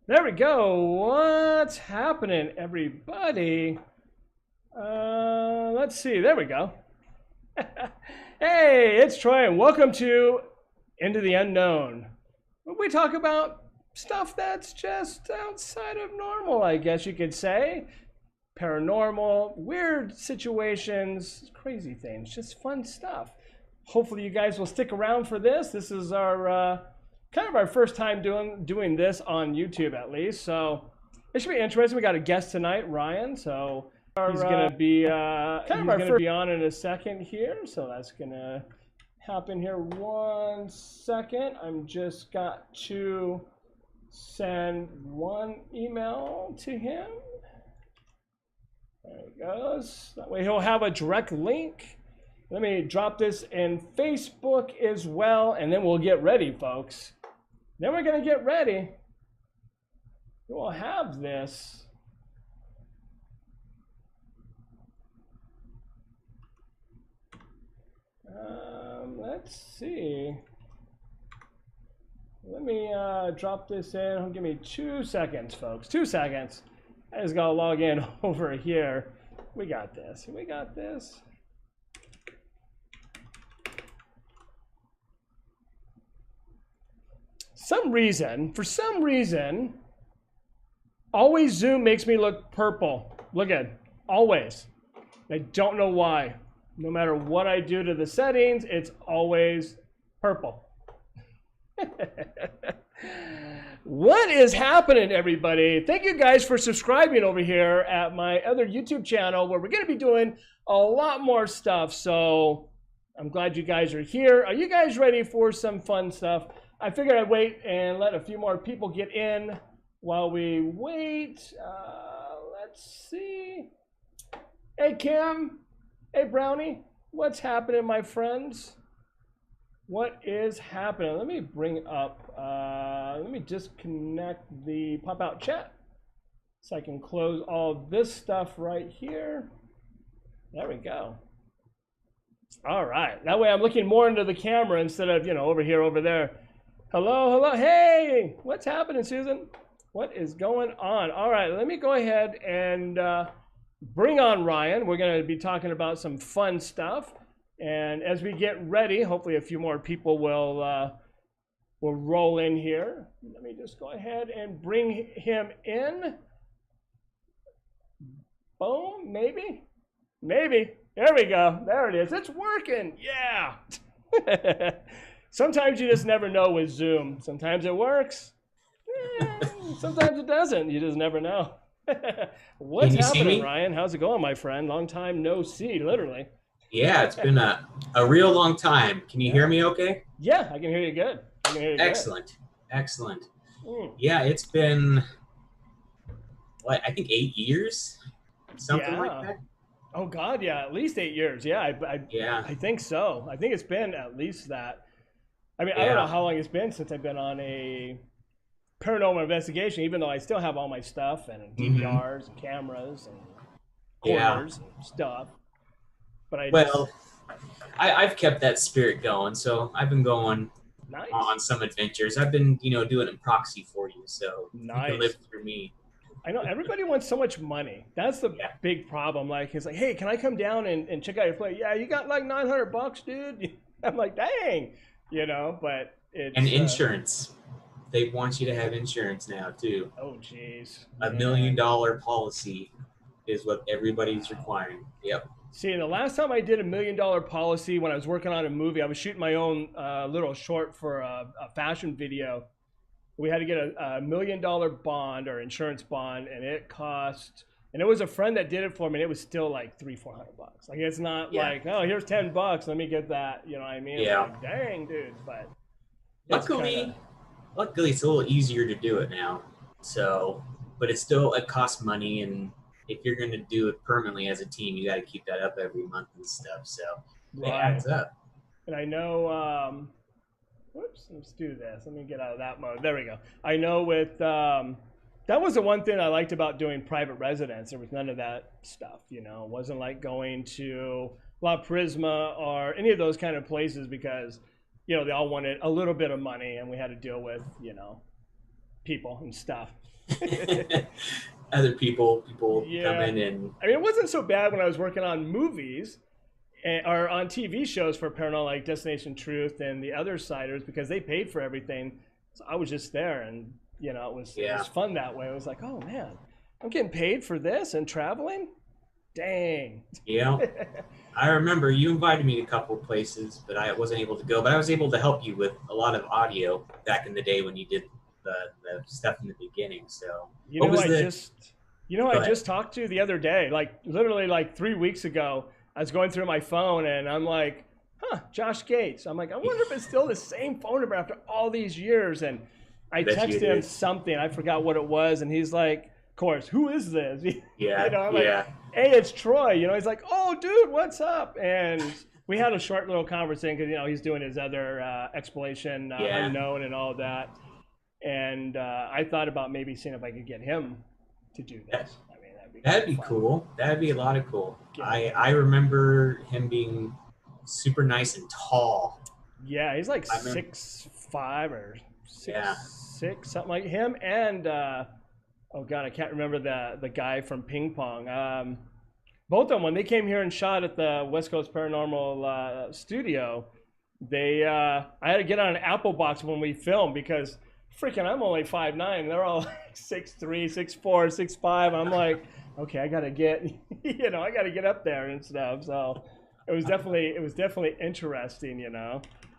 There we go. What's happening, everybody? Let's see. There we go. Hey, it's Troy, and welcome to Into the Unknown. We talk about stuff that's just outside of normal, I guess you could say. Paranormal, weird situations, crazy things, just fun stuff. Hopefully you guys will stick around for this. This is our kind of our first time doing this on YouTube, at least. So it should be interesting. We got a guest tonight, Ryan. So he's gonna be be on in a second here. So that's gonna happen here. 1 second. I'm just got to send one email to him. There he goes. That way he'll have a direct link. Let me drop this in Facebook as well, and then we'll get ready, folks. Then we're going to get ready. We'll have this. Let's see. Let me drop this in. Give me 2 seconds, folks. 2 seconds. I just got to log in over here. We got this. We got this. For some reason, always Zoom makes me look purple. Look at it, always. I don't know why. No matter what I do to the settings, it's always purple. What is happening, everybody? Thank you guys for subscribing over here at my other YouTube channel where we're going to be doing a lot more stuff. So I'm glad you guys are here. Are you guys ready for some fun stuff? I figured I'd wait and let a few more people get in while we wait. Let's see. Hey, Kim. Hey, Brownie. What's happening, my friends? What is happening? Let me bring up, let me disconnect the pop-out chat so I can close all this stuff right here. There we go. All right. That way I'm looking more into the camera instead of, over here, over there. Hello, hello. Hey, what's happening, Susan? What is going on? All right, let me go ahead and bring on Ryan. We're going to be talking about some fun stuff. And as we get ready, hopefully a few more people will roll in here. Let me just go ahead and bring him in. Boom, maybe. There we go. There it is. It's working. Yeah. Sometimes you just never know with Zoom. Sometimes it works. Sometimes it doesn't. You just never know. What's happening, Ryan? How's it going, my friend? Long time no see, literally. Yeah, it's been a real long time. Can you hear me okay? Yeah, I can hear you good. Excellent. Yeah, it's been, I think 8 years? Something like that? Oh, God, yeah, at least 8 years. Yeah, I think so. I think it's been at least that. I mean, I don't know how long it's been since I've been on a paranormal investigation, even though I still have all my stuff and DVRs and cameras and corners and stuff. But I've kept that spirit going, so I've been going on some adventures. I've been, doing it proxy for you, so you can live through me. I know everybody wants so much money. That's the big problem. Like, it's like, hey, can I come down and check out your place? Yeah, you got like $900, dude. I'm like, dang. But it's... And insurance. They want you to have insurance now, too. Oh, jeez. $1 million policy is what everybody's requiring. Yep. See, the last time I did $1 million policy when I was working on a movie, I was shooting my own little short for a fashion video. We had to get a $1 million bond or insurance bond, and it cost... And it was a friend that did it for me, and it was still like $300-400. Like, it's not like, oh, here's $10, let me get that. You know what I mean? Yeah. Like, dang, dude. But luckily, it's a little easier to do it now. So, but it costs money, and if you're going to do it permanently as a team, you got to keep that up every month and stuff. So it adds up. And I know, whoops, let's do this. Let me get out of that mode. There we go. I know with... that was the one thing I liked about doing private residence. There was none of that stuff, It wasn't like going to La Prisma or any of those kind of places because, they all wanted a little bit of money and we had to deal with, people and stuff. Other people come Yeah. in and I mean, it wasn't so bad when I was working on movies or on TV shows for Paranormal, like Destination Truth and the other siders, because they paid for everything. So I was just there, and it yeah, was fun that way. I was like, oh man, I'm getting paid for this and traveling. Dang. yeah. I remember you invited me to a couple places, but I wasn't able to go. But I was able to help you with a lot of audio back in the day when you did the stuff in the beginning. So You what know, was I the? just, you know, Go I ahead. just talked to the other day, like literally like 3 weeks ago. I was going through my phone and I'm like, huh, Josh Gates. I'm like, I wonder if it's still the same phone number after all these years. And I I bet you texted it him is. something. I forgot what it was. And he's like, of course, who is this? Yeah, I'm like, yeah, hey, it's Troy. He's like, oh, dude, what's up? And we had a short little conversation because, he's doing his other exploration yeah. unknown and all that. And I thought about maybe seeing if I could get him to do That, this. I mean, that'd be kind that'd of be fun. cool. That'd be a lot of cool. Get him I in. remember him being super nice and tall. Yeah, he's like I remember. 6'5" or Yeah. 6'6", something like him. And oh god, I can't remember the guy from Ping Pong. Both of them, when they came here and shot at the West Coast Paranormal studio, I had to get on an Apple box when we filmed because freaking I'm only 5'9". They're all like 6'3", 6'4", 6'5". I'm like, okay, I gotta get I gotta get up there and stuff. So it was definitely interesting.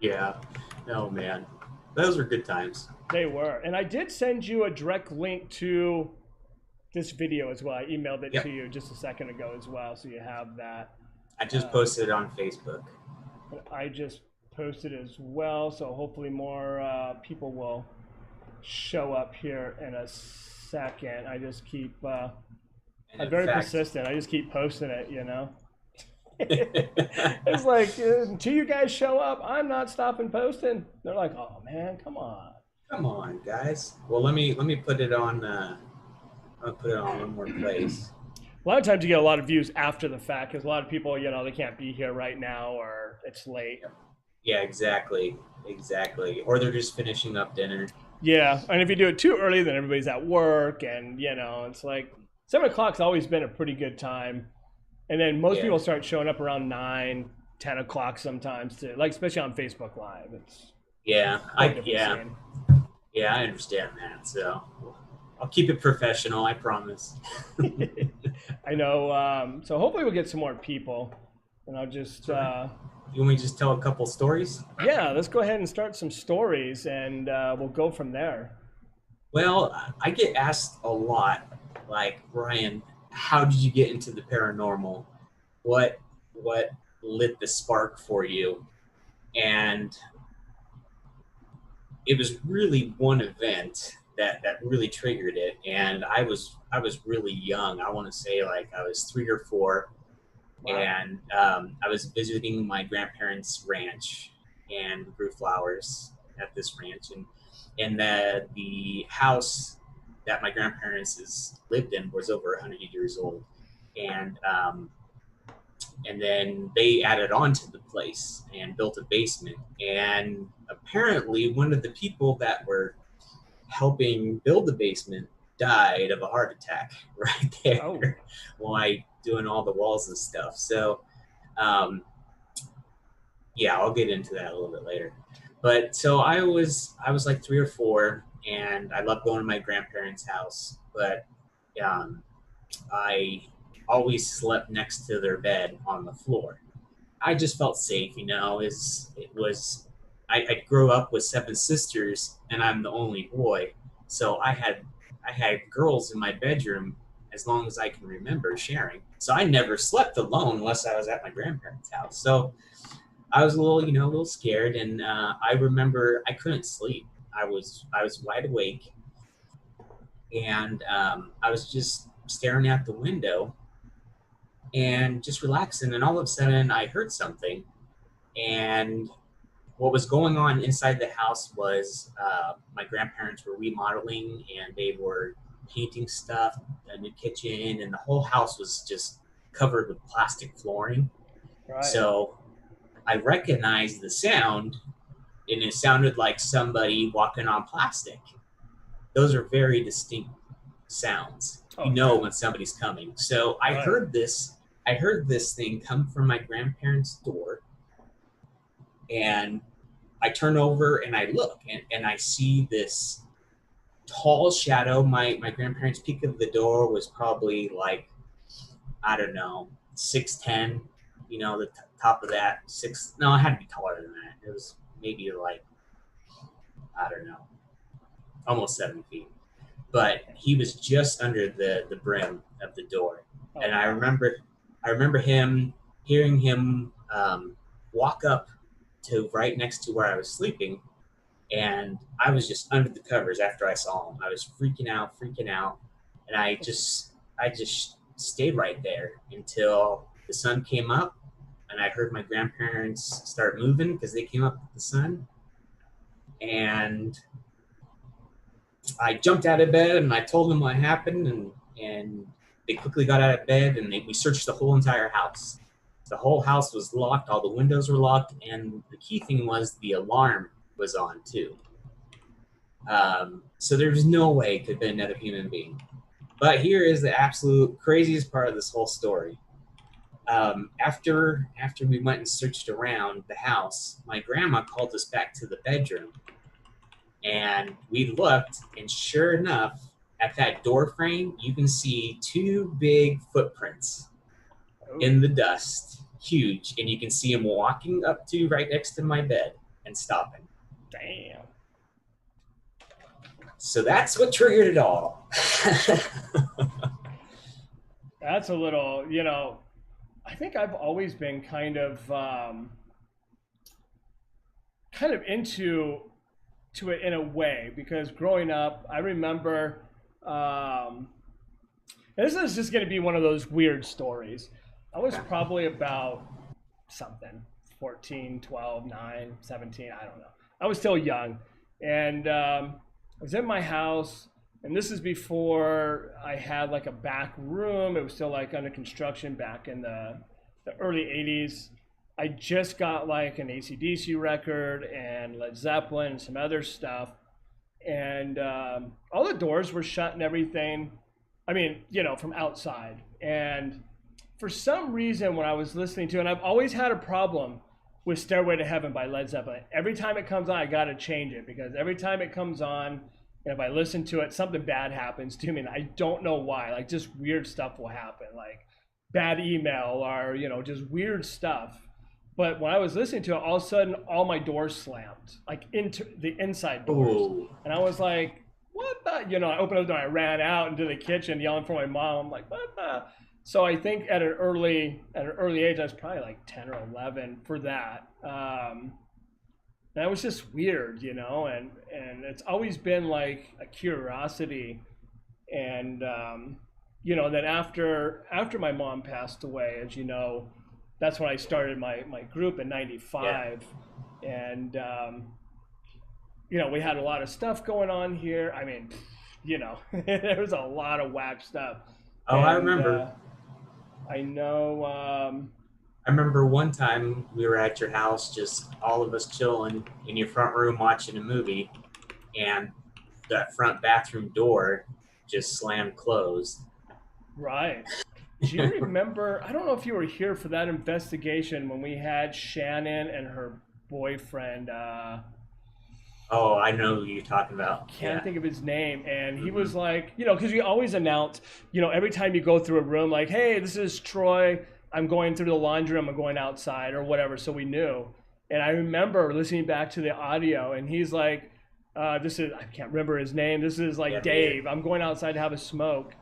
Yeah. Oh man, those were good times. They were. And I did send you a direct link to this video as well. I emailed it to Yep. you just a second ago as well, so you have that. I just Um, posted it on Facebook. I just posted as well, so hopefully more people will show up here in a second. I just keep, And I'm in very fact, persistent. I just keep posting it. It's like, until you guys show up, I'm not stopping posting. They're like, oh man, come on. come on, guys. Well, let me put it on. I'll put it on one more place. A lot of times you get a lot of views after the fact because a lot of people, they can't be here right now or it's late. Yeah, exactly, exactly. Or they're just finishing up dinner. Yeah, and if you do it too early, then everybody's at work, and it's like 7 o'clock's always been a pretty good time, and then most Yeah, people start showing up around 9, 10 o'clock sometimes too, like especially on Facebook Live. It's yeah, a whole different scene. yeah, I understand that. So I'll keep it professional. I promise. I know. So hopefully we'll get some more people, and I'll just Sure. You want me to just tell a couple stories? yeah, let's go ahead and start some stories, and we'll go from there. Well, I get asked a lot, like Ryan, how did you get into the paranormal? What lit the spark for you? And it was really one event that really triggered it. And I was really young. I want to say like I was 3 or 4, Wow. and I was visiting my grandparents' ranch and grew flowers at this ranch, and the house that my grandparents lived in was over 100 years old, and and then they added on to the place and built a basement, and apparently one of the people that were helping build the basement died of a heart attack right Oh, there while doing all the walls and stuff. So, um, yeah, I'll get into that a little bit later. But so I was like 3 or 4, and I loved going to my grandparents' house, but um, I always slept next to their bed on the floor. I just felt safe, it was I grew up with 7 sisters and I'm the only boy. So I had girls in my bedroom as long as I can remember sharing. So I never slept alone unless I was at my grandparents' house. So I was a little scared, and I remember I couldn't sleep. I was wide awake, and I was just staring at the window and just relaxing. And all of a sudden, I heard something, and what was going on inside the house was my grandparents were remodeling and they were painting stuff, a new kitchen, and the whole house was just covered with plastic flooring. right. So I recognized the sound, and it sounded like somebody walking on plastic. Those are very distinct. sounds. Oh, You know yeah. when somebody's coming. So I Right. heard this thing come from my grandparents' door, and I turn over and I look, and I see this tall shadow. My grandparents' peak of the door was probably like, I don't know, 6'10". You know, the top of that six. No, it had to be taller than that. It was maybe like, I don't know, almost 7 feet. But he was just under the brim of the door, Oh, and wow. I remember hearing him walk up to right next to where I was sleeping, and I was just under the covers after I saw him. I was freaking out, and I just stayed right there until the sun came up, and I heard my grandparents start moving because they came up with the sun, and I jumped out of bed and I told them what happened, and they quickly got out of bed, and we searched the whole entire house. The whole house was locked, all the windows were locked, and the key thing was the alarm was on too. So there was no way it could have been another human being. But here is the absolute craziest part of this whole story. After we went and searched around the house, my grandma called us back to the bedroom, and we looked, and sure enough, at that door frame, you can see two big footprints Ooh, in the dust, huge, and you can see them walking up to right next to my bed and stopping. damn. So that's what triggered it all. That's a little, you know, I think I've always been kind of into to it in a way because growing up, I remember um, this is just going to be one of those weird stories. I was probably about something 14, 12, 9, 17, I don't know. I was still young. And I was in my house, and this is before I had like a back room. It was still like under construction back in the early 80s. I just got like an AC/DC record and Led Zeppelin and some other stuff. And all the doors were shut and everything. I mean, you know, from outside. And for some reason, when I was listening to, and I've always had a problem with Stairway to Heaven by Led Zeppelin. Every time it comes on, I got to change it because every time it comes on, and if I listen to it, something bad happens to me. And I don't know why. Like, just weird stuff will happen, like bad email or, you know, just weird stuff. But when I was listening to it, all of a sudden, all my doors slammed, like into the inside doors. Ooh. And I was like, what the? You know, I opened up the door, I ran out into the kitchen yelling for my mom. I'm like, what the? So I think at an early age, I was probably like 10 or 11 for that. And that was just weird, you know, and it's always been like a curiosity. And, you know, then after my mom passed away, as you know, that's when I started my group in Yeah. '95. And, you know, we had a lot of stuff going on here. I mean, you know, there was a lot of whack stuff. Oh, I And remember. I know, I remember one time we were at your house, just all of us chilling in your front room watching a movie, and that front bathroom door just slammed closed. right. Do you remember? I don't know if you were here for that investigation when we had Shannon and her boyfriend. Oh, I know who you're talking about. Can't Yeah. think of his name. And he Hmm. was like, you know, because we always announce, you know, every time you go through a room, like, hey, this is Troy. I'm going through the laundry room. I'm going outside or whatever. So we knew. And I remember listening back to the audio, and he's like, this is, I can't remember his name. This is Yeah, like me either. Dave. I'm going outside to have a smoke.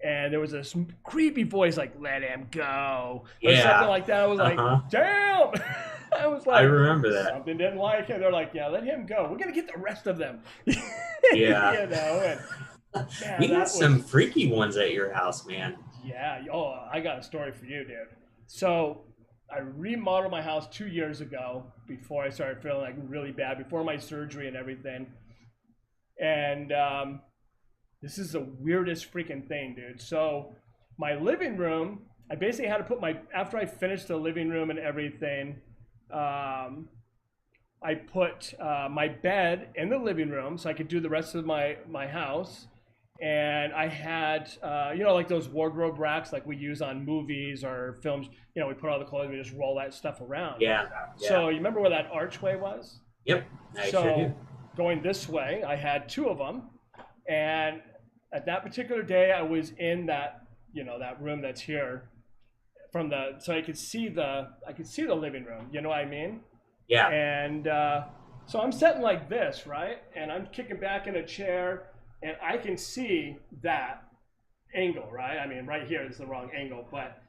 And there was this creepy voice like "Let him go" or something Yeah. like that. I was Uh like, huh. "Damn!" I was I like, remember that. something didn't like it. They're like, "Yeah, let him go. We're gonna get the rest of them," you Yeah. know. And We man, got that some was freaky ones at your house, man. yeah. Oh, I got a story for you, dude. So I remodeled my house 2 years ago before I started feeling like really bad before my surgery and everything. And this is the weirdest freaking thing, dude. So my living room, I basically had to put my after I finished the living room and everything. I put my bed in the living room so I could do the rest of my house, and I had, you know, like those wardrobe racks like we use on movies or films. You know, we put all the clothes, we just roll that stuff around. Yeah. Yeah. So you remember where that archway was? Yep. I sure do. So going this way, I had two of them, and at that particular day, I was in that, you know, that room that's here from the, so I could see the living room. You know what I mean? Yeah. And so I'm sitting like this, right? And I'm kicking back in a chair, and I can see that angle, right? I mean, right here is the wrong angle, but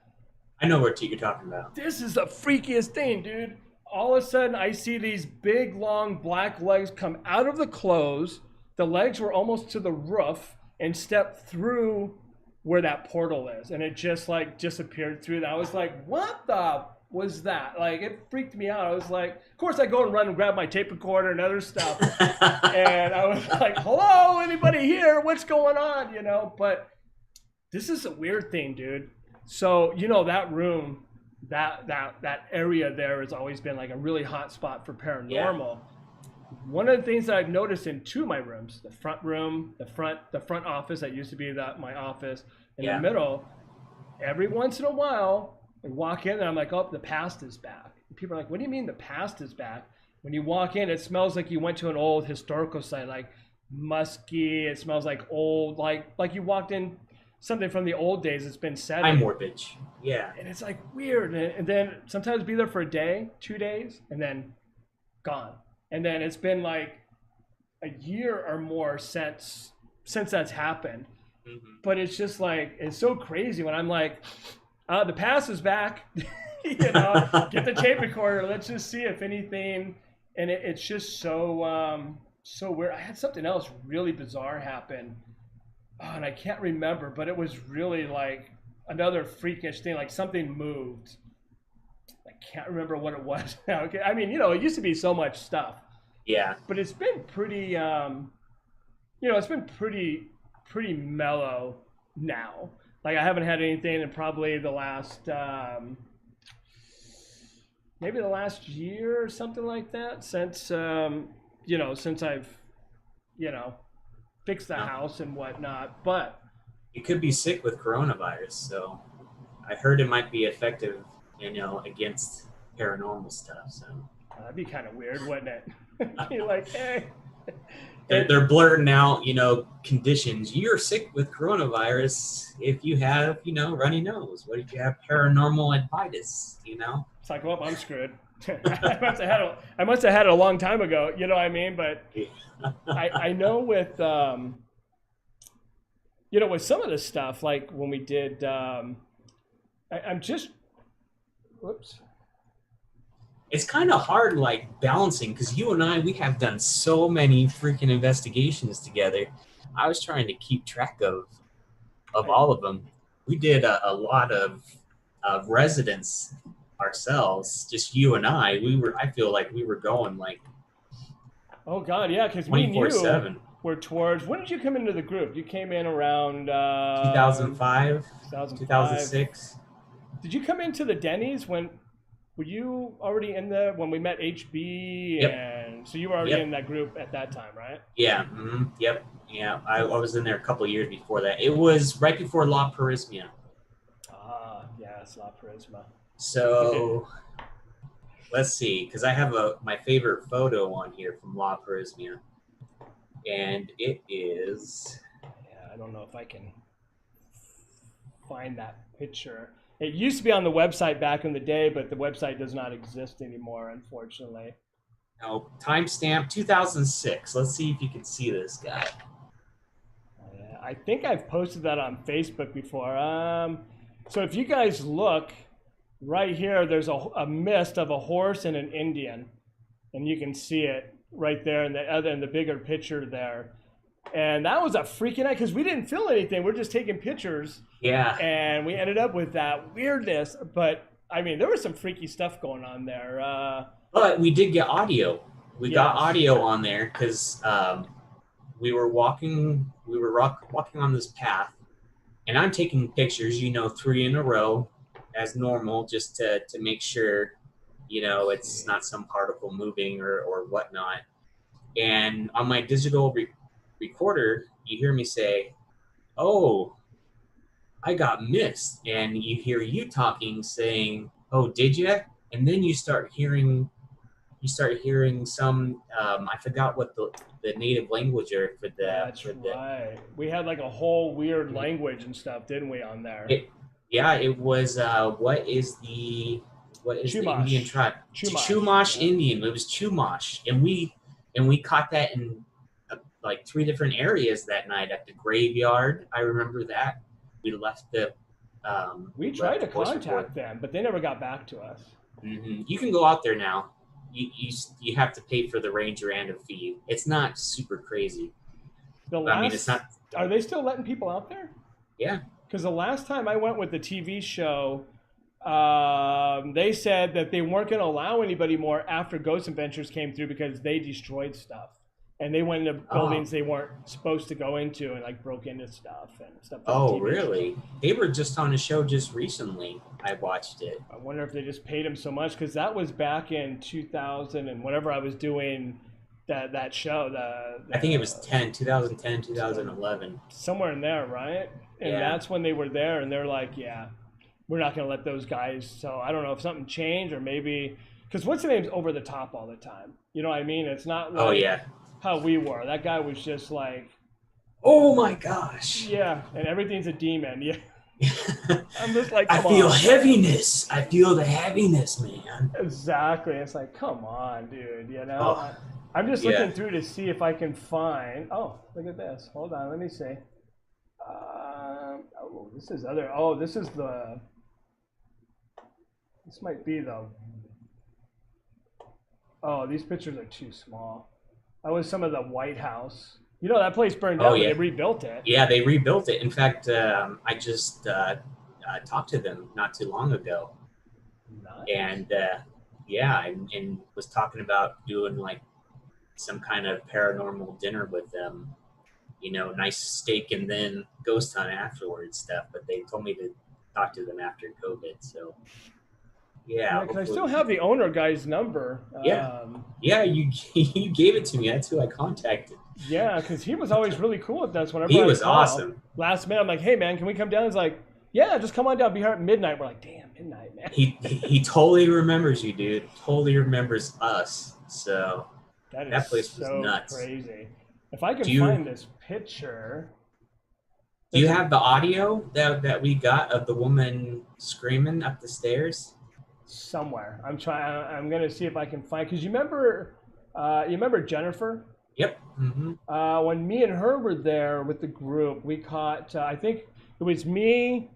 I know what you're talking about. this is the freakiest thing, dude. All of a sudden, I see these big, long black legs come out of the clothes. The legs were almost to the roof and step through where that portal is. And it just like disappeared through that. I was like, what the was that? Like, it freaked me out. I was like, of course, I go and run and grab my tape recorder and other stuff. And I was like, hello, anybody here? What's going on? You know, but this is a weird thing, dude. So, you know, that room, that area there has always been like a really hot spot for paranormal. Yeah. One of the things that I've noticed in two of my rooms, the front room, the front office that used to be my office, in the middle, every once in a while, I walk in and I'm like, oh, the past is back. And people are like, what do you mean the past is back? When you walk in, it smells like you went to an old historical site, like musky. It smells like old, like you walked in something from the old days. It's been set. I'm Morbidge. Yeah. And it's like weird. And then sometimes be there for a day, 2 days, and then gone. And then it's been like a year or more since that's happened. Mm-hmm. But it's just like, it's so crazy when I'm like, the past is back. You know, get the tape recorder. Let's just see if anything. And it's just so so weird. I had something else really bizarre happen. Oh, and I can't remember, but it was really like another freakish thing, like something moved. I can't remember what it was now. Okay, I mean, you know, it used to be so much stuff. Yeah. But it's been pretty, you know, it's been pretty mellow now. Like I haven't had anything in probably the last, maybe the last year or something like that since, you know, since I've, you know, fixed the house and whatnot. But you could be sick with coronavirus, so I heard it might be effective, you know, against paranormal stuff. So that'd be kind of weird, wouldn't it? Be like, hey. They're blurting out, you know, conditions. You're sick with coronavirus if you have, you know, runny nose. What if you have paranormal advitis, you know? It's like, well, I'm screwed. I must have had it a long time ago, you know what I mean? But I know with, you know, with some of this stuff, like when we did, I'm just, whoops. It's kind of hard, like, balancing, because you and I, we have done so many freaking investigations together. I was trying to keep track of all of them. We did a lot of residents ourselves, just you and I. I feel like we were going, like, oh, God, yeah, because me and you were towards, when did you come into the group? You came in around 2005, 2006. Did you come into the Denny's when... Were you already in there when we met HB? Yep. And so you were already in that group at that time, right? Yeah. Mm-hmm. Yep. Yeah. I was in there a couple of years before that. It was right before La Parismia. Ah, yes, La Parisma. So let's see, because I have my favorite photo on here from La Parismia, and it is. Yeah, I don't know if I can find that picture. It used to be on the website back in the day, but the website does not exist anymore, unfortunately. No, timestamp 2006. Let's see if you can see this guy. I think I've posted that on Facebook before. So if you guys look right here, there's a mist of a horse and an Indian, and you can see it right there in the bigger picture there. And that was a freaking night because we didn't film anything. We're just taking pictures. Yeah. And we ended up with that weirdness. But, I mean, there was some freaky stuff going on there. But we did get audio. We got audio on there because we were walking on this path. And I'm taking pictures, you know, 3 in a row as normal just to make sure, you know, it's not some particle moving or whatnot. And on my digital recorder, you hear me say, oh, I got missed. And you hear you talking, saying, oh, did you? And then you start hearing some, I forgot what the native language are for That's the right. We had like a whole weird language and stuff, didn't we, on there? it, yeah, it was, what is the Indian Chumash. tribe? Chumash. Chumash Yeah. Indian. It was Chumash. And we caught that in like three different areas that night at the graveyard. I remember that. We left the We we tried left to the voice record. contact them, but they never got back to us. You can go out there now. You have to pay for the ranger and a fee. It's not super crazy. The I mean, it's last, not. are they still letting people out there? Yeah. Because the last time I went with the TV show, they said that they weren't going to allow anybody more after Ghost Adventures came through because they destroyed stuff. And they went into Oh. buildings they weren't supposed to go into and like broke into stuff and stuff for the Oh, TV show. really? They were just on a show just recently. I watched it. I wonder if they just paid him so much because that was back in 2000 and whatever I was doing that show I think it was 2010, so 2011. somewhere in there, right? And Yeah. that's when they were there, and they're like, yeah, we're not gonna let those guys. So I don't know if something changed or maybe because what's the name's over the top all the time. You know what I mean? It's not Oh, like yeah. how we were. That guy was just like, Oh, my gosh. yeah, and everything's a demon. Yeah, I'm just like, I come feel on. heaviness. I feel the heaviness, man. Exactly. It's like, come on, dude. You know, Oh, I'm just yeah. looking through to see if I can find. Oh, look at this. Hold on, let me see. Oh, this is other. Oh, this is the. This might be the. Oh, these pictures are too small. That was some of the White House. You know that place burned Oh, down, but yeah. they rebuilt it. Yeah, they rebuilt it. In fact, I just talked to them not too long ago. Nice. And yeah, and was talking about doing like some kind of paranormal dinner with them. Nice steak and then ghost hunt afterwards stuff. But they told me to talk to them after COVID. So Yeah, yeah, because I hopefully still we have can. the owner guy's number. Yeah, yeah. You you gave it to me. That's who I contacted. Yeah, because he was always really cool with us whenever He I'd was call. awesome. Last minute, I'm like, hey, man, can we come down? He's like, yeah, just come on down. Be here at midnight. We're like, damn, midnight, man. He totally remembers you, dude. Totally remembers us. So That is that place was so nuts. crazy. If I can Do you find this picture, do you there's a have the audio that we got of the woman screaming up the stairs? somewhere. I'm trying. I'm gonna see if I can find. Because you remember Jennifer? Yep. When me and her were there with the group, we caught. I think it was me.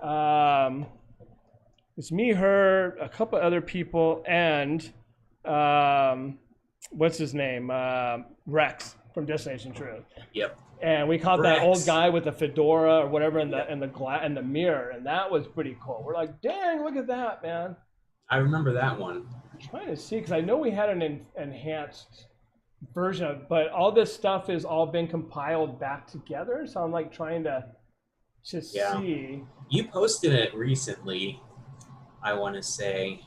Um, it's me, her, a couple other people, and what's his name? Rex from Destination Truth. Yep. And we caught that old Rex. guy with the fedora or whatever in the Yep. in the in the mirror, and that was pretty cool. We're like, dang, look at that, man. I remember that one. I'm trying to see because I know we had an enhanced version of, but all this stuff is all been compiled back together. So I'm like trying to Yeah. see. You posted it recently, I want to say,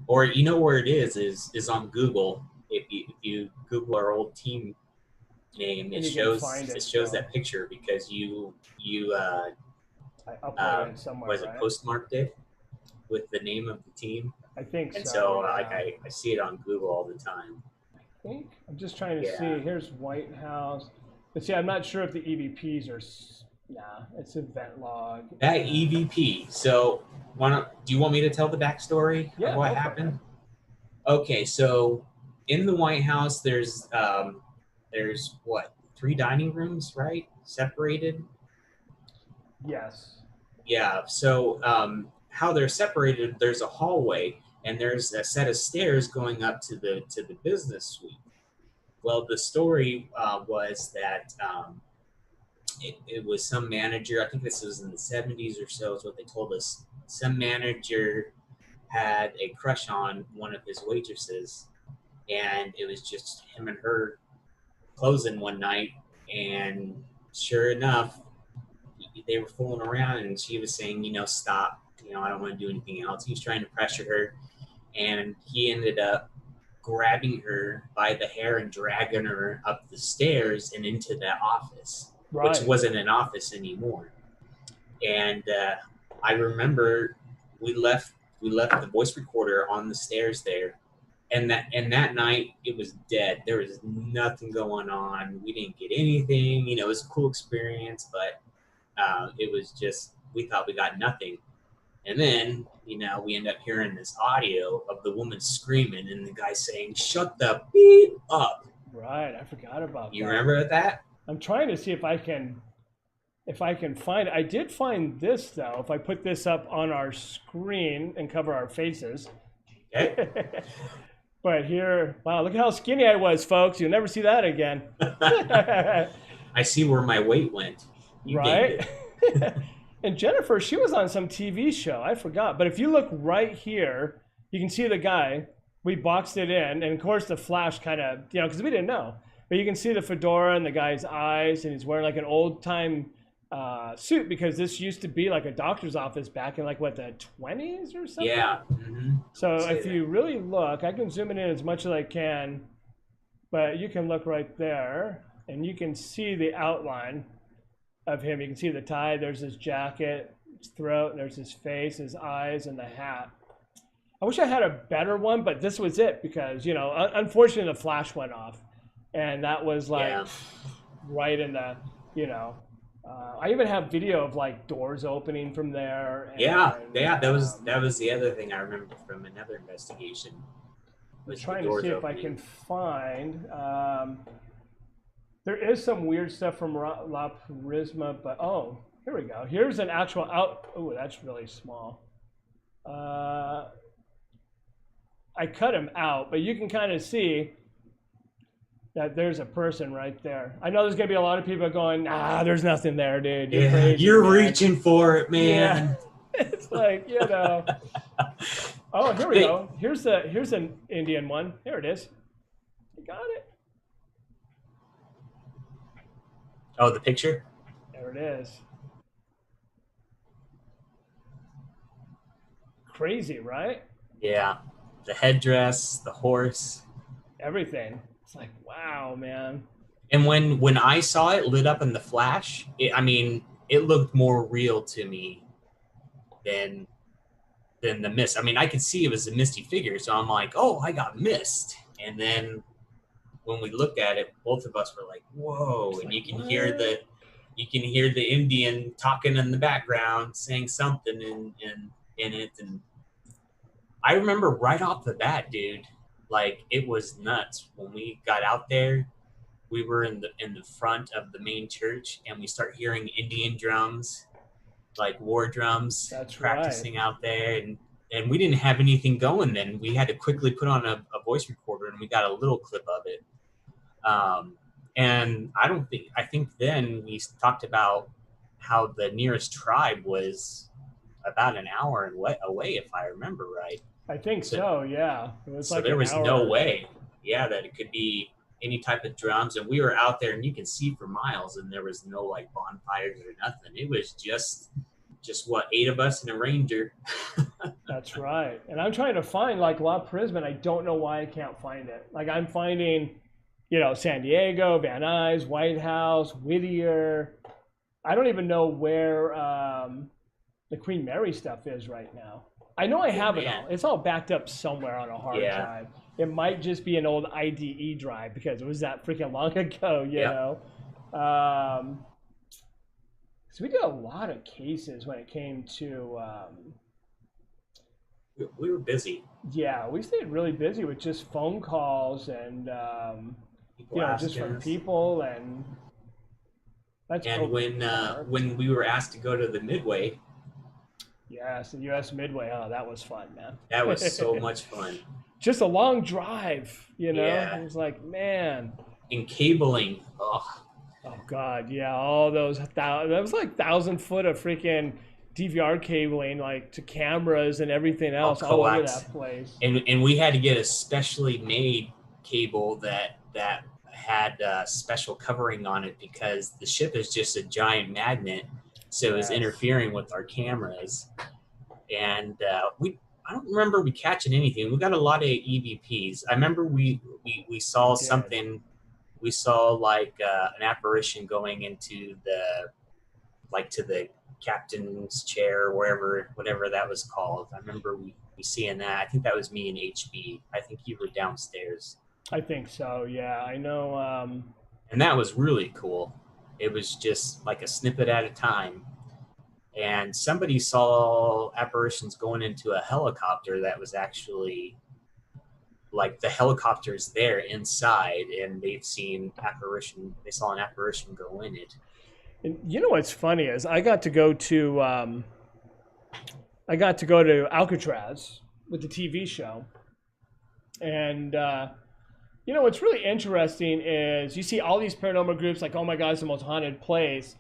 or you know where it is on Google. If you Google our old team name, And it you can shows find it it shows still. that picture because you I uploaded it was somewhere, it right? postmarked it with the name of the team, I think and so. so like Yeah. I see it on Google all the time. I think I'm just trying to Yeah, see. Here's White House, but see, I'm not sure if the EVPs are. Nah, it's event log. that EVP. So do you want me to tell the backstory of Yeah, what go for it, man. happened? Okay, so in the White House, there's what, three dining rooms, right? Separated. Yes. Yeah. So how they're separated? There's a hallway, and there's a set of stairs going up to the business suite. Well, the story was that it was some manager. I think this was in the 70s or so, is what they told us. Some manager had a crush on one of his waitresses, and it was just him and her closing one night. And sure enough, they were fooling around, and she was saying, stop. I don't want to do anything else. He was trying to pressure her, and he ended up grabbing her by the hair and dragging her up the stairs and into that office. which Right. wasn't an office anymore. And I remember we left the voice recorder on the stairs there, and that night it was dead. There was nothing going on. We didn't get anything. You know, it was a cool experience, but it was just, we thought we got nothing. And then, you know, we end up hearing this audio of the woman screaming and the guy saying, "Shut the beep up." Right. I forgot about You that. remember that? I'm trying to see if I can find it. I did find this though. If I put this up on our screen and cover our faces. Okay. But here, wow, look at how skinny I was, folks. You'll never see that again. I see where my weight went. You gained Right? it. And Jennifer, she was on some TV show. I forgot. But if you look right here, you can see the guy. We boxed it in. And of course, the flash kind of, you know, because we didn't know. But you can see the fedora and the guy's eyes. And he's wearing like an old time suit, because this used to be like a doctor's office back in like what, the 20s or something? Yeah. Mm-hmm. So if you really look, I can zoom it in as much as I can. But you can look right there. And you can see the outline of him. You can see the tie. There's his jacket, his throat, and there's his face, his eyes, and the hat. I wish I had a better one, but this was it because, you know, unfortunately the flash went off, and that was like right in the, you know. I even have video of like doors opening from there. And, That was the other thing I remember from another investigation. I'm trying to see if I can find. There is some weird stuff from La Prisma, but oh, here we go. Here's an actual out. Oh, that's really small. I cut him out, but you can kind of see that there's a person right there. I know there's gonna be a lot of people going, "Ah, there's nothing there, dude. You're crazy, you're man." reaching for it, man. Yeah. It's like, you know. Oh, here we go. Here's an Indian one. Here it is. You got it. Oh, the picture? There it is. Crazy, right? Yeah. The headdress, the horse. Everything. It's like, wow, man. And when I saw it lit up in the flash, it looked more real to me than the mist. I mean, I could see it was a misty figure, so I'm like, oh, I got mist. And then when we looked at it, both of us were like, whoa. And you can hear the Indian talking in the background, saying something in it. And I remember right off the bat, dude, like it was nuts. When we got out there, we were in the front of the main church, and we start hearing Indian drums, like war drums. That's practicing right. out there. And we didn't have anything going then. We had to quickly put on a voice recorder, and we got a little clip of it. And I think then we talked about how the nearest tribe was about an hour away, if I remember right. I think so, yeah. It was So like there an was hour. no way, that it could be any type of drums. And we were out there, and you can see for miles, and there was no like bonfires or nothing. It was just what, 8 of us and a ranger. That's right. And I'm trying to find like La Prisma. I don't know why I can't find it. Like I'm finding, you know, San Diego, Van Nuys, White House, Whittier. I don't even know where the Queen Mary stuff is right now. I know I have it all. It's all backed up somewhere on a hard drive. It might just be an old IDE drive because it was that freaking long ago, you know. So we did a lot of cases when it came to. We were busy. Yeah, we stayed really busy with just phone calls and you know, just from people and. That's and when we were asked to go to the Midway. Yes, the U.S. Midway. Oh, that was fun, man. That was so much fun. Just a long drive, you know. Yeah. It was like, man. And cabling. Oh God, yeah. All those that was like 1,000 foot of freaking DVR cabling, like to cameras and everything else all over that place. And we had to get a specially made cable that had special covering on it because the ship is just a giant magnet. So it was interfering with our cameras. And I don't remember we catching anything. We got a lot of EVPs. I remember we saw something we saw like an apparition going into to the captain's chair, wherever, whatever that was called. I remember we seeing that. I think that was me and HB. I think you were downstairs. I think so. Yeah, I know. And that was really cool. It was just like a snippet at a time. And somebody saw apparitions going into a helicopter that was actually like the helicopter's there inside, and they saw an apparition go in it. And you know what's funny is I got to go to Alcatraz with the TV show, and you know what's really interesting is you see all these paranormal groups like, oh my God, it's the most haunted place.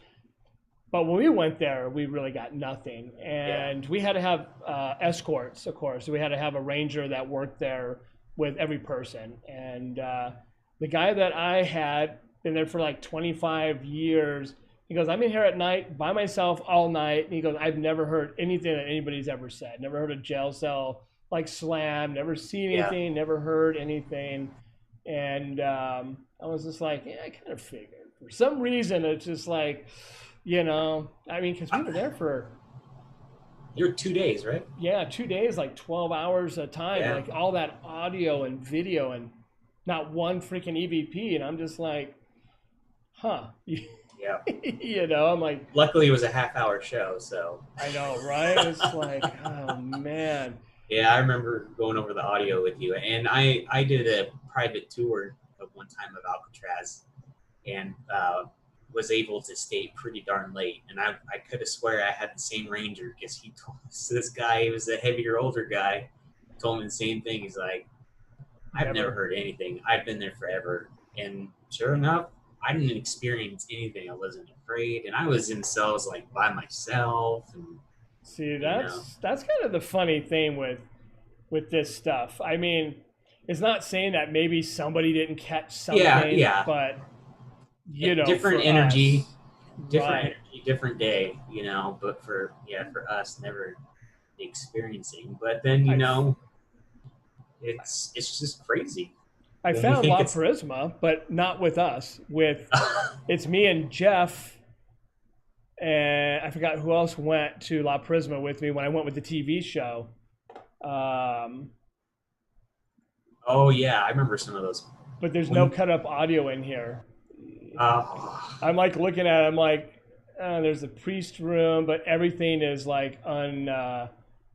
But when we went there, we really got nothing. And we had to have escorts, of course. So we had to have a ranger that worked there with every person. And the guy that I had been there for like 25 years, he goes, I'm in here at night by myself all night. And he goes, I've never heard anything that anybody's ever said. Never heard a jail cell like slam, never seen anything, never heard anything. And I was just like, yeah, I kind of figured. For some reason, it's just like, you know, I mean, because we were there for... You're 2 days, right? Yeah, 2 days, like 12 hours a time, like all that audio and video and not one freaking EVP. And I'm just like, huh. Yeah. You know, I'm like... Luckily, it was a half-hour show, so... I know, right? It's like, oh, man. Yeah, I remember going over the audio with you. And I did a private tour of one time of Alcatraz. And... was able to stay pretty darn late, and I could have swear I had the same ranger because he told us this guy, he was a heavier, older guy, told me the same thing. He's like, I've never heard anything. I've been there forever, and sure enough, I didn't experience anything. I wasn't afraid, and I was in cells like by myself. And see, that's kind of the funny thing with this stuff. I mean, it's not saying that maybe somebody didn't catch something, but you know, different energy, us, right. Different day, you know, but for us, never experiencing. But then, you know, it's just crazy. I found La Prisma, but not with us. With it's me and Jeff, and I forgot who else went to La Prisma with me when I went with the TV show. Oh yeah, I remember some of those. But there's no cut up audio in here. I'm like looking at it, I'm like, there's a priest room, but everything is like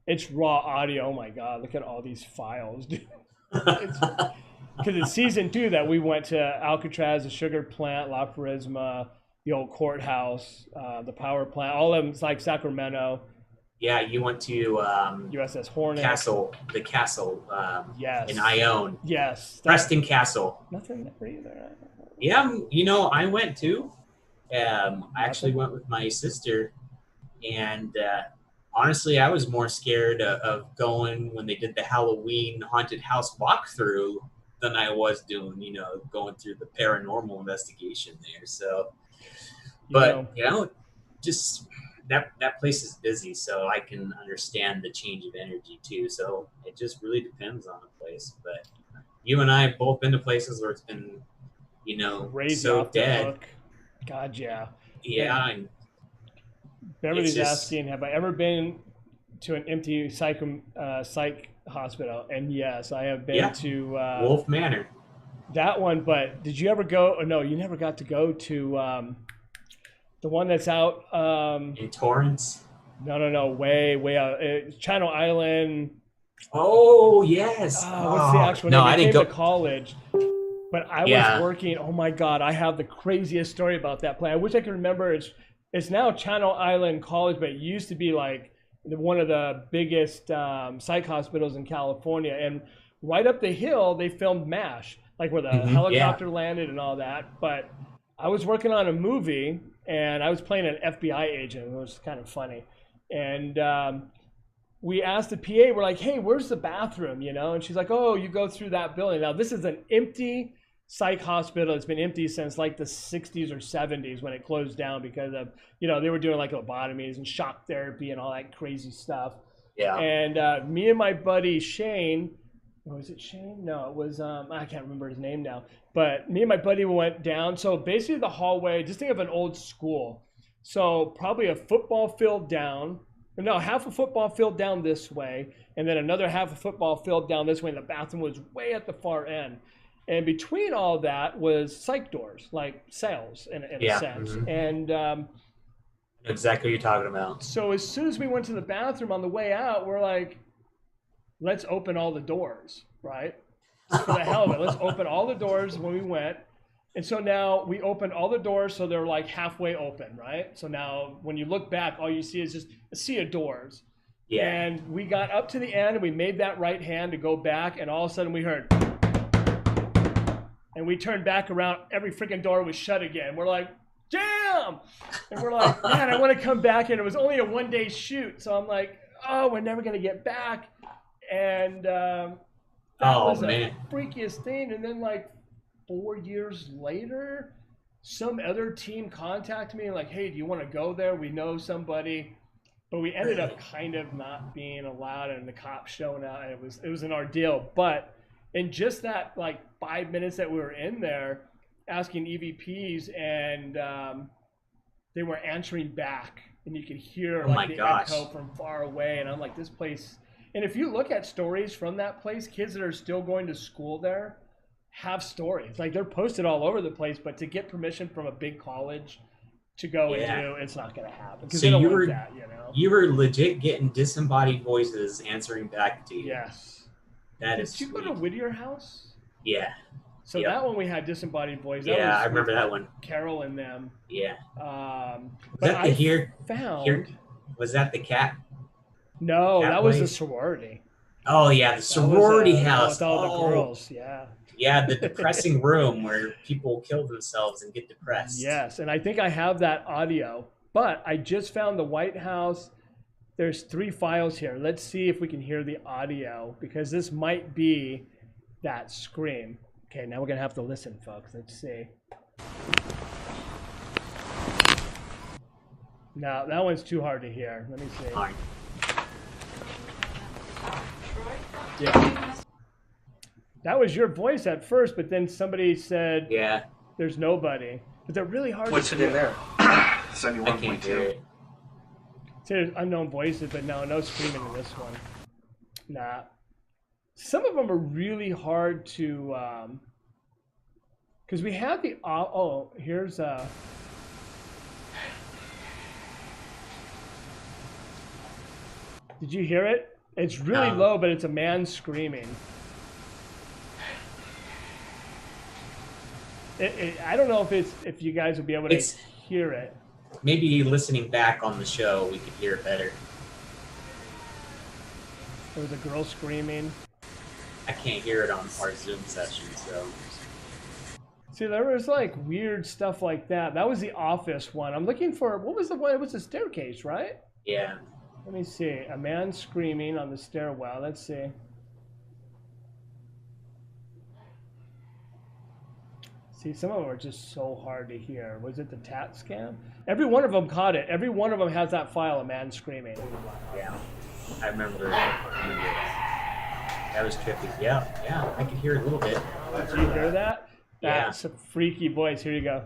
it's raw audio. Oh my God, look at all these files, dude. Because it's season 2 that we went to Alcatraz, the sugar plant, La Prisma, the old courthouse, the power plant, all of them. It's like Sacramento. Yeah, you went to USS Hornet. The castle. Yes. In Ione. Yes. Preston Castle. Nothing there either. Yeah, you know, I went too. I actually went with my sister, and honestly, I was more scared of going when they did the Halloween haunted house walkthrough than I was doing, you know, going through the paranormal investigation there. So, but you know, just that place is busy, so I can understand the change of energy too. So it just really depends on the place. But you and I have both been to places where it's been, you know, crazy so dead. God, yeah. Yeah. And Beverly's asking, have I ever been to an empty psych hospital? And yes, I have been to Wolf Manor. That one, but did you ever go? No, you never got to go to the one that's out in Torrance. No, way out. Channel Island. Oh yes. What's the actual name? I didn't go to college. But I was working. Oh my God! I have the craziest story about that place. I wish I could remember. It's now Channel Island College, but it used to be like one of the biggest psych hospitals in California. And right up the hill, they filmed MASH, like where the helicopter landed and all that. But I was working on a movie, and I was playing an FBI agent. It was kind of funny. And we asked the PA, we're like, hey, where's the bathroom? You know, and she's like, oh, you go through that building. Now, this is an empty psych hospital. It's been empty since like the 60s or 70s when it closed down because of, you know, they were doing like lobotomies and shock therapy and all that crazy stuff. Yeah. And me and my buddy Shane, Was it Shane? No, it was I can't remember his name now. But me and my buddy went down. So basically the hallway, just think of an old school. So probably a football field down. No, half a football field down this way, and then another half a football field down this way, and the bathroom was way at the far end. And between all that was psych doors, like cells in a sense. Mm-hmm. And Exactly what you're talking about. so as soon as we went to the bathroom on the way out, we're like, let's open all the doors, right? For the hell of it, let's open all the doors when we went. And so now we opened all the doors so they're like halfway open, right? So now when you look back, all you see is just a sea of doors. Yeah. And we got up to the end and we made that right hand to go back, and all of a sudden we heard, and we turned back around, every freaking door was shut again. We're like, damn! And we're like, man, I want to come back. And it was only a 1-day shoot. So I'm like, oh, we're never going to get back. And that was the freakiest thing. And then like 4 years later, some other team contacted me and like, hey, do you want to go there? We know somebody. But we ended up kind of not being allowed, and the cops showing up, and it was an ordeal. But in just that like 5 minutes that we were in there asking EVPs, and they were answering back, and you could hear like the echo from far away. And I'm like, this place. And if you look at stories from that place, kids that are still going to school there have stories. Like they're posted all over the place, but to get permission from a big college to go and do, it's not going to happen. So you were that, you were legit getting disembodied voices answering back to you. Yes. That Did you go to Whittier House? Yeah. So that one we had disembodied voices. That was I remember that one. Carol and them. Yeah. Was that the was that the cat? No, that was the sorority. Oh yeah, the sorority house. With all the girls, yeah. Yeah, the depressing room where people kill themselves and get depressed. Yes, and I think I have that audio. But I just found the White House. There's 3 files here. Let's see if we can hear the audio, because this might be that scream. Okay, now we're going to have to listen, folks. Let's see. No, that one's too hard to hear. Let me see. All right. Yeah. That was your voice at first, but then somebody said, "Yeah, there's nobody." But they're really hard What's to it hear. in there? 71.2. There's unknown voices, but no screaming in this one. Nah. Some of them are really hard to, because we have the, here's, did you hear it? It's really low, but it's a man screaming. I don't know if you guys will be able to hear it. Maybe listening back on the show, we could hear it better. There was a girl screaming. I can't hear it on our Zoom session, so. See, there was like weird stuff like that. That was the office one. I'm looking for, what was the one? It was the staircase, right? Yeah. Let me see. A man screaming on the stairwell. Let's see. See, some of them are just so hard to hear. Was it the TAT scan? Every one of them caught it. Every one of them has that file, a man screaming. Yeah, I remember that was trippy. Yeah, I could hear it a little bit. Did you hear that? Yeah. That's a freaky voice. Here you go.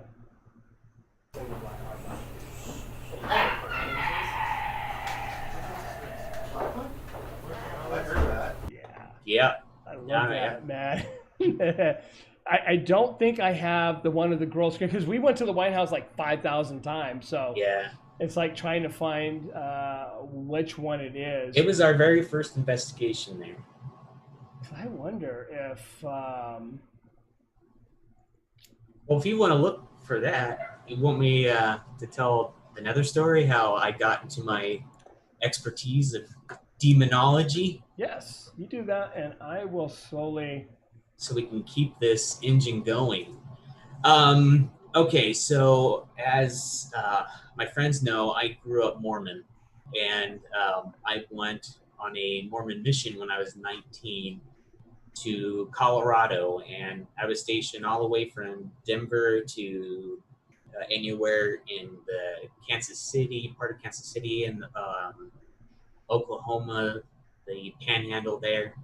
I heard that. Yeah. I love that, man. I don't think I have the one of the girls scream, because we went to the White House like 5,000 times. So yeah, it's like trying to find which one it is. It was our very first investigation there. I wonder if... Well, if you want to look for that, you want me to tell another story, how I got into my expertise of demonology? Yes, you do that, and I will slowly... So we can keep this engine going. Okay, so as my friends know, I grew up Mormon, and I went on a Mormon mission when I was 19 to Colorado, and I was stationed all the way from Denver to anywhere in the Kansas City, part of Kansas City, and Oklahoma, the Panhandle there.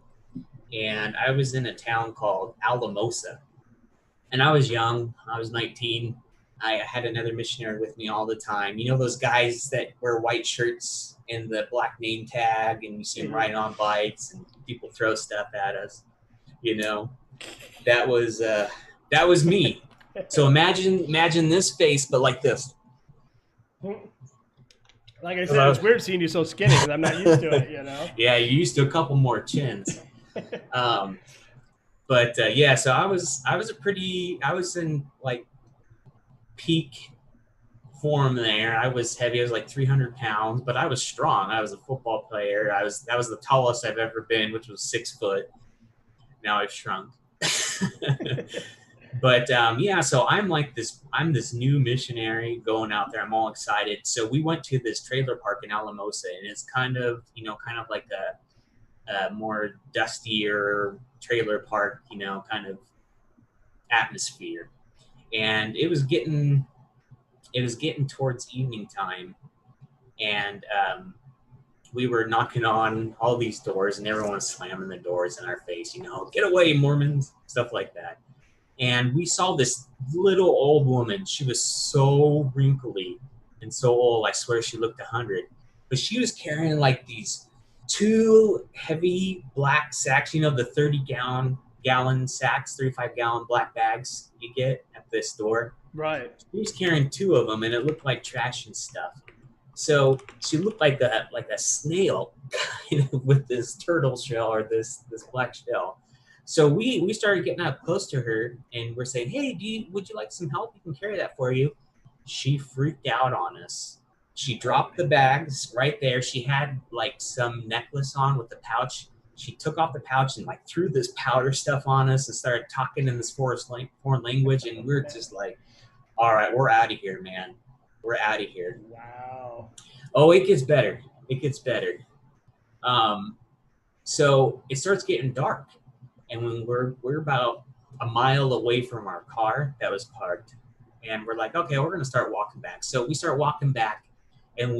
and I was in a town called Alamosa. And I was young. I was 19. I had another missionary with me all the time. You know those guys that wear white shirts and the black name tag, and you see them riding on bikes, and people throw stuff at us. You know, that was me. So imagine this face, but like this. Like I said, it's weird seeing you so skinny because I'm not used to it, you know? Yeah, you're used to a couple more chins. Yeah, so I was in like peak form there. I was heavy. I was like 300 pounds, but I was strong. I was a football player. That was the tallest I've ever been, which was 6 foot. Now I've shrunk. But yeah, so I'm this new missionary going out there. I'm all excited. So we went to this trailer park in Alamosa, and it's kind of like a more dustier trailer park, kind of atmosphere. And it was getting towards evening time, and we were knocking on all these doors, and everyone was slamming the doors in our face, get away, Mormons, stuff like that. And we saw this little old woman. She was so wrinkly and so old. I swear she looked 100. But she was carrying like these 2 heavy black sacks, the 30-gallon sacks, 35-gallon black bags you get at the store. Right. She was carrying 2 of them, and it looked like trash and stuff. So she looked like a snail with this turtle shell or this black shell. So we started getting up close to her, and we're saying, "Hey, would you like some help? We can carry that for you." She freaked out on us. She dropped the bags right there. She had like some necklace on with the pouch. She took off the pouch and like threw this powder stuff on us and started talking in this foreign language, and we were just like, "All right, we're out of here, man. We're out of here." Wow. Oh, it gets better. It gets better. So it starts getting dark, and when we're about a mile away from our car that was parked, and we're like, okay, we're gonna start walking back. So we start walking back, and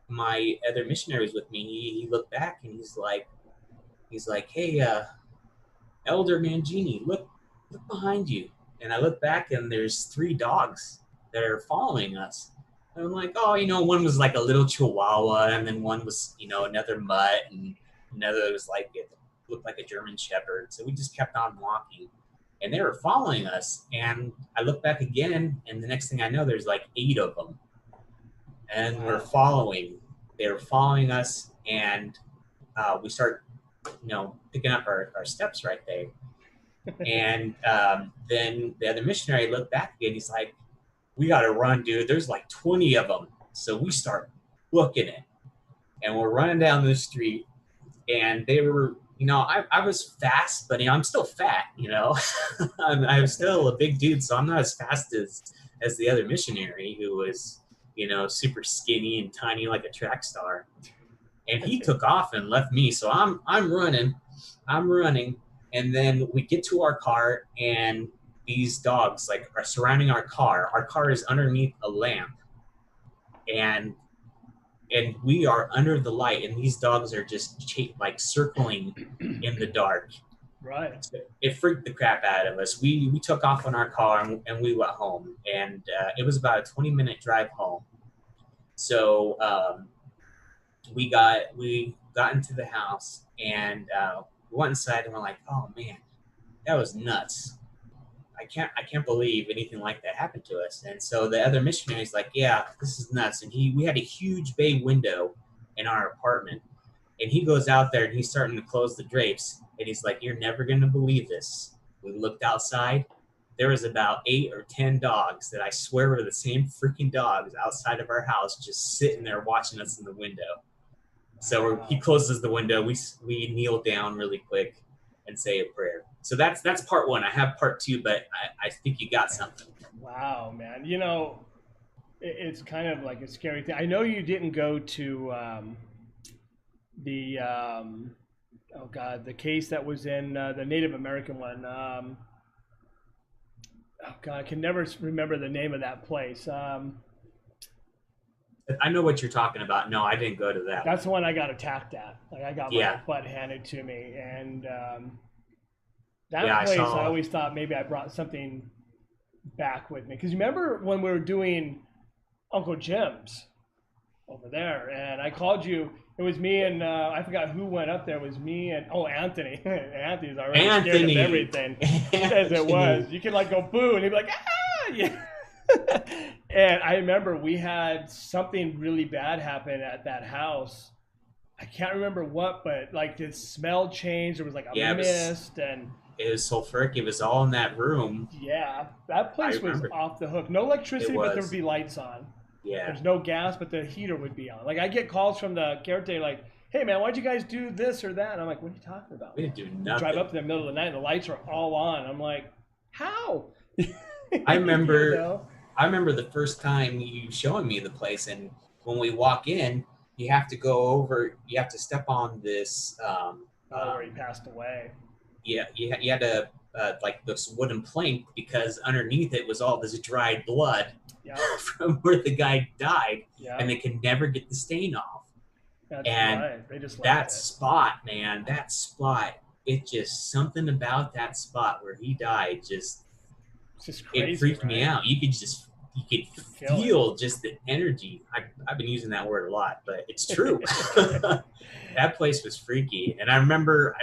my other missionary was with me. He looked back, and he's like, "Hey, Elder Mangini, look behind you." And I look back, and there's 3 dogs that are following us. And I'm like, oh, one was like a little Chihuahua, and then one was, another mutt, and another was like, it looked like a German Shepherd. So we just kept on walking, and they were following us. And I look back again, and the next thing I know, there's like 8 of them, and we're following. They were following us, and we start, picking up our steps right there. And then the other missionary looked back again. He's like, "We got to run, dude. There's like 20 of them." So we start booking it, and we're running down the street, and they were, I was fast, but I'm still fat, I'm still a big dude, so I'm not as fast as the other missionary who was, super skinny and tiny like a track star. And he took off and left me. So I'm running, and then we get to our car, and these dogs like are surrounding our car. Our car is underneath a lamp, and we are under the light, and these dogs are just like circling in the dark. Right. So it freaked the crap out of us. We took off on our car, and we went home, and it was about a 20-minute drive home. So we got into the house, and we went inside, and we're like, oh man, that was nuts. I can't believe anything like that happened to us. And so the other missionary's like, yeah, this is nuts. And we had a huge bay window in our apartment, and he goes out there, and he's starting to close the drapes, and he's like, you're never gonna believe this. We looked outside. There was about 8 or 10 dogs that I swear were the same freaking dogs outside of our house, just sitting there watching us in the window. So he closes the window. We kneel down really quick and say a prayer. So that's part 1. I have part 2, but I think you got something. Wow, man. It's kind of like a scary thing. I know you didn't go to the the case that was in the Native American one. Oh God, I can never remember the name of that place. I know what you're talking about. No, I didn't go to that. That's the one I got attacked at. Like I got my butt handed to me, and that place I always thought maybe I brought something back with me. Because you remember when we were doing Uncle Jim's over there, and I called you. It was me and I forgot who went up there. It was me and Anthony. Anthony's already scared of everything as it was. You could like go boo, and he'd be like, ah, yeah. And I remember we had something really bad happen at that house. I can't remember what, but like the smell changed. There was like a mist, and it was sulfuric. It was all in that room. Yeah, that place was off the hook. No electricity, but there would be lights on. Yeah. There's no gas, but the heater would be on. Like I get calls from the caretaker, like, "Hey man, why'd you guys do this or that?" And I'm like, "What are you talking about?" We didn't do nothing. Drive up in the middle of the night, and the lights are all on. I'm like, "How?" I remember. You know? I remember the first time you showing me the place, and when we walk in, you have to go over. You have to step on this. Where he passed away. Yeah, you had to like this wooden plank because underneath it was all this dried blood from where the guy died, and they could never get the stain off. That's right. They just that spot, man, that spot. It just something about that spot where he died just. It's just crazy, it freaked me out. You could feel just the energy. I've been using that word a lot, but it's true. That place was freaky, and I remember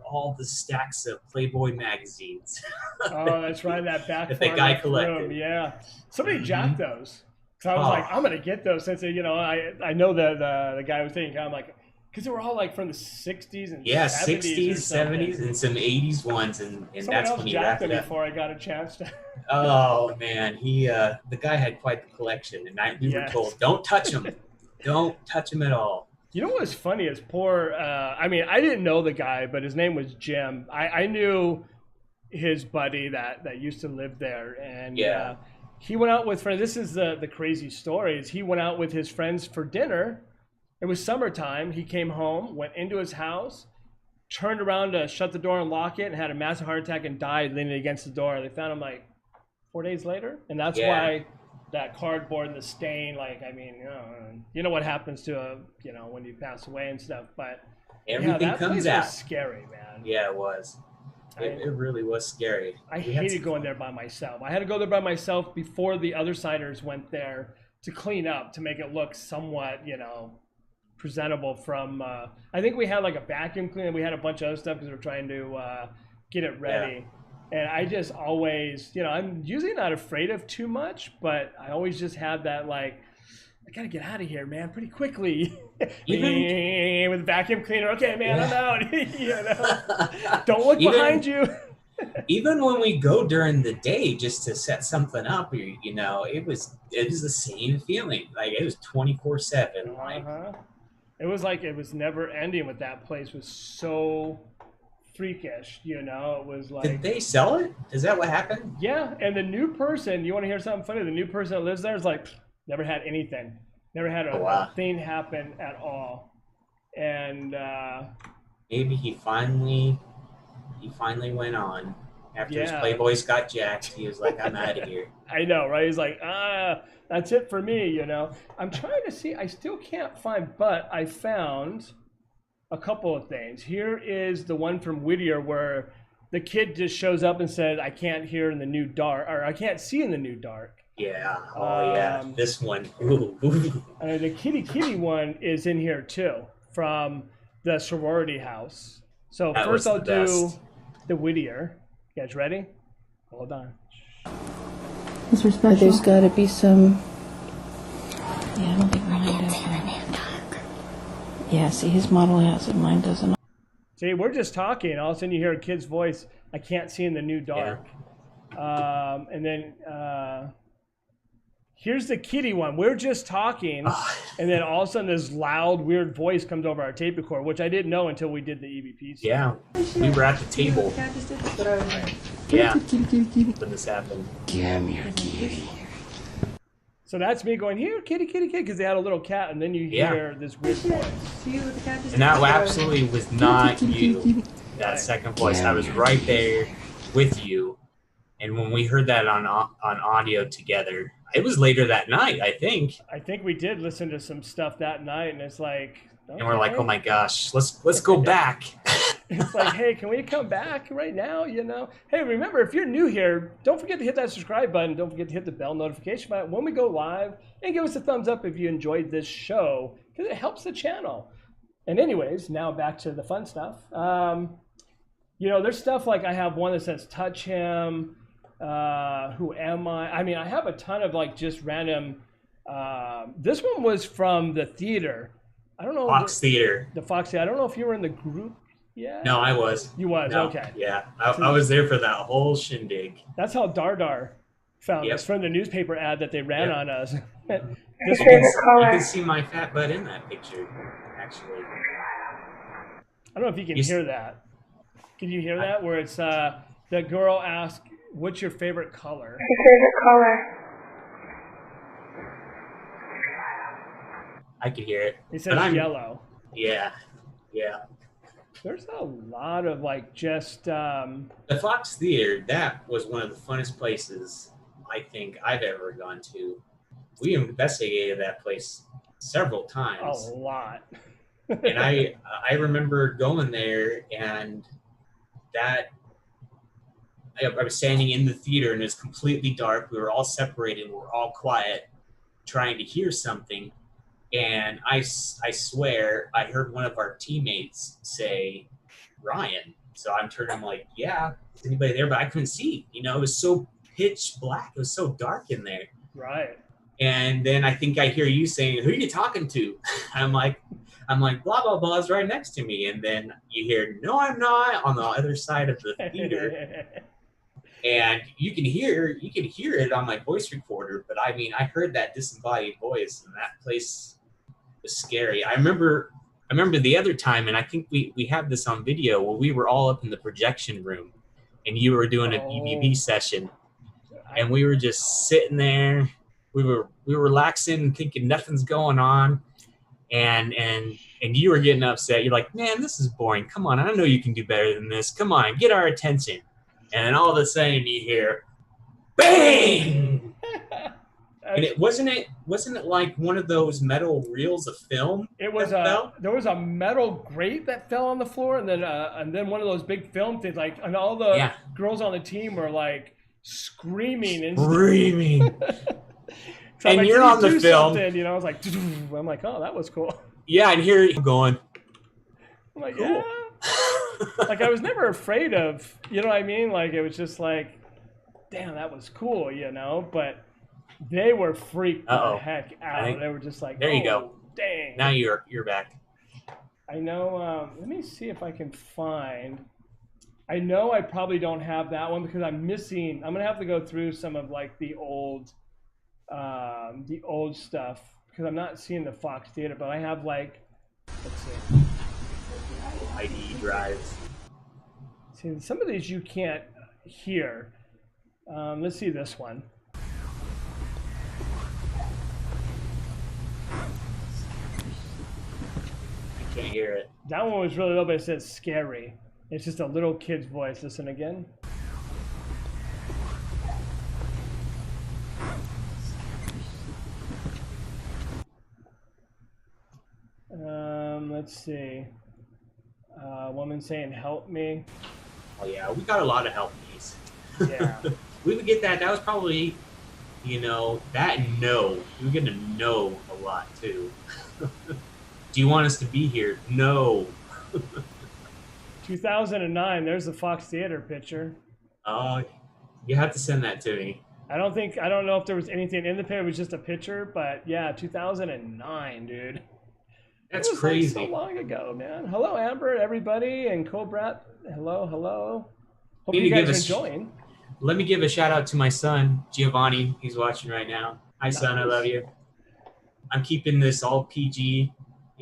all the stacks of Playboy magazines. Oh, that's right, that back that the guy collected. Room. Yeah, somebody jacked those. So I was like, I'm gonna get those since I know that the guy was thinking. I'm like. Because they were all like from the 60s and 60s, 70s, and some 80s ones, and that's when he wrapped it up. Before I got a chance to. Oh man, the guy had quite the collection, and we were told, don't touch him, don't touch him at all. You know what's funny is I I didn't know the guy, but his name was Jim. I knew his buddy that used to live there, and he went out with friends. This is the crazy story. Is he went out with his friends for dinner. It was summertime. He came home, went into his house, turned around to shut the door and lock it, and had a massive heart attack and died leaning against the door. They found him like 4 days later, and that's why that cardboard and the stain. Like, I mean, you know what happens to when you pass away and stuff. But everything that comes place out. Was scary, man. Yeah, it was. It really was scary. I hated going there by myself. I had to go there by myself before the other siders went there to clean up to make it look somewhat, presentable from I think we had like a vacuum cleaner. We had a bunch of other stuff because we were trying to get it ready. And I just always, I'm usually not afraid of too much, but I always just had that like, I gotta get out of here, man, pretty quickly. Even with the vacuum cleaner, okay, man, I'm out. Don't look behind you. Even when we go during the day just to set something up, it was the same feeling. Like it was 24/7. Like. It was like it was never ending with that place. It was so freakish, It was like. Did they sell it? Is that what happened? Yeah, and the new person. You want to hear something funny? The new person that lives there is like never had anything, never had a thing happen at all, and maybe he finally went on after his Playboys got jacked. He was like, "I'm out of here." I know, right? He's like, that's it for me, I'm trying to see. I still can't find, but I found a couple of things. Here is the one from Whittier where the kid just shows up and said, "I can't hear in the new dark," or "I can't see in the new dark." Yeah. Oh, yeah. This one. And the kitty one is in here too, from the sorority house. So that first I'll do the Whittier. You guys ready? Hold on. There's got to be some. Yeah, I don't think mine does. Yeah, see, his model has it, mine doesn't. See, we're just talking. All of a sudden, you hear a kid's voice. I can't see in the new dark. Yeah. And then here's the kitty one. We're just talking, and then all of a sudden, this loud, weird voice comes over our tape recorder, which I didn't know until we did the EVPs. Yeah, we were at the table. Yeah, when this happened. Come here, kitty. So that's me going, "Here, kitty, kitty, kitty," because they had a little cat, and then you hear this weird voice. And that absolutely was not you. That second voice, I was right there with you, and when we heard that on audio together, It was later that night, I think. I think we did listen to some stuff that night, and it's like, okay. And we're like, oh my gosh, let's go back. It's like, hey, can we come back right now? You know, hey, remember, if you're new here, don't forget to hit that subscribe button. Don't forget to hit the bell notification button when we go live, and give us a thumbs up if you enjoyed this show, because it helps the channel. And anyways, now back to the fun stuff. You know, there's stuff like I have one that says touch him. Who am I? I mean, I have a ton of like just random. This one was from the theater. I don't know. Fox Theater. The Fox Theater. I don't know if you were in the group yet. No, I was. You was, no, okay. Yeah, I was there for that whole shindig. That's how Dardar found us, from the newspaper ad that they ran on us. You can see my fat butt in that picture, actually. I don't know if you can hear that. Can you hear that? Where it's the girl asked, "What's your favorite color?" Your favorite color. I could hear it. He says yellow. Yeah. There's a lot of like just. The Fox Theater, that was one of the funnest places I think I've ever gone to. We investigated that place several times. A lot. And I remember going there, and that I was standing in the theater, and it was completely dark. We were all separated. We were all quiet, trying to hear something. And I swear I heard one of our teammates say, "Ryan." So I'm turning, I'm like, yeah, is anybody there? But I couldn't see. You know, it was so pitch black. It was so dark in there. Right. And then I think I hear you saying, "Who are you talking to?" I'm like, blah, blah, blah is right next to me. And then you hear, "No, I'm not," on the other side of the theater. And you can hear it on my voice recorder. But I mean, I heard that disembodied voice, and that place was scary. I remember the other time, and I think we have this on video, where we were all up in the projection room, and you were doing a BBB session, and we were just sitting there. We were relaxing, thinking nothing's going on, and you were getting upset. You're like, "Man, this is boring. Come on, I know you can do better than this. Come on, get our attention." And then all of a sudden you hear, bang! And it wasn't like one of those metal reels of film. It was there was a metal grate that fell on the floor, and then one of those big film things, like, and all the girls on the team were like screaming and so and like, you're on the film, you know. I was like, I'm like, oh, that was cool. Yeah, and here you're going. I'm like, cool. Yeah. Like, I was never afraid of, you know what I mean? Like, it was just like, damn, that was cool, you know. But they were freaked the heck out. They were just like, there you go. Dang. Now you're back. I know. Let me see if I can find. I know I probably don't have that one because I'm missing. I'm gonna have to go through some of like the old stuff because I'm not seeing the Fox Theater, but I have like, let's see, ID drives. See, some of these you can't hear. Let's see this one. I can't hear it. That one was really low, but it says scary. It's just a little kid's voice. Listen again. Let's see. Woman saying, "Help me." Oh yeah, we got a lot of help me's. Yeah. We would get that. That was probably, you know, that no. We were gonna know a lot too. Do you want us to be here? No. 2009. There's the Fox Theater picture. Oh, you have to send that to me. I don't know if there was anything in the picture. It was just a picture, but yeah, 2009, dude. That's crazy. Like so long ago, man. Hello, Amber, everybody, and Cobrat. Hello. Hope you guys are enjoying. Let me give a shout out to my son, Giovanni. He's watching right now. Hi, son. I love you. I'm keeping this all PG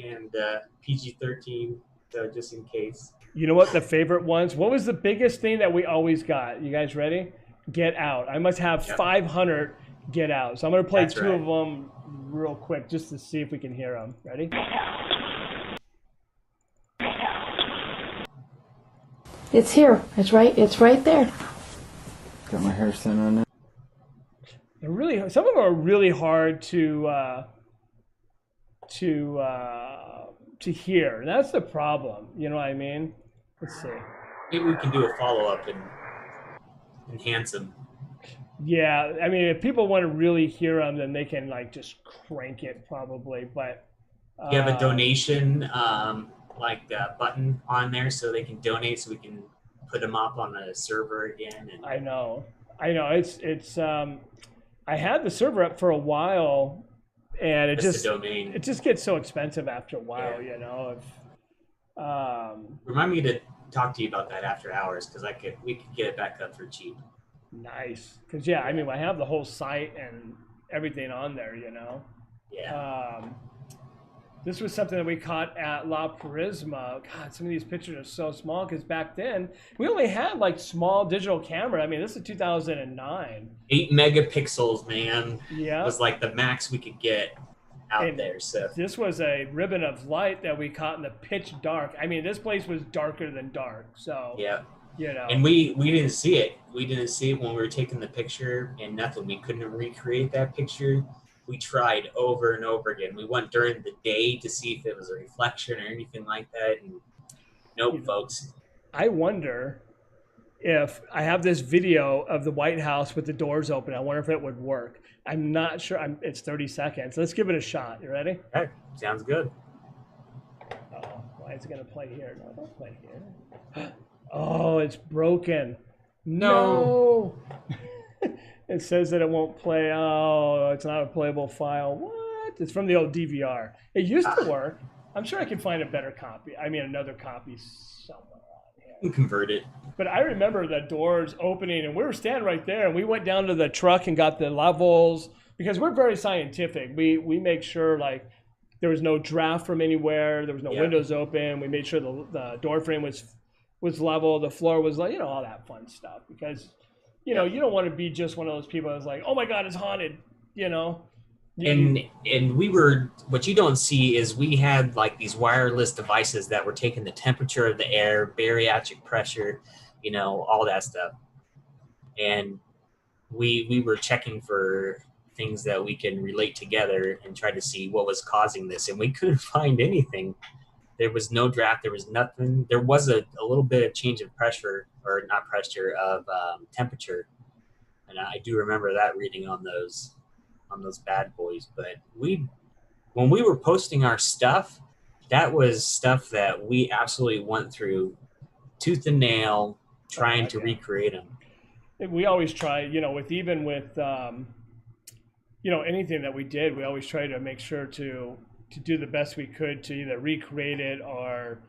and PG-13, so just in case. You know what the favorite ones? What was the biggest thing that we always got? You guys ready? Get Out. I must have 500 Get Out. So I'm going to play two of them real quick just to see if we can hear them. Ready? It's here. It's right there. Got my hair sent on it. They're really, some of them are really hard to hear. And that's the problem. You know what I mean? Let's see. Maybe we can do a follow-up and enhance them. Yeah, I mean, if people want to really hear them, then they can like just crank it probably. But you have a donation button on there so they can donate, so we can put them up on a server again. And I know. It's. I had the server up for a while, and it just gets so expensive after a while. Yeah. You know. Remind me to talk to you about that after hours, because we could get it back up for cheap. Nice, because I mean, I have the whole site and everything on there, you know. Yeah. This was something that we caught at La Prisma. God, some of these pictures are so small because back then we only had like small digital camera. I mean, this is 2009. 8 megapixels, man. Yeah. Was like the max we could get out And there. So this was a ribbon of light that we caught in the pitch dark. I mean, this place was darker than dark. So yeah. You know. And we didn't see it. We didn't see it when we were taking the picture, and nothing. We couldn't recreate that picture. We tried over and over again. We went during the day to see if it was a reflection or anything like that. And nope, folks. I wonder if I have this video of the White House with the doors open. I wonder if it would work. I'm not sure. It's 30 seconds. Let's give it a shot. You ready? Okay, sounds good. Oh, why is it going to play here? No, don't play here. Oh, it's broken. No. It says that it won't play. Oh, it's not a playable file. What? It's from the old DVR. It used to work. I'm sure I can find a better copy. I mean, another copy somewhere on here. You can convert it. But I remember the doors opening, and we were standing right there, and we went down to the truck and got the levels, because we're very scientific. We make sure, like, there was no draft from anywhere. There was no windows open. We made sure the door frame was level. The floor was, like, you know, all that fun stuff, because you know, you don't want to be just one of those people that's like, oh my God, it's haunted, you know? And we were, what you don't see is we had like these wireless devices that were taking the temperature of the air, barometric pressure, you know, all that stuff. And we were checking for things that we can relate together and try to see what was causing this. And we couldn't find anything. There was no draft. There was nothing. There was a little bit of change of pressure, or not pressure, of temperature. And I do remember that reading on those bad boys. But when we were posting our stuff, that was stuff that we absolutely went through tooth and nail trying to recreate them. We always try, you know, with you know, anything that we did, we always try to make sure to do the best we could to either recreate it or,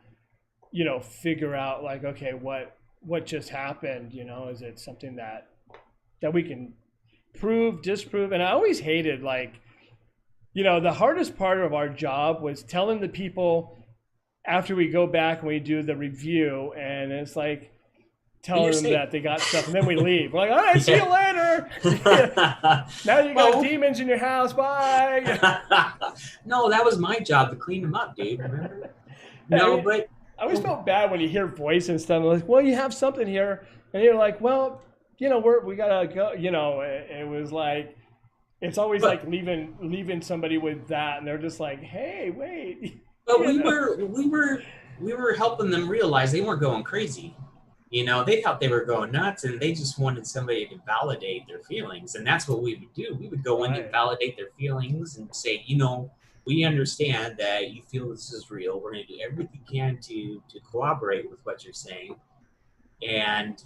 you know, figure out like, okay, what just happened, you know, is it something that we can prove, disprove? And I always hated, like, you know, the hardest part of our job was telling the people after we go back and we do the review, and it's like telling them that they got stuff, and then we leave. We're like, all right, see you later. Now you got demons in your house. Bye. No, that was my job to clean them up, dude. Remember? No, but I always felt bad when you hear voice and stuff. Like, well, you have something here, and you're like, well, you know, we gotta go. You know, it was like, it's always like leaving somebody with that, and they're just like, hey, wait. But we were helping them realize they weren't going crazy. You know, they thought they were going nuts, and they just wanted somebody to validate their feelings. And that's what we would do. We would go in and validate their feelings and say, you know, we understand that you feel this is real. We're going to do everything we can to corroborate with what you're saying. And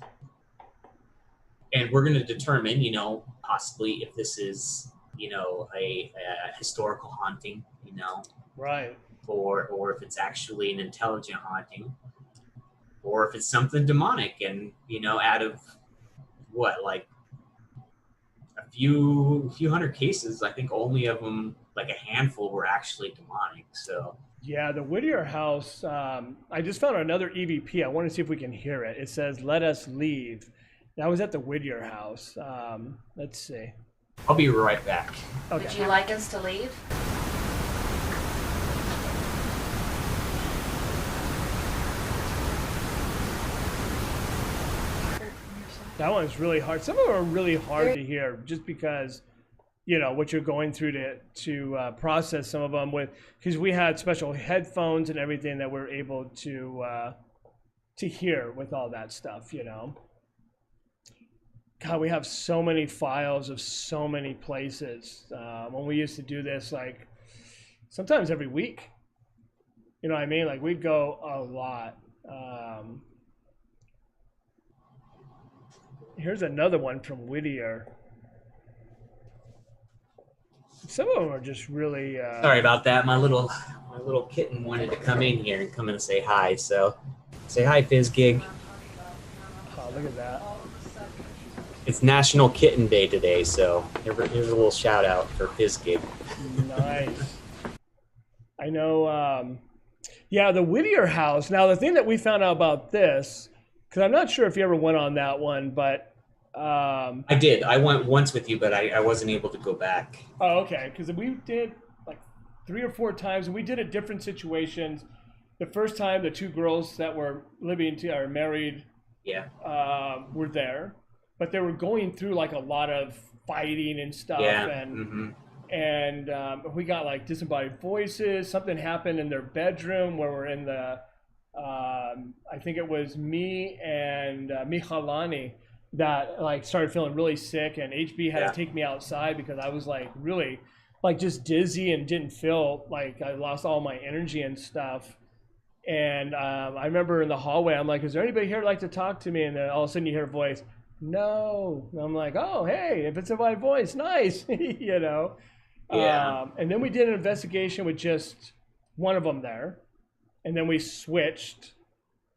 we're going to determine, you know, possibly if this is, you know, a historical haunting, you know. Right. Or if it's actually an intelligent haunting. Or if it's something demonic, and, you know, out of what, like a few hundred cases, I think only of them, like a handful, were actually demonic. So yeah, the Whittier house. I just found another EVP. I want to see if we can hear it. It says, "Let us leave." That was at the Whittier house. Let's see. I'll be right back. Okay. Would you like us to leave? That one's really hard. Some of them are really hard to hear just because you know, what you're going through to process some of them with, because we had special headphones and everything that we're able to hear with all that stuff, you know. God, we have so many files of so many places. When we used to do this, like sometimes every week, you know what I mean? Like we'd go a lot. Here's another one from Whittier. Some of them are just really. Sorry about that. My little kitten wanted to come in here and come in and say hi. So, say hi, Fizzgig. Oh, look at that. It's National Kitten Day today, so here's a little shout out for Fizzgig. Nice. I know. Yeah, the Whittier house. Now, the thing that we found out about this, because I'm not sure if you ever went on that one, but. I did. I went once with you, but I wasn't able to go back. Oh, okay. Because we did like 3 or 4 times, and we did it different situations. The first time, the 2 girls that were married, were there, but they were going through like a lot of fighting and stuff, and we got like disembodied voices. Something happened in their bedroom where we're in the. I think it was me and Michalani that like started feeling really sick, and HB had to take me outside because I was like really like just dizzy and didn't feel like I lost all my energy and stuff. And I remember in the hallway, I'm like, is there anybody here who'd like to talk to me? And then all of a sudden you hear a voice, no. And I'm like, oh, hey, if it's a my voice, nice, you know? And then we did an investigation with just one of them there. And then we switched.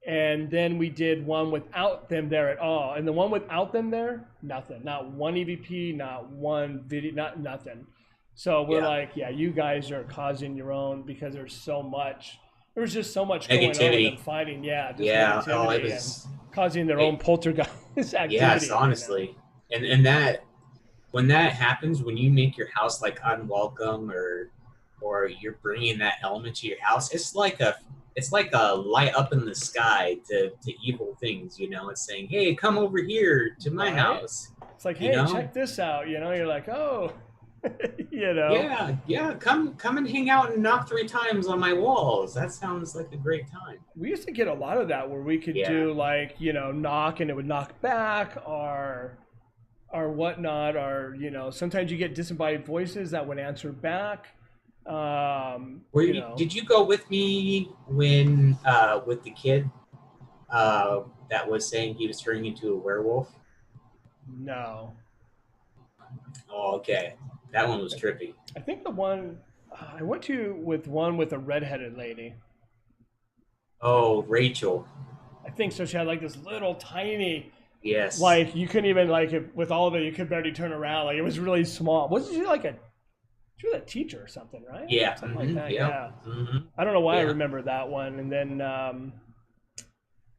And then we did one without them there at all. And the one without them there, nothing. Not one EVP, not one video, nothing. So we're like, yeah, you guys are causing your own because there's so much. There was just so much going on with them fighting. Yeah, just negativity it was and causing their own poltergeist activity. Yes, honestly. You know? And that, when that happens, when you make your house like unwelcome or you're bringing that element to your house, it's like a light up in the sky to evil things, you know. It's saying, hey, come over here to my house. It's like, hey, check this out, you know. You're like, oh, you know. Yeah, come and hang out and knock 3 times on my walls. That sounds like a great time. We used to get a lot of that where we could do like, you know, knock and it would knock back or whatnot, or, you know, sometimes you get disembodied voices that would answer back. Did you go with me when with the kid that was saying he was turning into a werewolf? No. Oh, okay. That one was trippy. I think the one I went to with a redheaded lady. Oh, Rachel. I think so. She had like this little tiny. Yes. Like you couldn't even with all of it, you could barely turn around. Like it was really small. Wasn't she like she was a teacher or something, right? Yeah. Something like that. Yeah. Yeah. Mm-hmm. I don't know why I remember that one. And then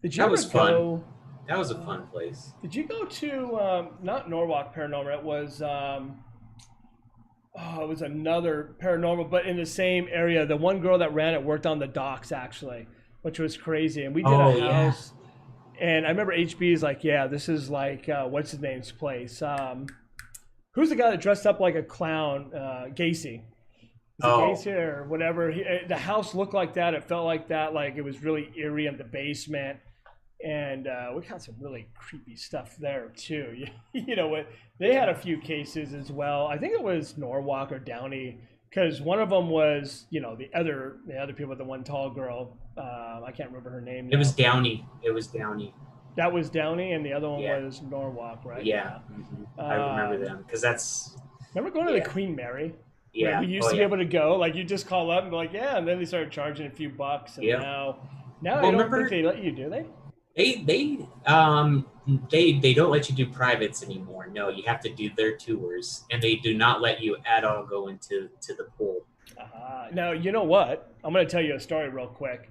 did you that ever was fun. go? That was a fun place. Did you go to not Norwalk Paranormal? It was it was another paranormal, but in the same area. The one girl that ran it worked on the docks actually, which was crazy. And we did a house. And I remember HB's like, yeah, this is like what's his name's place. Who's the guy that dressed up like a clown? Gacy. Gacy or whatever. The house looked like that. It felt like that. Like it was really eerie in the basement. And we got some really creepy stuff there too. You know what? They had a few cases as well. I think it was Norwalk or Downey, because one of them was, you know, the other people, the one tall girl. I can't remember her name now. It was Downey. That was Downey, and the other one was Norwalk, right? Yeah. Mm-hmm. I remember them because that's. Remember going to the Queen Mary? Yeah. We used to be able to go. Like you just call up and be like, yeah, and then they started charging a few bucks, and now I don't think they let you, do they? They don't let you do privates anymore. No, you have to do their tours, and they do not let you at all go into the pool. Now you know what? I'm going to tell you a story real quick.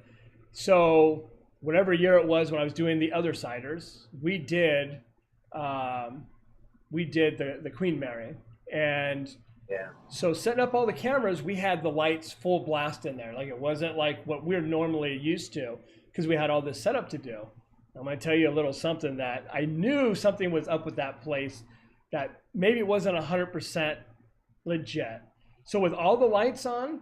So whatever year it was when I was doing the other siders, we did the Queen Mary, and so setting up all the cameras, we had the lights full blast in there. Like it wasn't like what we're normally used to because we had all this setup to do. I'm going to tell you a little something that I knew something was up with that place, that maybe it wasn't 100% legit. So with all the lights on,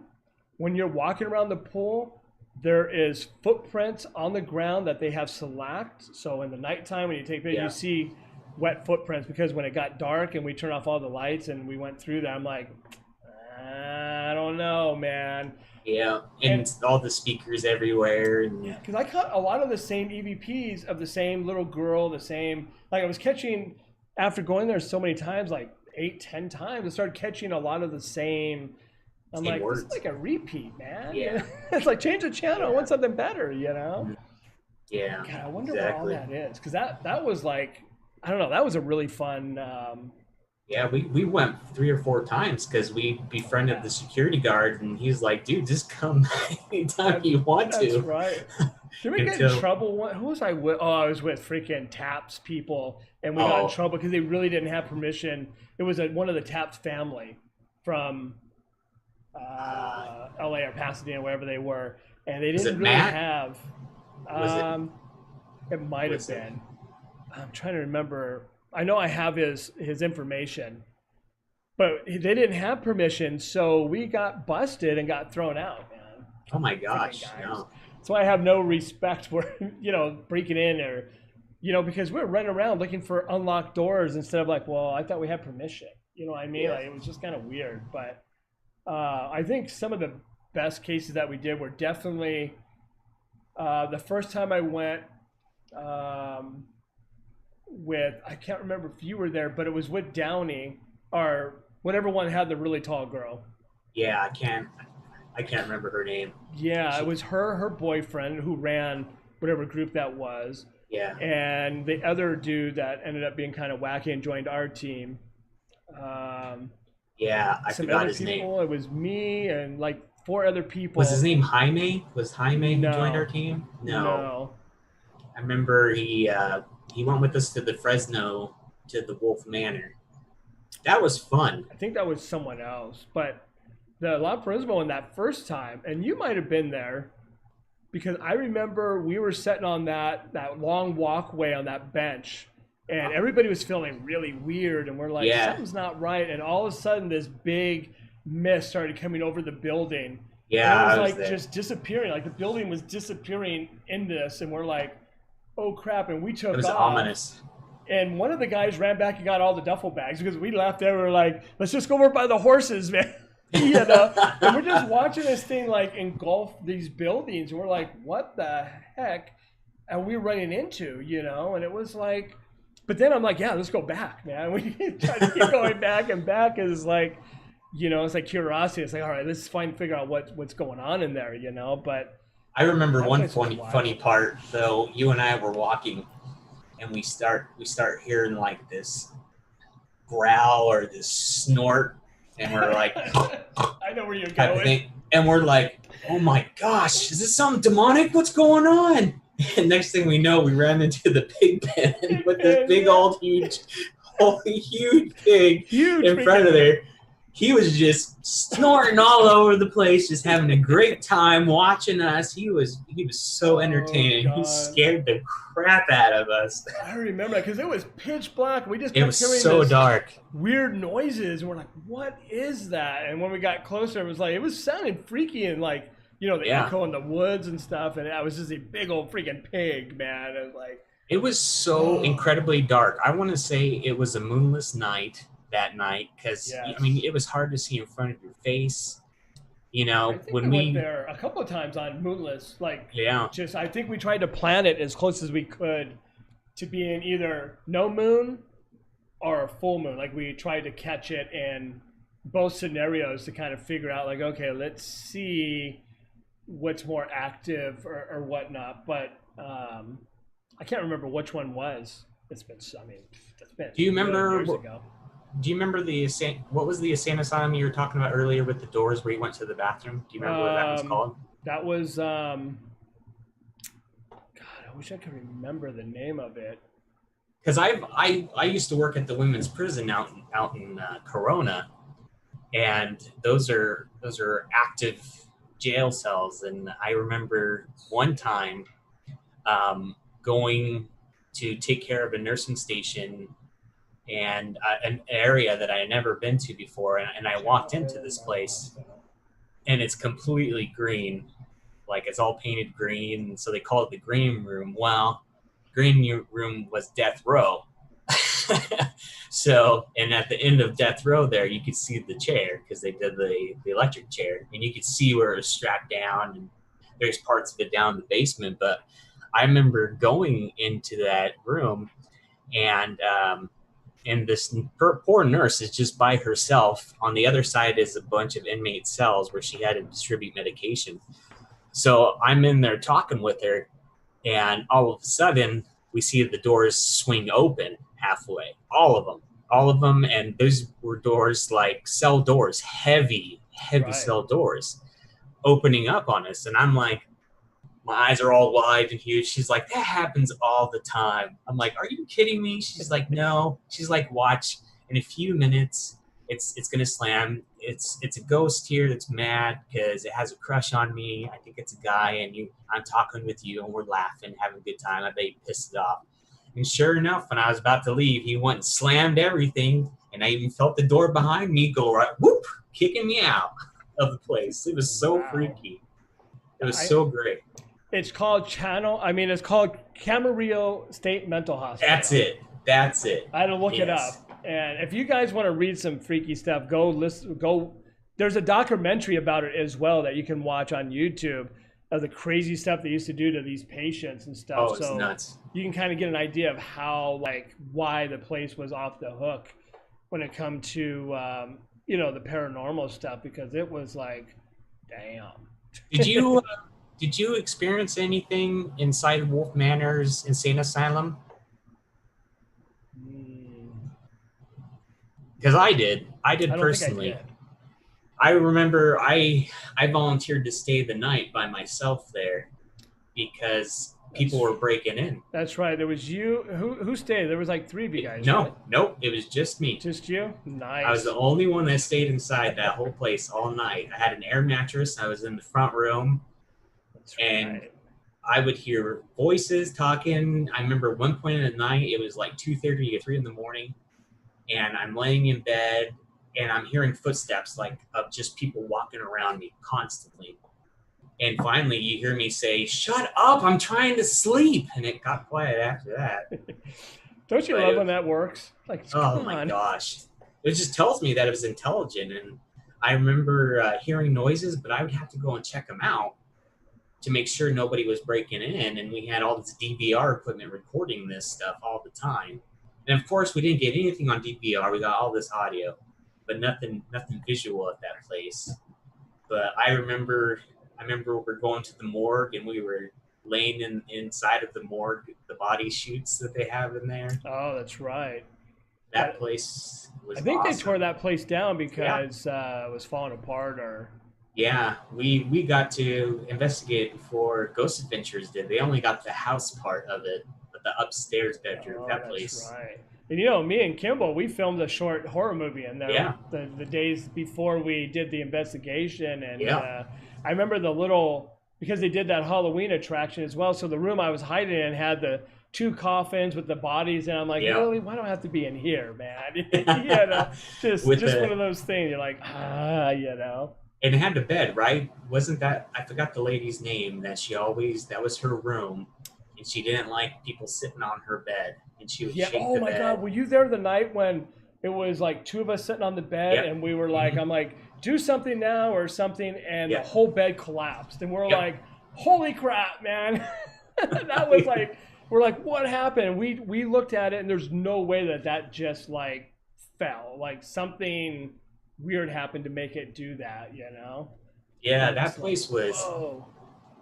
when you're walking around the pool, there is footprints on the ground that they have shellacked. So in the nighttime, when you take pictures, you see wet footprints, because when it got dark and we turned off all the lights and we went through that, I'm like, I don't know, man. Yeah, and all the speakers everywhere. And yeah, because I caught a lot of the same EVPs of the same little girl, the same, like I was catching, after going there so many times, like 8-10 times, I started catching a lot of the same. I'm same like, words. this is like a repeat, man. Yeah. It's like, change the channel. I want something better, you know? Yeah. God, I wonder what all that is. Because that was like, I don't know, that was a really fun. Yeah, we went 3 or 4 times because we befriended the security guard, and he's like, dude, just come anytime you want to. That's right. Did we get in trouble? Who was I with? Oh, I was with freaking TAPS people, and we got in trouble because they really didn't have permission. It was one of the TAPS family from LA or Pasadena, wherever they were, and they didn't really have. It might have been. I'm trying to remember. I know I have his information, but they didn't have permission, so we got busted and got thrown out, man. Oh my gosh! No. So I have no respect for breaking in, or because we're running around looking for unlocked doors instead of like, well, I thought we had permission. You know what I mean? Yeah. Like, it was just kind of weird. But I think some of the best cases that we did were definitely the first time I went. With, I can't remember if you were there, but it was with Downey, or whatever one had the really tall girl. Yeah, I can't remember her name. Yeah, it was her boyfriend who ran whatever group that was. Yeah. And the other dude that ended up being kind of wacky and joined our team. Yeah, I forgot his name. It was me and like 4 other people. Was his name Jaime? Was Jaime who joined our team? No. I remember he went with us to the Fresno, to the Wolf Manor. That was fun. I think that was someone else, but the La Turismo in that first time, and you might have been there, because I remember we were sitting on that long walkway on that bench, and everybody was feeling really weird, and we're like, something's not right, and all of a sudden this big mist started coming over the building. Yeah, and it was like just disappearing, like the building was disappearing in this, and we're like, oh crap, and we took off. It was ominous. And one of the guys ran back and got all the duffel bags, because we left there. We were like, let's just go over by the horses, man. And we're just watching this thing like engulf these buildings, and we're like, what the heck are we running into, and it was like, but then I'm like, yeah, let's go back, man. We try to keep going back, and back is like, it's like curiosity. It's like, all right, let's figure out what's going on in there, but I remember one funny part, though. You and I were walking, and we start hearing like this growl or this snort, and we're like, I know where you're going. And we're like, oh my gosh, is this something demonic? What's going on? And next thing we know, we ran into the pig pen with this big old huge pig in front of there. He was just snorting all over the place, just having a great time watching us. He was so entertaining. He scared the crap out of us. I remember that because it was pitch black. We just kept hearing so dark, weird noises, and we're like, "What is that?" And when we got closer, it was sounding freaky, and like the echo in the woods and stuff. And I was just a big old freaking pig, man. It was so incredibly dark. I want to say it was a moonless night that night, because it was hard to see in front of your face. When we went there a couple of times on moonless, I think we tried to plan it as close as we could to be in either no moon or a full moon. Like, we tried to catch it in both scenarios to kind of figure out, like, okay, let's see what's more active or whatnot. But I can't remember which one was. It's been Do you remember years ago. Do you remember what was the insane asylum you were talking about earlier with the doors where you went to the bathroom? Do you remember what that was called? That was God, I wish I could remember the name of it. Because I used to work at the women's prison out in Corona, and those are active jail cells. And I remember one time going to take care of a nursing station, and an area that I had never been to before. And I walked into this place, and it's completely green, like it's all painted green. So they call it the green room. Well, green room was death row. So, and at the end of death row there, you could see the chair because they did the electric chair, and you could see where it was strapped down, and there's parts of it down in the basement. But I remember going into that room, and this poor nurse is just by herself. On the other side is a bunch of inmate cells where she had to distribute medication. So I'm in there talking with her, and all of a sudden we see the doors swing open halfway, all of them, and those were doors, like cell doors, heavy Right. cell doors opening up on us. And I'm like, my eyes are all wide and huge. She's like, that happens all the time. I'm like, are you kidding me? She's like, no. She's like, watch, in a few minutes it's gonna slam. It's a ghost here that's mad because it has a crush on me. I think it's a guy, and I'm talking with you, and we're laughing, having a good time. I bet he pissed it off. And sure enough, when I was about to leave, he went and slammed everything, and I even felt the door behind me go right whoop, kicking me out of the place. It was so freaky. It was so great. It's called it's called Camarillo State Mental Hospital. That's it. I had to look it up. And if you guys want to read some freaky stuff, go. There's a documentary about it as well that you can watch on YouTube of the crazy stuff they used to do to these patients and stuff. Oh, it's nuts. You can kind of get an idea of how, why the place was off the hook when it come to, the paranormal stuff, because it was like, damn. Did you experience anything inside Wolf Manor's insane asylum? Because I did. I personally. I remember I volunteered to stay the night by myself there because people were breaking in. That's right. There was you. Who stayed? There was like 3 of you guys. Nope. It was just me. Just you? Nice. I was the only one that stayed inside that whole place all night. I had an air mattress. I was in the front room. That's and right. I would hear voices talking. I remember one point in the night, it was like 2:30 or 3 in the morning, and I'm laying in bed, and I'm hearing footsteps of just people walking around me constantly. And finally, you hear me say, "Shut up, I'm trying to sleep." And it got quiet after that. Don't you love when that works? Oh my gosh. It just tells me that it was intelligent. And I remember hearing noises, but I would have to go and check them out to make sure nobody was breaking in. And we had all this DVR equipment recording this stuff all the time. And of course, we didn't get anything on DVR. We got all this audio, but nothing visual at that place. But I remember we're going to the morgue, and we were laying inside of the morgue, the body chutes that they have in there. Oh, that's right. That place was awesome. They tore that place down because it was falling apart, or... Yeah, we got to investigate before Ghost Adventures did. They only got the house part of it, but the upstairs bedroom, that place. That's right. And me and Kimball, we filmed a short horror movie in there the days before we did the investigation. And I remember because they did that Halloween attraction as well. So the room I was hiding in had the 2 coffins with the bodies. And I'm like, really? Why do I have to be in here, man? Just one of those things. You're like, And it had the bed, right? Wasn't that, I forgot the lady's name, that was her room. And she didn't like people sitting on her bed. And she would shake the bed. Oh my God, were you there the night when it was like 2 of us sitting on the bed and we were like, I'm like, do something now or something, and the whole bed collapsed. And we're like, holy crap, man. That was like, we're like, what happened? We looked at it, and there's no way that just fell. Like something weird happened to make it do that, Yeah, that place was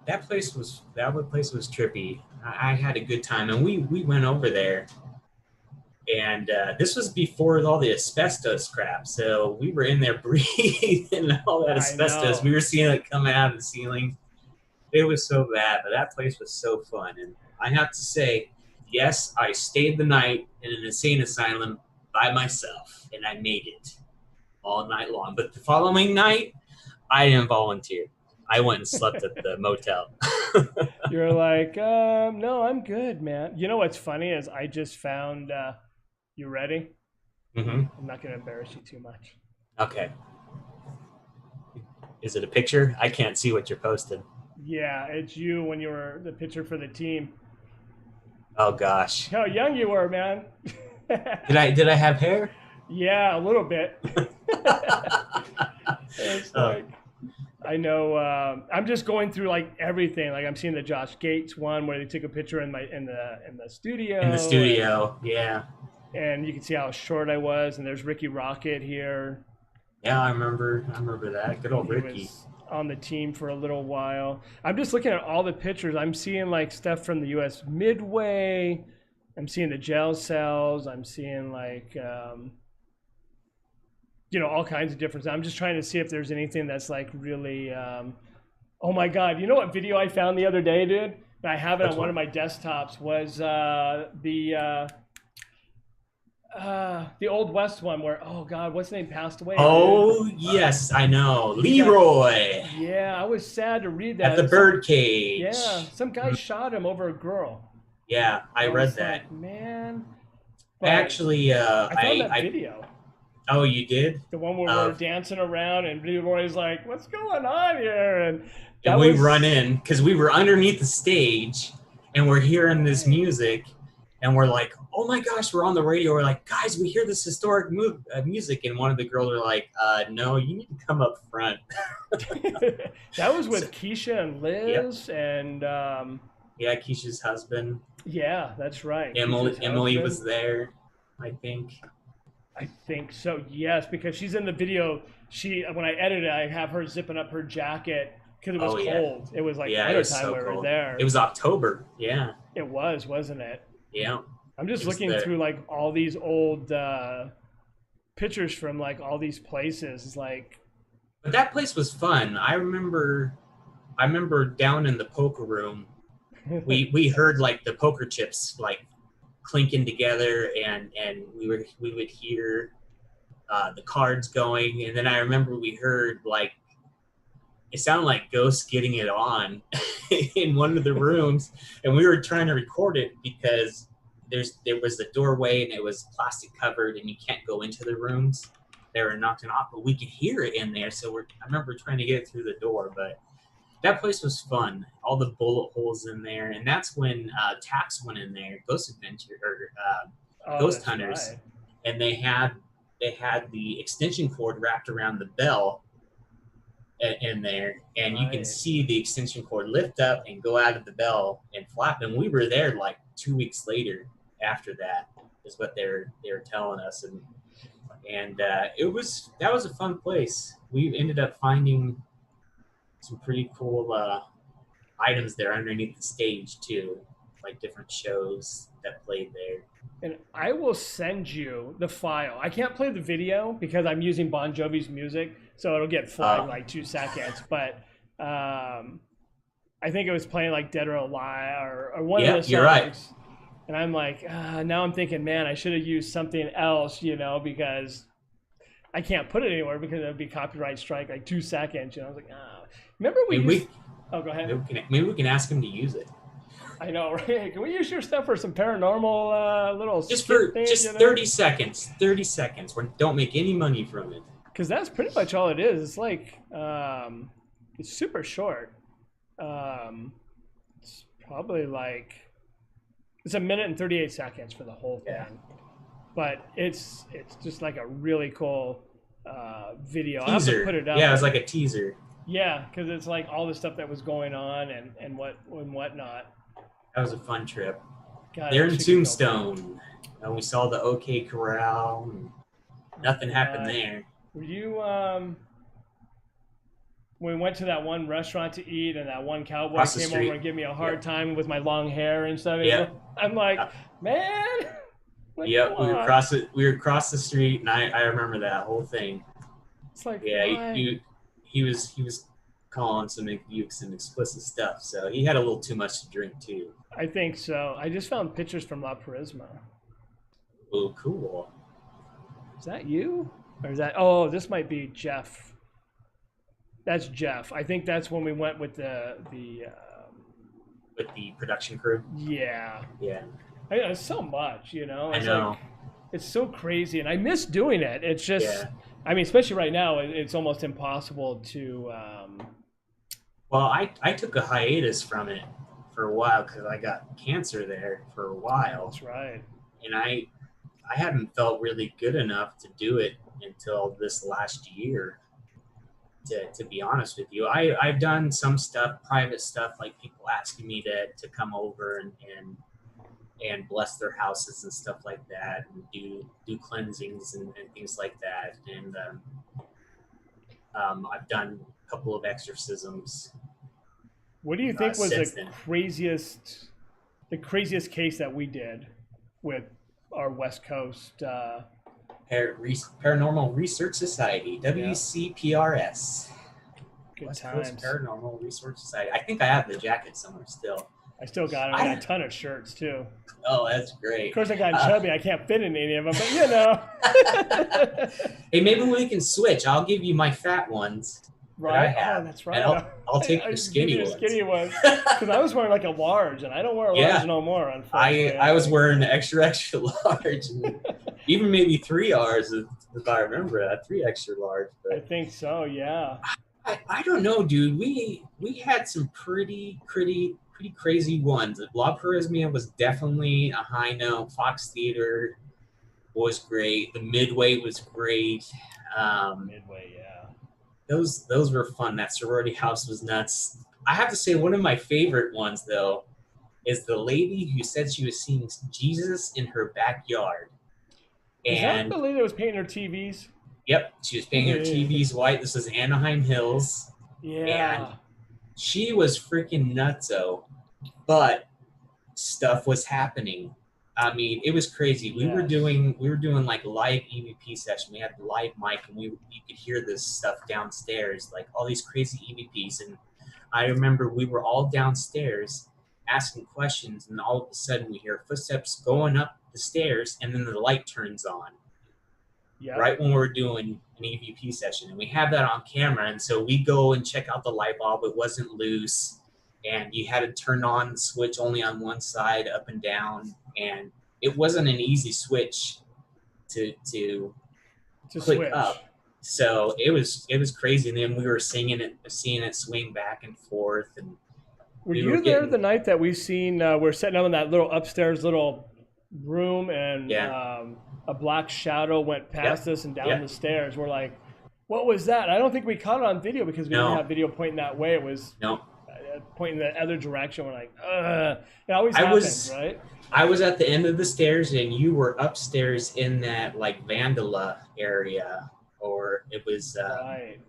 trippy. I had a good time, and we went over there, and this was before all the asbestos crap. So we were in there breathing all that asbestos. We were seeing it come out of the ceiling. It was so bad, but that place was so fun. And I have to say, yes, I stayed the night in an insane asylum by myself, and I made it all night long. But the following night, I didn't volunteer. I went and slept at the motel. You're like, no, I'm good, man. You know what's funny is I just found, you ready? Mm-hmm. I'm not going to embarrass you too much. Okay. Is it a picture? I can't see what you're posting. Yeah, it's you when you were the pitcher for the team. Oh gosh. How young you were, man. Did I have hair? Yeah, a little bit. It's like, I know. I'm just going through like everything. Like I'm seeing the Josh Gates one where they took a picture in the studio. In the studio, yeah. And you can see how short I was. And there's Ricky Rocket here. Yeah, I remember that. Good old He Ricky. was on the team for a little while. I'm just looking at all the pictures. I'm seeing like stuff from the U.S. Midway. I'm seeing the jail cells. I'm seeing like, all kinds of different. I'm just trying to see if there's anything that's like really. Oh my God! You know what video I found the other day, dude? And I have it on one of my desktops. Was the Old West one where, oh God, what's his name passed away? Oh, yes, I know. Leroy. Yeah, I was sad to read that. At the birdcage. Yeah, some guy shot him over a girl. Yeah, I read that. Like, man. I actually, I found that video. Oh, you did? The one where we're dancing around and Leroy's like, what's going on here? And we run in because we were underneath the stage and we're hearing this music. And we're like, oh my gosh, we're on the radio. We're like, guys, we hear this historic music. And one of the girls are like, no, you need to come up front. That was with Keisha and Liz. Yep. And yeah, Keisha's husband. Yeah, that's right. Emily was there, I think. I think so, yes, because she's in the video. When I edit it, I have her zipping up her jacket because it was cold. It was like winter time we were there. It was October, yeah. It was, wasn't it? Yeah. I'm just looking through like all these old pictures from like all these places. It's like, but that place was fun. I remember down in the poker room, we heard like the poker chips like clinking together, and we would hear the cards going, and then I remember we heard like it sounded like ghosts getting it on in one of the rooms, and we were trying to record it because there was a doorway and it was plastic covered and you can't go into the rooms. They were knocking off, but we could hear it in there. So I remember trying to get it through the door, but that place was fun. All the bullet holes in there, and that's when Tax went in there, Ghost Adventure or Ghost Hunters, right. And they had the extension cord wrapped around the bell in there, and you can see the extension cord lift up and go out of the bell and flap. And we were there like 2 weeks later. After that is what they were telling us, and that was a fun place. We ended up finding some pretty cool items there underneath the stage too, like different shows that played there. And I will send you the file. I can't play the video because I'm using Bon Jovi's music, so it'll get flagged like 2 seconds. But I think it was playing like Dead or Alive or one of the songs. You're right. And I'm like, now I'm thinking, man, I should have used something else, because I can't put it anywhere because it would be copyright strike like 2 seconds. I was like, remember oh, go ahead. Maybe we can ask him to use it. I know, right? Can we use your stuff for some paranormal little just for thing, 30 seconds? 30 seconds. Don't make any money from it. Because that's pretty much all it is. It's like it's super short. It's probably like it's 1 minute and 38 seconds for the whole thing. Yeah. But it's just like a really cool video. Teaser. I'll have to put it up. Yeah, it's like a teaser. Yeah, because it's like all the stuff that was going on and whatnot. That was a fun trip. God, they're in Tombstone, and we saw the OK Corral. And nothing happened there. Were you we went to that one restaurant to eat, and that one cowboy came over and gave me a hard time with my long hair and stuff. Yeah. I'm like, man. Yep, we were across the street, and I remember that whole thing. It's like, he was calling some explicit stuff, so he had a little too much to drink too. I think so. I just found pictures from La Purisma. Oh, cool. Is that you? Or is that? Oh, this might be Jeff. That's Jeff. I think that's when we went with the with the production crew. Yeah. Yeah. I know, it's so much, I know. Like, it's so crazy, and I miss doing it. It's just, Yeah. I mean, especially right now, it's almost impossible to. Well, I took a hiatus from it for a while because I got cancer there for a while, That's right. and I hadn't felt really good enough to do it until this last year. To be honest with you, I've done some stuff, private stuff, like people asking me to come over and bless their houses and stuff like that, and do cleansings and things like that. And I've done a couple of exorcisms. What do you think was Since the then. craziest case that we did with our West Coast? Paranormal Research Society, WCPRS. Good West times. Coast Paranormal Research Society. I think I have the jacket somewhere still. I still got them. I got a ton of shirts too. Oh, that's Of great. course, I got chubby. I can't fit in any of them, but you know. Hey, maybe we can switch. I'll give you my fat ones. Right? I have, Oh, that's right. and I'll take I your used to give skinny you ones. Skinny ones. Because I was wearing like a large, and I don't wear a large Yeah. no more, unfortunately. I was wearing the extra large, and even maybe 3Rs if I remember that, 3 extra large. I But think so, yeah. I don't know, dude. We had some pretty crazy ones. La Purismia was definitely a high note. Fox Theater was great. The Midway was great. Midway, yeah. Those were fun. That sorority house was nuts. I have to say, one of my favorite ones though is the lady who said she was seeing Jesus in her backyard. Is that And the lady that was painting her TVs? yep, she was painting her TVs white. This was Anaheim Hills. Yeah. She was freaking nutso, but stuff was happening. I mean, it was crazy. We were doing like live EVP session. We had the live mic, and you could hear this stuff downstairs, like all these crazy EVPs. And I remember we were all downstairs asking questions, and all of a sudden we hear footsteps going up the stairs, and then the light turns on. Yep. Right when we're doing an EVP session, and we have that on camera, and so we go and check out the light bulb. It wasn't loose, and you had to turn on the switch only on one side, up and down, and it wasn't an easy switch to click switch up. So it was crazy, and then we were seeing it swing back and forth. And were you there the night that we seen? We're sitting up in that little upstairs little room, and a black shadow went past us and down the stairs. We're like, what was that? I don't think we caught it on video because we didn't have video pointing that way. It was pointing the other direction. We're like, it always happens, right? I was at the end of the stairs, and you were upstairs in that like Vandala area, or it was right.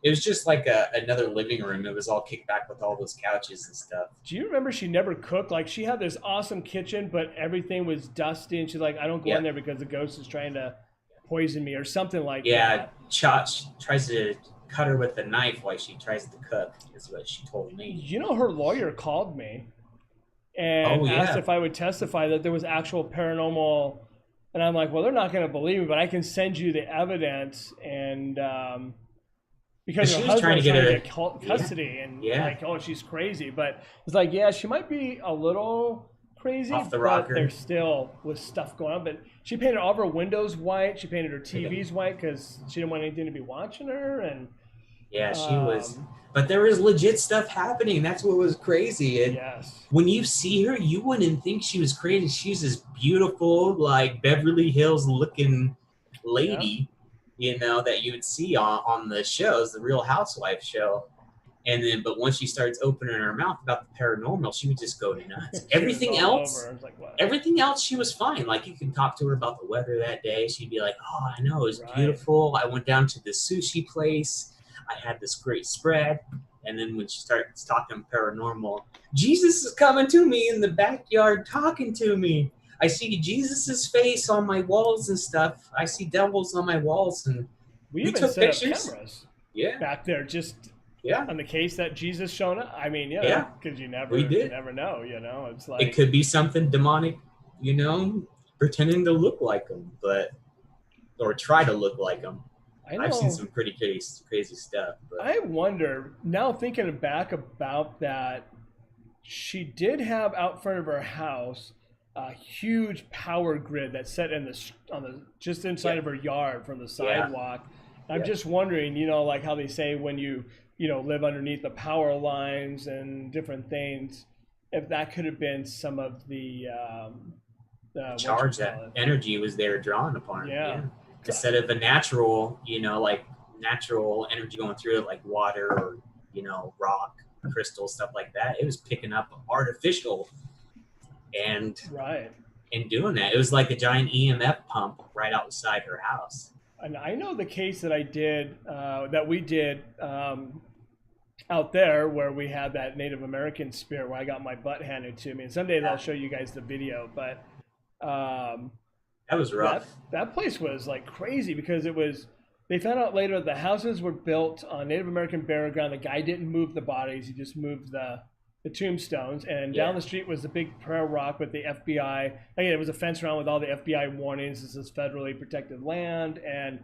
It was just like another living room. It was all kicked back with all those couches and stuff. Do you remember she never cooked? Like, she had this awesome kitchen, but everything was dusty, and she's like, I don't go in there because the ghost is trying to poison me or something like that. Yeah, Chach tries to cut her with a knife while she tries to cook, is what she told me. You know, her lawyer called me and asked if I would testify that there was actual paranormal, and I'm like, well, they're not going to believe me, but I can send you the evidence. And because her husband was trying to get custody, and like, oh, she's crazy. But it's like, yeah, she might be a little crazy, off the but rocker. there still was stuff going on. But she painted all of her windows white. She painted her TVs white because she didn't want anything to be watching her. And yeah, she was. But there was legit stuff happening. That's what was crazy. And when you see her, you wouldn't think she was crazy. She's this beautiful, like Beverly Hills looking lady, you know, that you would see on the shows, the Real Housewife show. And then, but once she starts opening her mouth about the paranormal, she would just go nuts. Everything else, everything else, she was fine. Like, you could talk to her about the weather that day. She'd be like, "Oh, I know, it was beautiful. I went down to this sushi place. I had this great spread." And then when she starts talking paranormal, Jesus is coming to me in the backyard talking to me. I see Jesus's face on my walls and stuff. I see devils on my walls, and we took pictures. Cameras back there, just on the case that Jesus shown up. I mean, because you never know. You know, it's like it could be something demonic, you know, pretending to look like him, or try to look like him. I've seen some pretty crazy stuff. But I wonder, now thinking back about that, she did have out front of her house a huge power grid that's set in the just inside of her yard from the sidewalk. I'm just wondering, like how they say when you live underneath the power lines and different things, if that could have been some of the charge, that energy was there drawn upon. Yeah. Instead of a natural, like natural energy going through it, like water or, rock, crystal, stuff like that. It was picking up artificial and doing that. It was like a giant EMF pump right outside her house. And I know the case that we did out there where we had that Native American spirit where I got my butt handed to me. And someday I'll show you guys the video, but that was rough. That place was like crazy because they found out later the houses were built on Native American burial ground. The guy didn't move the bodies. He just moved the tombstones. And down the street was the big prayer rock with the FBI. Again, it was a fence around with all the FBI warnings. This is federally protected land. And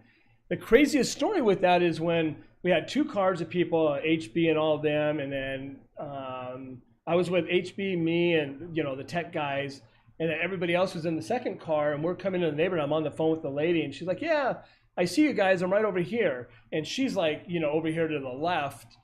the craziest story with that is when we had 2 cars of people, HB and all of them. And then I was with HB, me, and, the tech guys. And then everybody else was in the second car. And we're coming in the neighborhood. I'm on the phone with the lady. And she's like, yeah, I see you guys. I'm right over here. And she's like, over here to the left.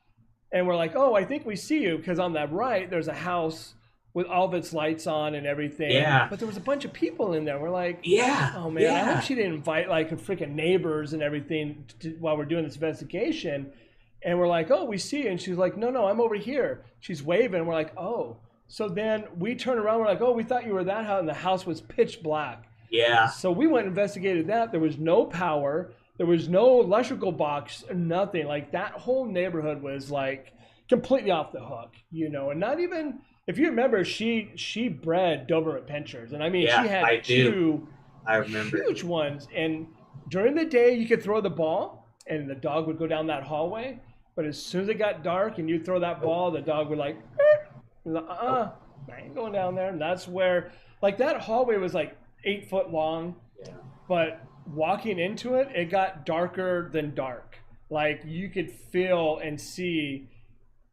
And we're like, oh, I think we see you. Because on that right, there's a house with all of its lights on and everything. Yeah. But there was a bunch of people in there. We're like, yeah. Oh, man, I hope she didn't invite like freaking neighbors and everything while we're doing this investigation. And we're like, oh, we see you. And she's like, no, I'm over here. She's waving. We're like, oh. So then we turn around. We're like, oh, we thought you were that house. And the house was pitch black. Yeah. So we went and investigated that. There was no power. There was no electrical box, nothing. Like that whole neighborhood was like completely off the hook, and not even, if you remember, she bred Doberman Pinschers. And I mean, she had two huge ones. And during the day you could throw the ball and the dog would go down that hallway. But as soon as it got dark and you throw that ball, the dog would like, I ain't going down there. And that's where, like, that hallway was like 8 foot long. Yeah. But walking into it, it got darker than dark. Like you could feel and see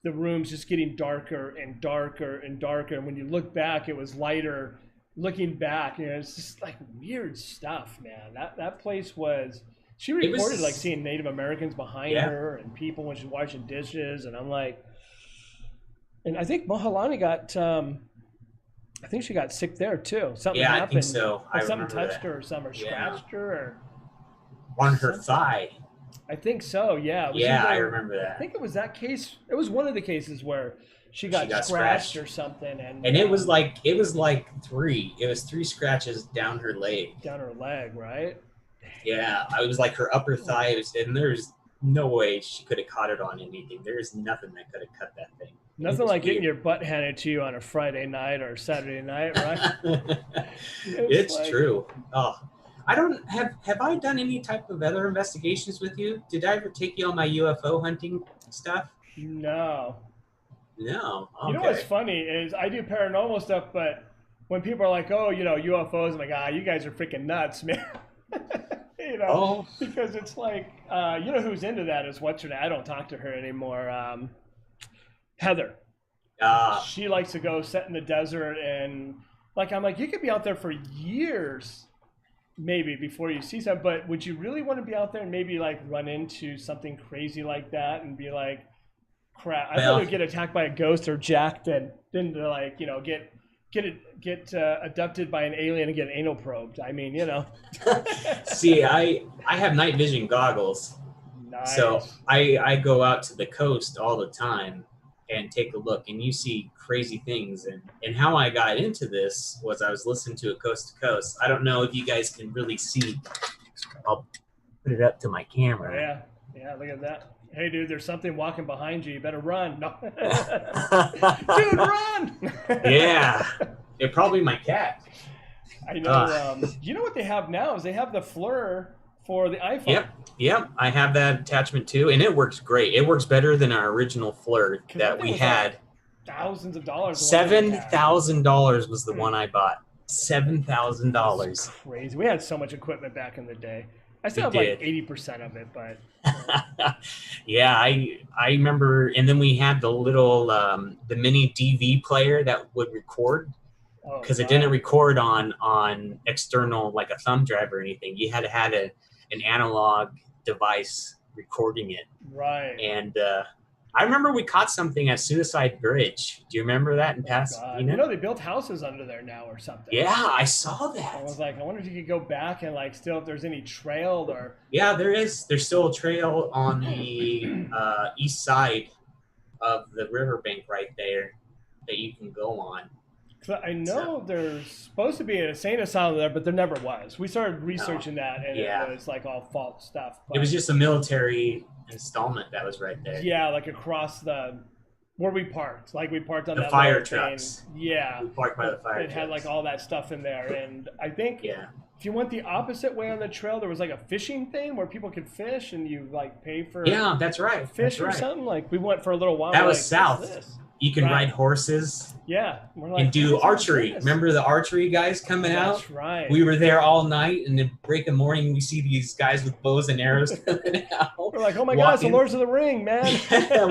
the rooms just getting darker and darker and darker. And when you look back, it was lighter. Looking back, it's just like weird stuff, man. That place was. She reported like seeing Native Americans behind her and people when she's washing dishes, and I'm like, and I think Mohalani got. I think she got sick there too. Something happened. I think so. Something touched her or something, or scratched her, or on her thigh. I think so. Yeah. I remember that. I think it was that case. It was one of the cases where she got scratched or something, and it was like 3. It was 3 scratches down her leg. Down her leg, right? Yeah, it was like her upper thigh. And there's no way she could have caught it on anything. There's nothing that could have cut that thing. Nothing like getting your butt handed to you on a Friday night or Saturday night, right? It's like, true. Oh, I don't have I done any type of other investigations with you? Did I ever take you on my UFO hunting stuff? No. Okay. You know what's funny is I do paranormal stuff, but when people are like, oh, UFOs, I'm like, you guys are freaking nuts, man. Because it's like, who's into that is what's her name? I don't talk to her anymore. Heather. She likes to go sit in the desert and I'm like, you could be out there for years maybe before you see something, but would you really want to be out there and maybe like run into something crazy like that and be like, crap, I'd rather get attacked by a ghost or jacked than to like, get abducted by an alien and get anal probed. I mean, See, I have night vision goggles. Nice. So I go out to the coast all the time and take a look, and you see crazy things. And how I got into this was I was listening to it coast to coast. I don't know if you guys can really see. I'll put it up to my camera. Yeah, look at that. Hey, dude, there's something walking behind you. You better run. No. Dude, run! Yeah. It's probably my cat. I know. You know what they have now is they have the FLIR for the iPhone. Yep. I have that attachment too, and it works great. It works better than our original FLIR that we had. Like thousands of dollars. $7,000 was the one I bought. $7,000. Crazy. We had so much equipment back in the day. I still have like 80% of it, but yeah, I remember. And then we had the little the mini DV player that would record because it didn't record on external, like a thumb drive or anything. You had to have an analog device recording it. Right. And I remember we caught something at Suicide Bridge. Do you remember that in Pasadena? You know, they built houses under there now or something. Yeah, I saw that. I was like, I wonder if you could go back and like still if there's any trail or. Yeah, there is. There's still a trail on the east side of the riverbank right there that you can go on. I know there's supposed to be an insane asylum there, but there never was. We started researching that, and it was like all false stuff. But it was just a military installment that was right there. Yeah, like across where we parked. Like we parked on the that fire train. trucks. Yeah, we parked by the fire It had like all that stuff in there, and I think if you went the opposite way on the trail, there was like a fishing thing where people could fish, and you like pay for that's right fish or something. Like we went for a little while. That was south. You can ride horses. Yeah. And do archery. Remember the archery guys coming out? That's right. We were there all night, and then break of morning, we see these guys with bows and arrows coming out. We're like, oh my God, it's the Lords of the Ring, man.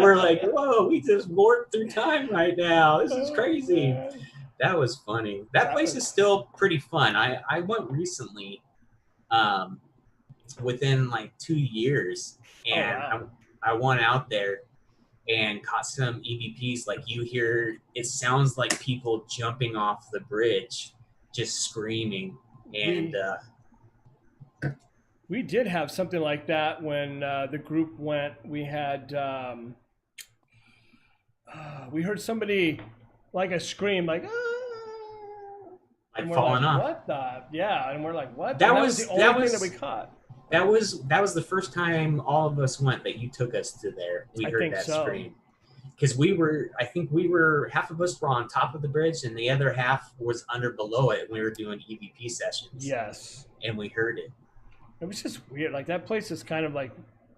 We're like, whoa, we just warped through time right now. This is crazy. That was funny. That place is still pretty fun. I went recently, within like 2 years, and I went out there and caught some EVPs. Like you hear, it sounds like people jumping off the bridge, just screaming. And we did have something like that when the group went. We had we heard somebody like a scream, like like falling off. What the? Yeah, and we're like, what? That was the only thing that we caught. That was the first time all of us went that you took us to there. We heard that scream. Because I think half of us were on top of the bridge and the other half was below it. And we were doing EVP sessions. Yes. And we heard it. It was just weird. Like that place is kind of like,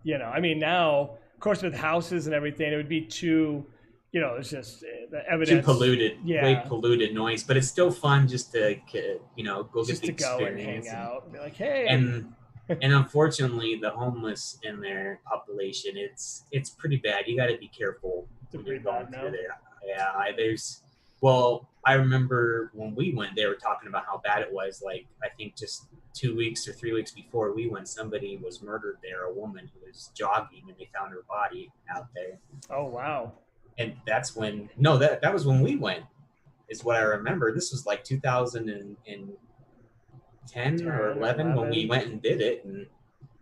I mean, now, of course, with houses and everything, it would be too, it's just the evidence. Too polluted. Yeah. Way polluted noise. But it's still fun just to, go just get the experience. Just to go and hang out and be like, hey. And unfortunately, the homeless in their population, it's pretty bad. You got to be careful when you're going through there. Yeah, I remember when we went, they were talking about how bad it was. Like, I think just 2 weeks or 3 weeks before we went, somebody was murdered there, a woman who was jogging, and they found her body out there. Oh, wow. And that's when, that was when we went, is what I remember. This was like 2010 or 11 when we went and did it, and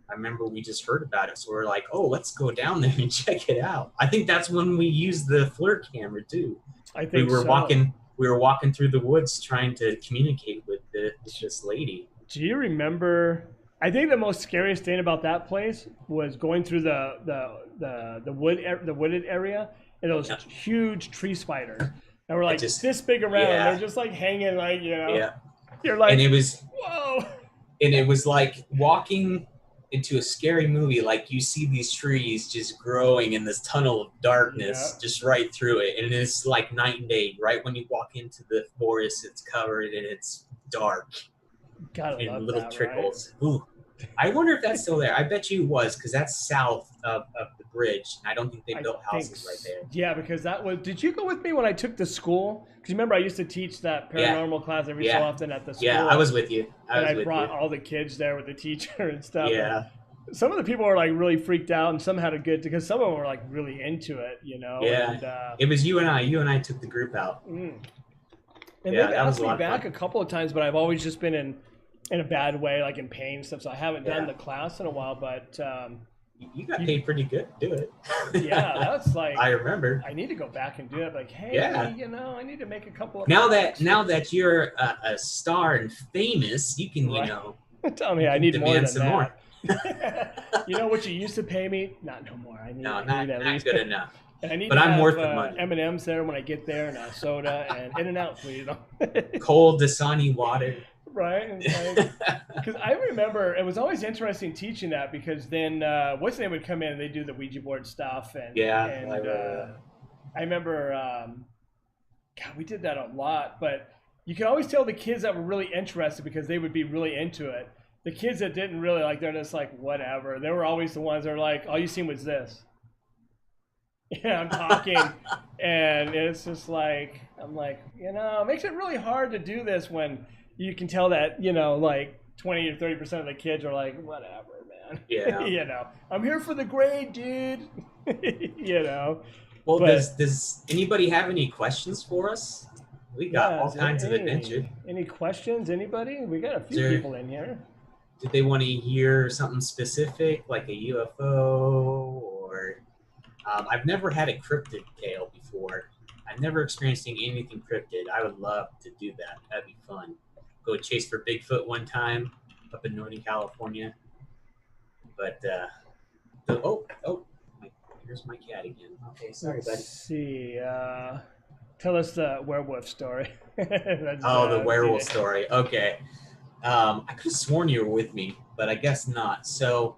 I remember we just heard about it, so we're like, oh, let's go down there and check it out. I think that's when we used the FLIR camera too. I think we were walking through the woods trying to communicate with this lady. Do you remember? I think the most scariest thing about that place was going through the wooded area and those huge tree spiders. And we're like this big around, and they're just like hanging, like You're like, and it was whoa, and it was like walking into a scary movie. Like you see these trees just growing in this tunnel of darkness, just right through it, and it's like night and day. Right when you walk into the forest, it's covered and it's dark. Gotta love little that, trickles. Right? Ooh, I wonder if that's still there. I bet you it was, because that's south of the bridge. I don't think they built houses right there. Yeah, because that was. Did you go with me when I took the school? Because remember, I used to teach that paranormal class every so often at the school. Yeah, I was with you. I brought all the kids there with the teacher and stuff. Yeah. And some of the people were like really freaked out, and some had a good, because some of them were like really into it, Yeah. And, it was you and I. You and I took the group out. And they've asked me back a couple of times, but I've always just been in a bad way, like in pain and stuff. So I haven't done the class in a while, but you got paid pretty good to do it. Yeah, that's like I remember. I need to go back and do it. Like, hey, I need to make a couple of now that you're a star and famous, you can tell me I need more than some that. You know what you used to pay me? Not no more. I need not good enough. And I need but to I'm have, worth the money. M&Ms there when I get there, and a soda, and In-N-Out, please. Cold Dasani water. Right, because I remember it was always interesting teaching that, because then what's name would come in and they do the Ouija board stuff, and I remember God, we did that a lot. But you could always tell the kids that were really interested, because they would be really into it. The kids that didn't really, like, they're just like whatever. They were always the ones that were like, all you seen was this. Yeah, I'm talking, and it's just like I'm like, it makes it really hard to do this when you can tell that like 20 or 30% of the kids are like, whatever, man. Yeah. I'm here for the grade, dude. you know, Well, but does anybody have any questions for us? We got yeah, all is there kinds of adventure. any questions? Anybody? We got a Is few there, people in here. did they want to hear something specific, like a UFO, or I've never had a cryptid tale before. I've never experienced anything cryptid. I would love to do that. That'd be fun. Go chase for Bigfoot one time up in Northern California. But here's my cat again. Okay, sorry, Let's buddy. see. Tell us the werewolf story. The werewolf story. Okay. I could have sworn you were with me, but I guess not. So,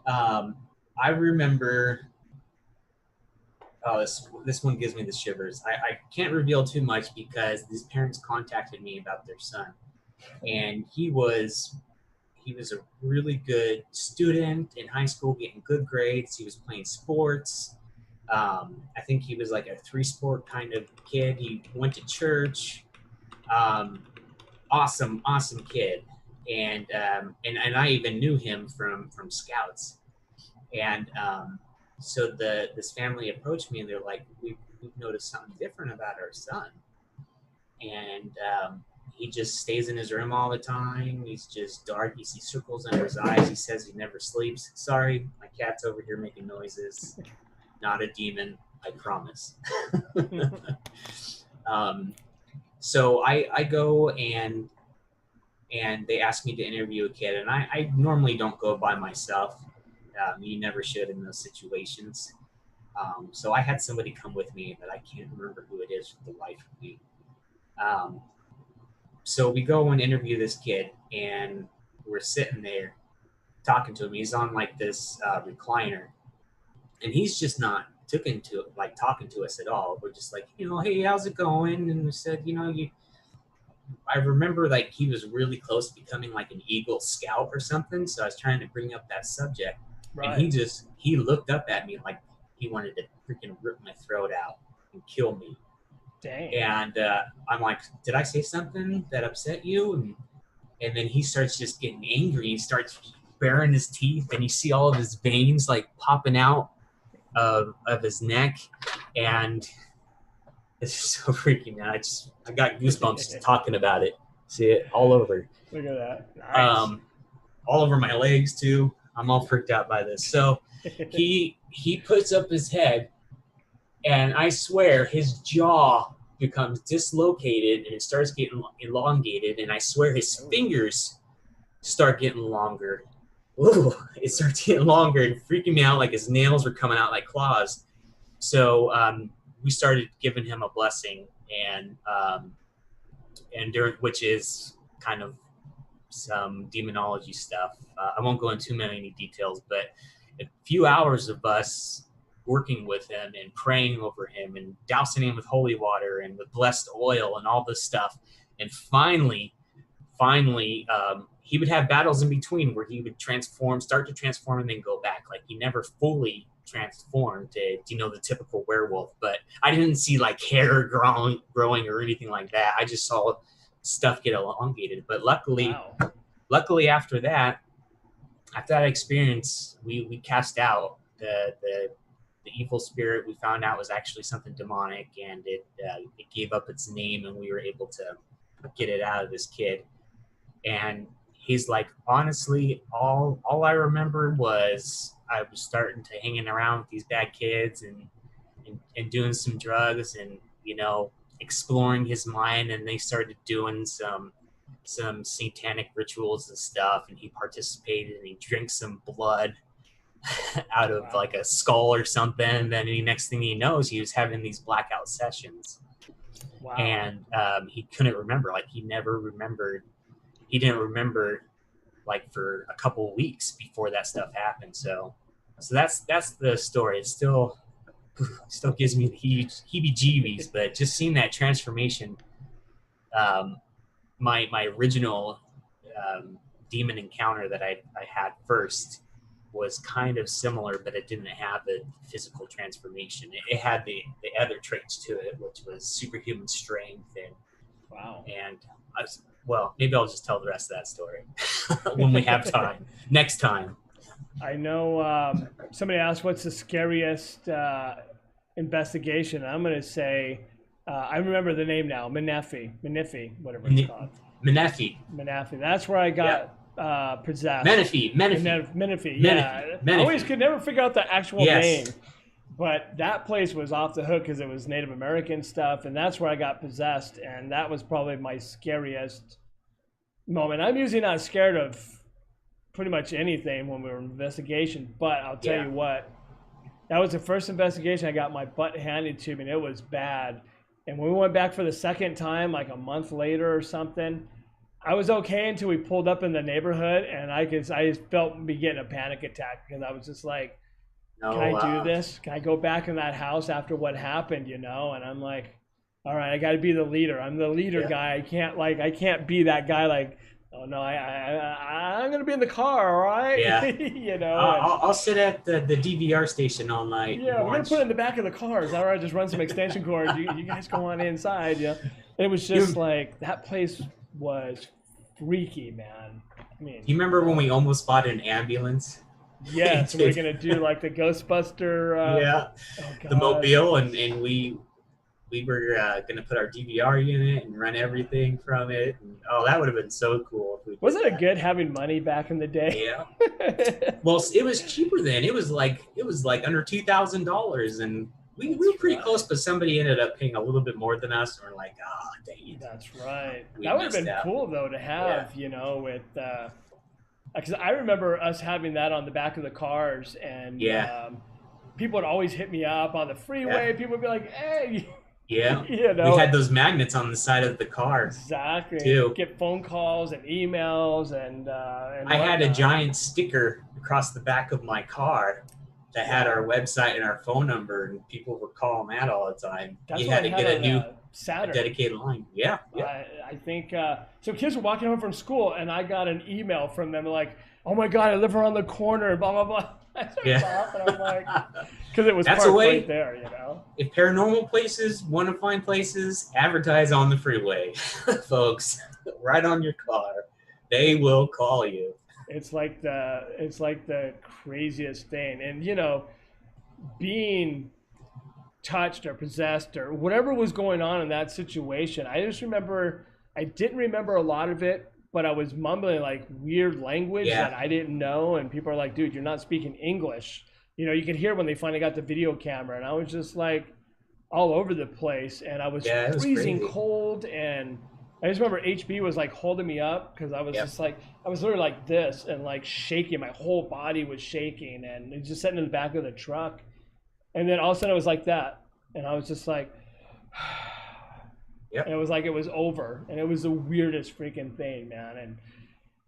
I remember. Oh, this one gives me the shivers. I can't reveal too much because these parents contacted me about their son, and he was a really good student in high school, getting good grades. He was playing sports. I think he was like a three-sport kind of kid. He went to church. Awesome kid, and I even knew him from scouts, and so this family approached me and they're like, we've noticed something different about our son, and he just stays in his room all the time. He's just dark. You see circles under his eyes. He says he never sleeps. Sorry, my cat's over here making noises. Not a demon, I promise. So I go and they asked me to interview a kid, and I normally don't go by myself. You never should in those situations. So I had somebody come with me, but I can't remember who it is for the life of me. So we go and interview this kid, and we're sitting there talking to him. He's on like this recliner, and he's just not talking to us at all. We're just like, hey, how's it going? And we said, I remember like he was really close to becoming like an Eagle Scout or something. So I was trying to bring up that subject, Right. and he looked up at me like he wanted to freaking rip my throat out and kill me. Dang. And I'm like, did I say something that upset you? And then he starts just getting angry. He starts baring his teeth, and you see all of his veins like popping out of his neck, and it's so freaking out. I got goosebumps just talking about it. See it all over. Look at that. Nice. All over my legs too. I'm all freaked out by this. So he puts up his head, and I swear his jaw becomes dislocated and it starts getting elongated, and I swear his fingers start getting longer. Ooh, it starts getting longer and freaking me out like his nails were coming out like claws. So we started giving him a blessing, and during which is kind of some demonology stuff. I won't go into too many details, but a few hours of us working with him and praying over him and dousing him with holy water and with blessed oil and all this stuff. And finally, he would have battles in between where he would start to transform, and then go back. Like he never fully transformed to, the typical werewolf. But I didn't see like hair growing or anything like that. I just saw stuff get elongated. But luckily after that experience, we cast out the evil spirit. We found out was actually something demonic, and it gave up its name, and we were able to get it out of this kid. And he's like, honestly, all I remember was I was starting to hanging around with these bad kids and doing some drugs and exploring his mind, and they started doing some satanic rituals and stuff, and he participated, and he drank some blood out of like a skull or something. And then the next thing he knows, he was having these blackout sessions. Wow. And he couldn't remember. Like he didn't remember like for a couple of weeks before that stuff happened. So that's the story. It still gives me the heebie-jeebies, but just seeing that transformation, my original demon encounter that I had first, was kind of similar, but it didn't have a physical transformation. It had the other traits to it, which was superhuman strength Wow. and well, maybe I'll just tell the rest of that story when we have time. Next time. I know somebody asked what's the scariest investigation. I'm going to say, I remember the name now, Menifee, whatever it's called. Menifee. That's where I got possessed. Menifee. Yeah. I always could never figure out the actual name. But that place was off the hook because it was Native American stuff, and that's where I got possessed, and that was probably my scariest moment. I'm usually not scared of pretty much anything when we were in investigation, but I'll tell you what, that was the first investigation I got my butt handed to me, and it was bad. And when we went back for the second time, like a month later or something, I was okay until we pulled up in the neighborhood, and I felt me getting a panic attack because I was just like, can I do this? Can I go back in that house after what happened, you know? And I'm like, all right, I got to be the leader. I'm the leader guy. I can't be that guy like, oh no, I'm going to be in the car, all right? Yeah. You know? I'll sit at the DVR station all night. Yeah, we're going to put it in the back of the car. Is that all right? Just run some extension cords. You guys go on inside, yeah. It was just like, that place was freaky, man. I mean, you remember when we almost bought an ambulance? Yes, we're gonna do like the Ghostbuster. The mobile, and we were gonna put our DVR unit and run everything from it. And, that would have been so cool. If we Wasn't it good having money back in the day? Yeah. Well, it was cheaper then. It was like under $2,000, and we were pretty close, but somebody ended up paying a little bit more than us, and we're like, dang it. That's right. That would have been cool though to have, you know, with. Because I remember us having that on the back of the cars, and people would always hit me up on the freeway. People would be like, "Hey, yeah, you know." We had those magnets on the side of the car. Exactly. Too. Get phone calls and emails, and I had a giant sticker across the back of my car that had our website and our phone number, and people would call them out all the time. That's you had to get a new Saturn. A dedicated line. Yeah. I think so. Kids were walking home from school, and I got an email from them like, "Oh my God, I live around the corner." Blah blah blah. I started laughing. I'm like, because it was that's parked a way, right there, you know. If paranormal places want to find places, advertise on the freeway, folks. Right on your car, they will call you. It's like the craziest thing, and you know, being touched or possessed or whatever was going on in that situation. I just remember, I didn't remember a lot of it, but I was mumbling like weird language that I didn't know. And people are like, dude, you're not speaking English. You know, you could hear when they finally got the video camera, and I was just like all over the place, and I was freezing cold. And I just remember HB was like holding me up because I was just like, I was literally like this and like shaking. My whole body was shaking, and it was just sitting in the back of the truck. And then all of a sudden it was like that. And I was just like, and it was like it was over. And it was the weirdest freaking thing, man. And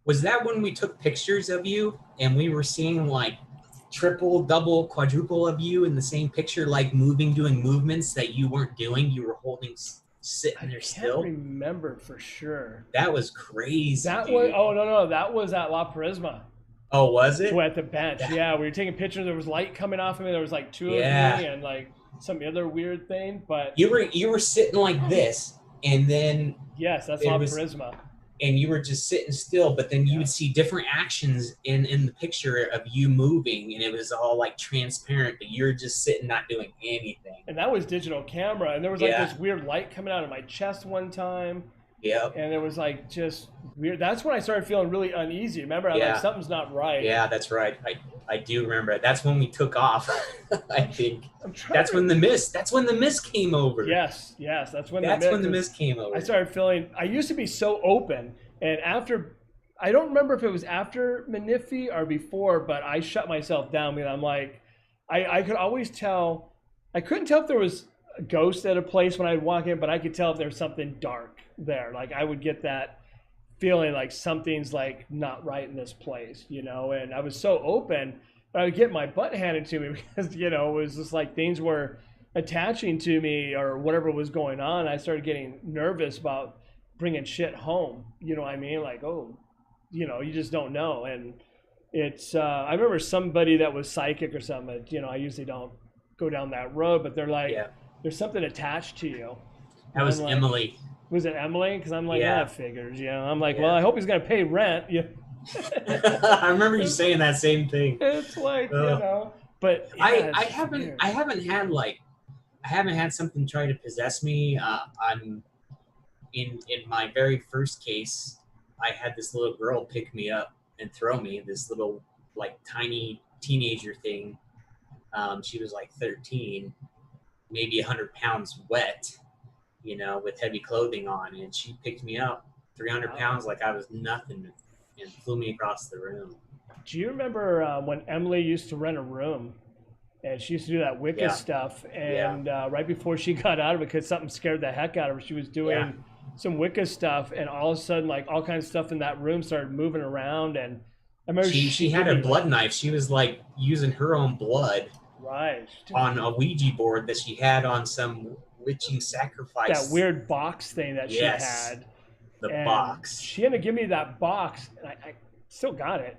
was that when we took pictures of you and we were seeing like triple, double, quadruple of you in the same picture, like moving, doing movements that you weren't doing? You were holding, sitting there still? I can't remember for sure. That was crazy. That was, no, that was at La Prisma. Oh, was it? So at the bench, we were taking pictures. There was light coming off of me. There was like two of me and like some other weird thing. But you were sitting like this, and then yes, that's La Prisma. And you were just sitting still, but then you would see different actions in the picture of you moving, and it was all like transparent, but you're just sitting, not doing anything. And that was digital camera, and there was like this weird light coming out of my chest one time. Yeah. And it was like just weird. That's when I started feeling really uneasy. Remember, I was like, something's not right. Yeah, that's right. I do remember it. That's when we took off. I think that's when the mist came over. Yes, that's when the mist came over. I started feeling. I used to be so open, and after, I don't remember if it was after Menifee or before, but I shut myself down because I'm like, I could always tell. I couldn't tell if there was a ghost at a place when I'd walk in, but I could tell if there's something dark there. Like I would get that feeling like something's like not right in this place, you know. And I was so open, but I would get my butt handed to me because, you know, it was just like things were attaching to me or whatever was going on. I started getting nervous about bringing shit home, you know what I mean? Like, oh, you know, you just don't know. And it's I remember somebody that was psychic or something. You know, I usually don't go down that road, but they're like, Yeah. there's something attached to you. That was like, Emily. Was it Emily? Because I'm like, Yeah. that figures. You know, I'm like, Yeah. well, I hope he's gonna pay rent. Yeah. I remember you saying that same thing. It's like, you know, but yeah, I it's haven't weird. I haven't had something try to possess me. I'm in my very first case, I had this little girl pick me up and throw me, this little like tiny teenager thing. She was like 13, maybe 100 pounds wet, you know, with heavy clothing on, and she picked me up 300 pounds like I was nothing and flew me across the room. Do you remember when Emily used to rent a room? And she used to do that Wicca Yeah. stuff. And right before she got out of it, because something scared the heck out of her, she was doing some Wicca stuff. And all of a sudden, like all kinds of stuff in that room started moving around. And I remember she had a blood knife. She was like using her own blood on a Ouija board that she had on some witching sacrifice. That weird box thing that she had. The and box. She ended up giving me that box, and I still got it.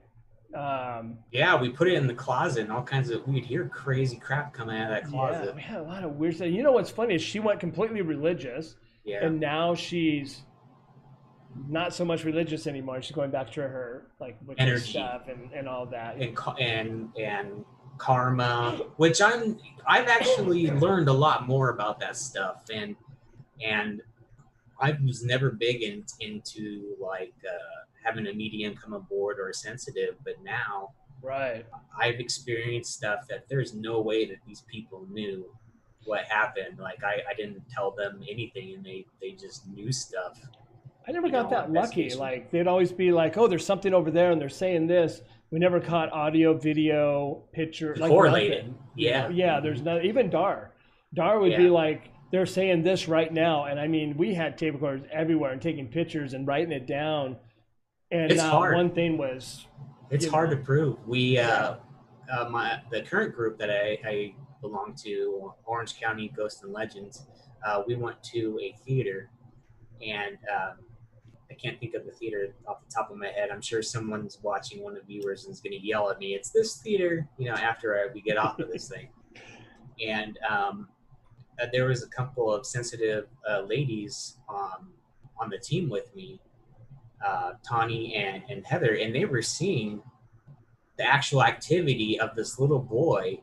Yeah, we put it in the closet, and all kinds of we'd hear crazy crap coming out of that closet. Yeah, we had a lot of weird stuff. You know what's funny is she went completely religious, and now she's not so much religious anymore. She's going back to her like Wicca energy stuff and all that. And karma, which I've actually learned a lot more about that stuff, and I was never big into like having a medium come aboard or a sensitive, but now I've experienced stuff that there's no way that these people knew what happened. Like I didn't tell them anything, and they just knew stuff. I never got that lucky. Like they'd always be like, "Oh, there's something over there," and they're saying this. We never caught audio, video, picture, like correlated. Nothing. Yeah, yeah. There's no even Dar. Dar would be like, they're saying this right now, and I mean, we had tape recorders everywhere and taking pictures and writing it down. And it's hard. One thing was, it's hard to prove. We the current group that I belong to, Orange County Ghosts and Legends, we went to a theater, and I can't think of the theater off the top of my head. I'm sure someone's watching, one of the viewers, and is going to yell at me, "It's this theater," you know, after we get off of this thing. And there was a couple of sensitive ladies on the team with me, Tawny and Heather, and they were seeing the actual activity of this little boy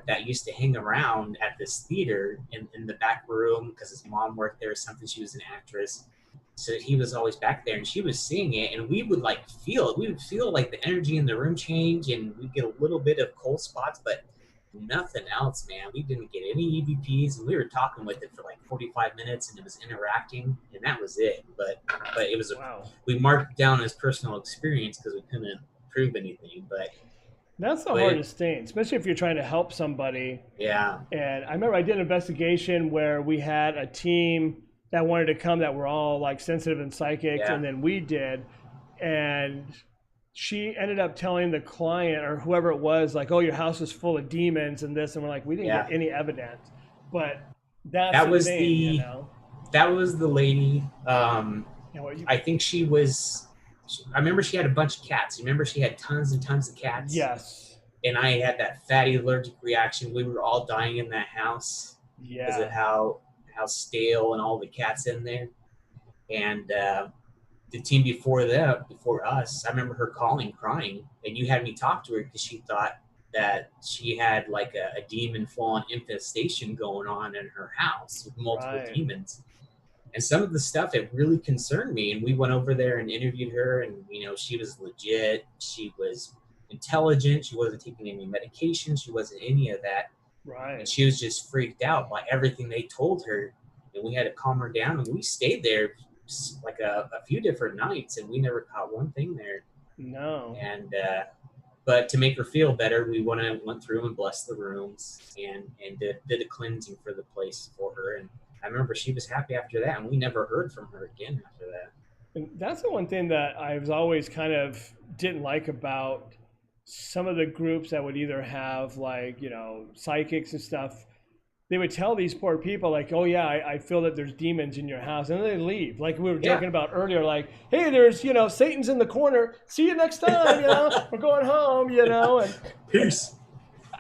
that used to hang around at this theater in the back room because his mom worked there or something. She was an actress. So he was always back there, and she was seeing it, and we would like feel it. We would feel like the energy in the room change, and we'd get a little bit of cold spots, but nothing else, man. We didn't get any EVPs, and we were talking with it for like 45 minutes, and it was interacting, and that was it. But it was we marked down as personal experience because we couldn't prove anything. But that's the hardest thing, especially if you're trying to help somebody. Yeah. And I remember I did an investigation where we had a team that wanted to come that were all like sensitive and psychic, and then we did, and she ended up telling the client or whoever it was, like, "Oh, your house is full of demons and this," and we're like, we didn't get any evidence. But that was thing, you know? That was the lady. I think she was. I remember she had a bunch of cats. You remember she had tons and tons of cats. Yes. And I had that fatty allergic reaction. We were all dying in that house because of how stale and all the cats in there. And the team before us, I remember her calling, crying, and you had me talk to her because she thought that she had like a demon full-on infestation going on in her house with multiple demons. And some of the stuff, it really concerned me. And we went over there and interviewed her, and you know, she was legit. She was intelligent. She wasn't taking any medication. She wasn't any of that. Right. And she was just freaked out by everything they told her, and we had to calm her down. And we stayed there like a few different nights, and we never caught one thing there. No. And but to make her feel better, we went through and blessed the rooms and did a cleansing for the place for her. And I remember she was happy after that, and we never heard from her again after that. And that's the one thing that I was always kind of didn't like about some of the groups that would either have like, you know, psychics and stuff. they would tell these poor people like, oh yeah, I feel that there's demons in your house, and then they leave. Like we were joking about earlier, like, hey, there's, you know, Satan's in the corner. See you next time, you know, we're going home, you know. And Peace.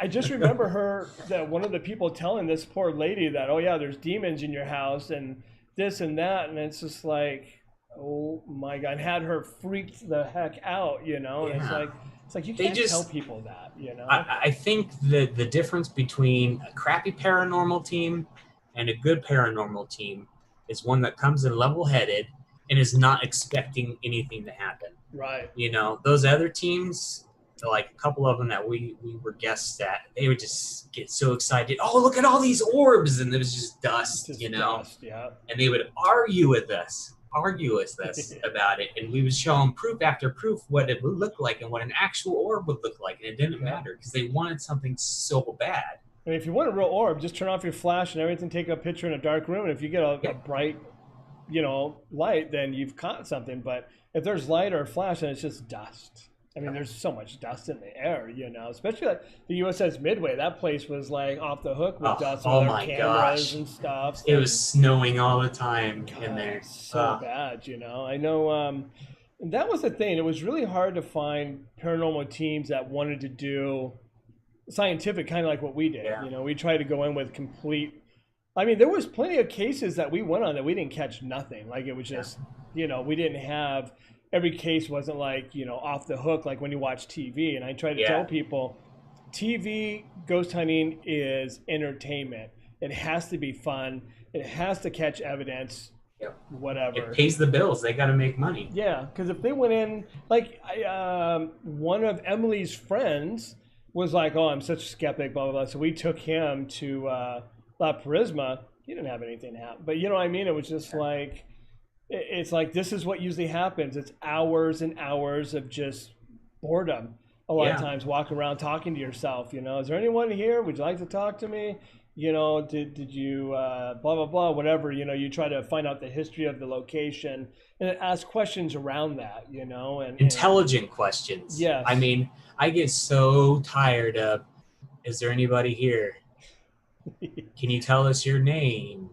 I just remember one of the people telling this poor lady that, oh yeah, there's demons in your house and this and that, and it's just like, oh my God, and had her freaked the heck out, you know. And it's like you can't tell people that, you know. I think the difference between a crappy paranormal team and a good paranormal team is one that comes in level-headed and is not expecting anything to happen. Right. You know, those other teams, like a couple of them that we were guests at, they would just get so excited. Oh, look at all these orbs, and it was just dust, you know. Dust, yeah. And they would argue with us about it, and we would show them proof after proof what it would look like and what an actual orb would look like, and it didn't matter because they wanted something so bad. And if you want a real orb, just turn off your flash and everything, take a picture in a dark room, and if you get a bright, you know, light, then you've caught something. But if there's light or flash, then it's just dust. I mean, there's so much dust in the air, you know, especially like the USS Midway. That place was like off the hook with dust with their cameras and stuff. It was snowing all the time in there. So bad, you know. I know that was the thing. It was really hard to find paranormal teams that wanted to do scientific, kind of like what we did. Yeah. You know, we tried to go in with complete. I mean, there was plenty of cases that we went on that we didn't catch nothing. Like it was just, you know, we didn't have. Every case wasn't like, you know, off the hook like when you watch TV. And I try to tell people, TV ghost hunting is entertainment. It has to be fun. It has to catch evidence. Whatever. It pays the bills. They got to make money. Yeah, because if they went in, like one of Emily's friends was like, oh, I'm such a skeptic, blah, blah, blah. So we took him to La Prisma. He didn't have anything happen. But you know what I mean? It was just like... It's like this is what usually happens. It's hours and hours of just boredom. A lot of times, walking around talking to yourself. You know, is there anyone here? Would you like to talk to me? You know, did you blah blah blah whatever. You know, you try to find out the history of the location and ask questions around that. You know, and intelligent questions. Yes. I mean, I get so tired of. Is there anybody here? Can you tell us your name?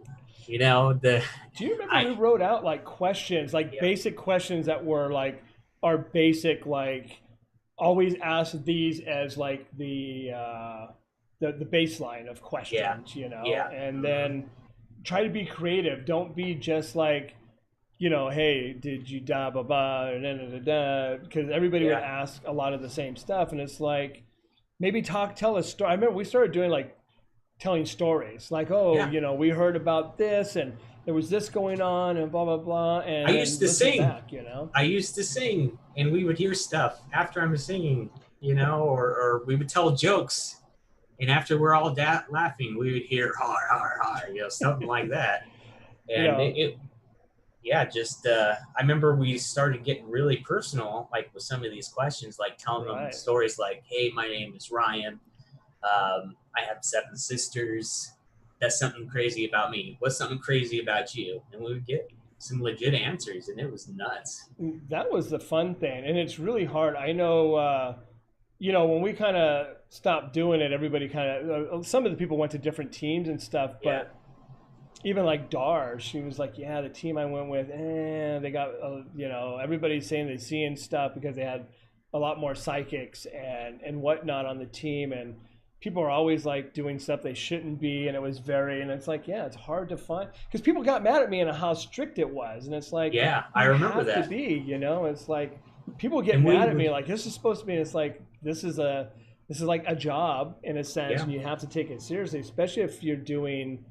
You know, do you remember we wrote out like questions, like basic questions that were like our basic, like always ask these as like the baseline of questions, you know, and then try to be creative. Don't be just like, you know, hey, did you da ba ba da, because everybody would ask a lot of the same stuff, and it's like maybe tell a story. I remember we started doing like telling stories like, oh, you know, we heard about this and there was this going on and blah blah blah. And I used to sing back, you know, I used to sing, and we would hear stuff after I'm singing, you know, or we would tell jokes, and after we're all laughing, we would hear har har har, you know, something like that. And I remember we started getting really personal, like with some of these questions, like telling them stories like, hey, my name is Ryan. I have 7 sisters. That's something crazy about me. What's something crazy about you? And we would get some legit answers, and it was nuts. That was the fun thing, and it's really hard. I know, you know, when we kind of stopped doing it, everybody kind of, some of the people went to different teams and stuff, but even like Dar, she was like, yeah, the team I went with, they got, you know, everybody's saying they're seeing stuff because they had a lot more psychics and whatnot on the team, and people are always like doing stuff they shouldn't be, and it was and it's like, it's hard to find, because people got mad at me and how strict it was, and it's like, I remember have that. to be, you know, it's like people get mad at me like this is supposed to be, and it's like this is like a job in a sense, and you have to take it seriously, especially if you're doing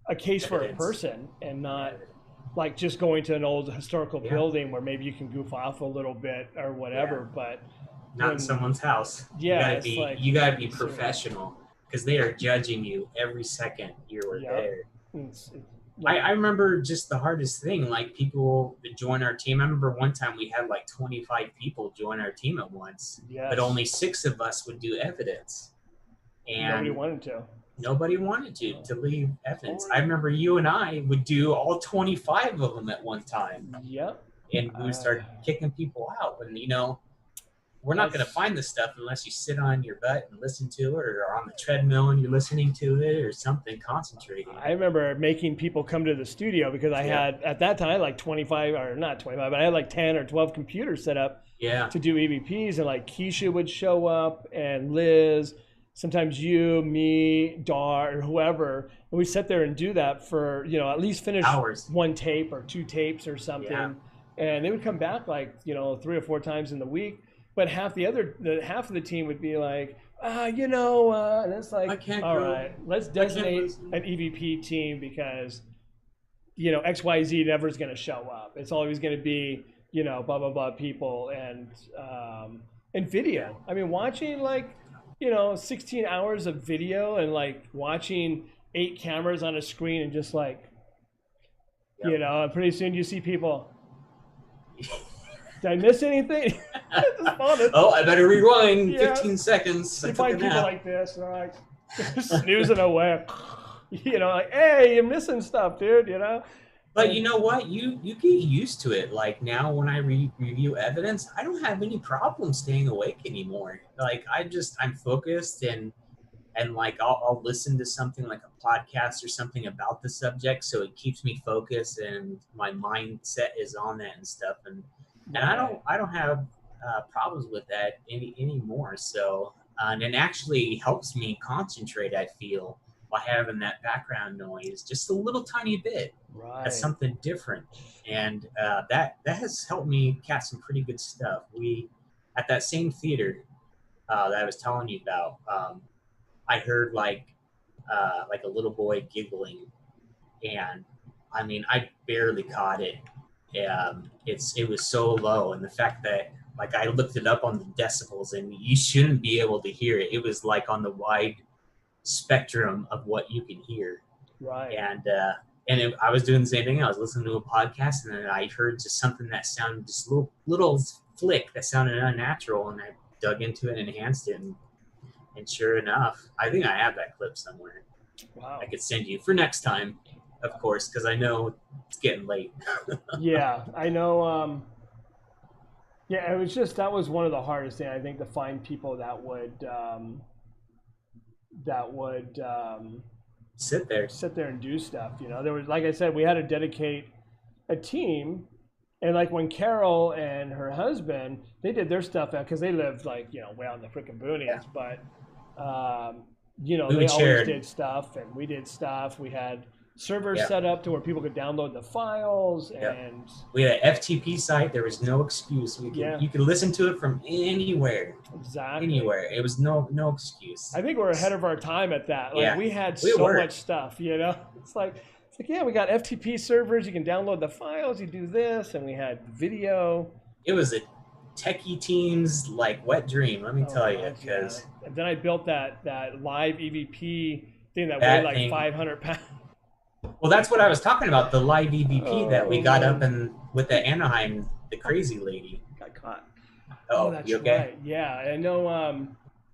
a case for a person and not like just going to an old historical building where maybe you can goof off a little bit or whatever, but not in someone's house. You gotta be professional, because they are judging you every second you were there. I remember just the hardest thing, like people that join our team. I remember one time we had like 25 people join our team at once, but only 6 of us would do evidence. And nobody wanted to leave evidence. I remember you and I would do all 25 of them at one time. Yep. And we would start kicking people out. And, you know, we're not going to find this stuff unless you sit on your butt and listen to it, or on the treadmill and you're listening to it, or something, concentrating. I remember making people come to the studio because I had, at that time, like 25, or not 25, but I had like 10 or 12 computers set up to do EVPs, and like Keisha would show up, and Liz, sometimes you, me, Dar, or whoever, and we sit there and do that for, you know, at least finish hours, one tape or two tapes or something, and they would come back like, you know, 3 or 4 times in the week. But half of the team would be like, you know, and it's like, all right, let's designate an EVP team because, you know, XYZ never is going to show up. It's always going to be, you know, blah, blah, blah people and video. I mean, watching like, you know, 16 hours of video and like watching 8 cameras on a screen and just like, you know, pretty soon you see people. Did I miss anything? Oh, I better rewind 15 seconds. You find people like this, and they're like snoozing away. You know, like, hey, you're missing stuff, dude, you know? But you know what? You get used to it. Like now when I review evidence, I don't have any problem staying awake anymore. Like I'm focused and like I'll listen to something like a podcast or something about the subject, so it keeps me focused and my mindset is on that and stuff. And I don't have problems with that anymore. So and it actually helps me concentrate, I feel, by having that background noise just a little tiny bit. That's something different, and that has helped me catch some pretty good stuff. We at that same theater that I was telling you about, I heard like a little boy giggling, and I mean I barely caught it. It was so low, and the fact that like I looked it up on the decibels, and you shouldn't be able to hear it. It was like on the wide spectrum of what you can hear. Right. And I was doing the same thing. I was listening to a podcast, and then I heard just something that sounded just little flick that sounded unnatural, and I dug into it and enhanced it, and sure enough, I think I have that clip somewhere. Wow. I could send you for next time, of course, because I know it's getting late. Yeah, I know. Yeah, it was just, that was one of the hardest things, I think, to find people that would sit there and do stuff. You know, there was, like I said, we had to dedicate a team, and like when Carol and her husband, they did their stuff out because they lived like, you know, way out in the freaking boonies, but you know, they always did stuff, and we did stuff. We had servers set up to where people could download the files, and we had an FTP site. There was no excuse. You could listen to it from anywhere. Exactly. Anywhere. It was no excuse. I think we're ahead of our time at that. Like we had so much stuff, you know. It's like yeah, we got FTP servers. You can download the files. You do this, and we had video. It was a techie team's like wet dream. Let me tell you, because and then I built that live EVP thing that weighed like 500 pounds. Well, that's what I was talking about, the live EVP that we got up and with the Anaheim, the crazy lady. Got caught. Oh, that's you okay? Right. Yeah, I know.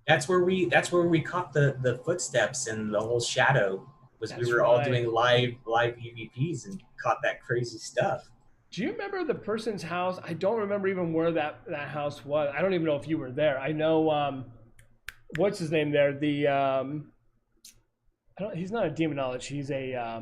That's where we caught the footsteps and the whole shadow, was we were all doing live EVPs and caught that crazy stuff. Do you remember the person's house? I don't remember even where that house was. I don't even know if you were there. I know, what's his name there? The, he's not a demonologist. He's a,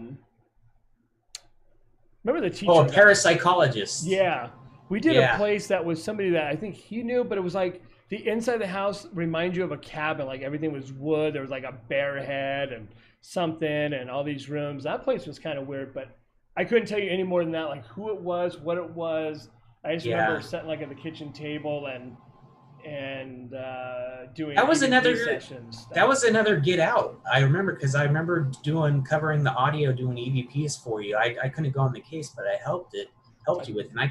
remember the teacher? Oh, a parapsychologist. Yeah. We did a place that was somebody that I think he knew, but it was like the inside of the house reminds you of a cabin. Like everything was wood. There was like a bear head and something and all these rooms. That place was kind of weird, but I couldn't tell you any more than that, like who it was, what it was. I just remember sitting like at the kitchen table and doing sessions. That was another Get Out. I remember, because I remember covering the audio, doing EVPs for you. I couldn't go on the case, but I helped you with, and I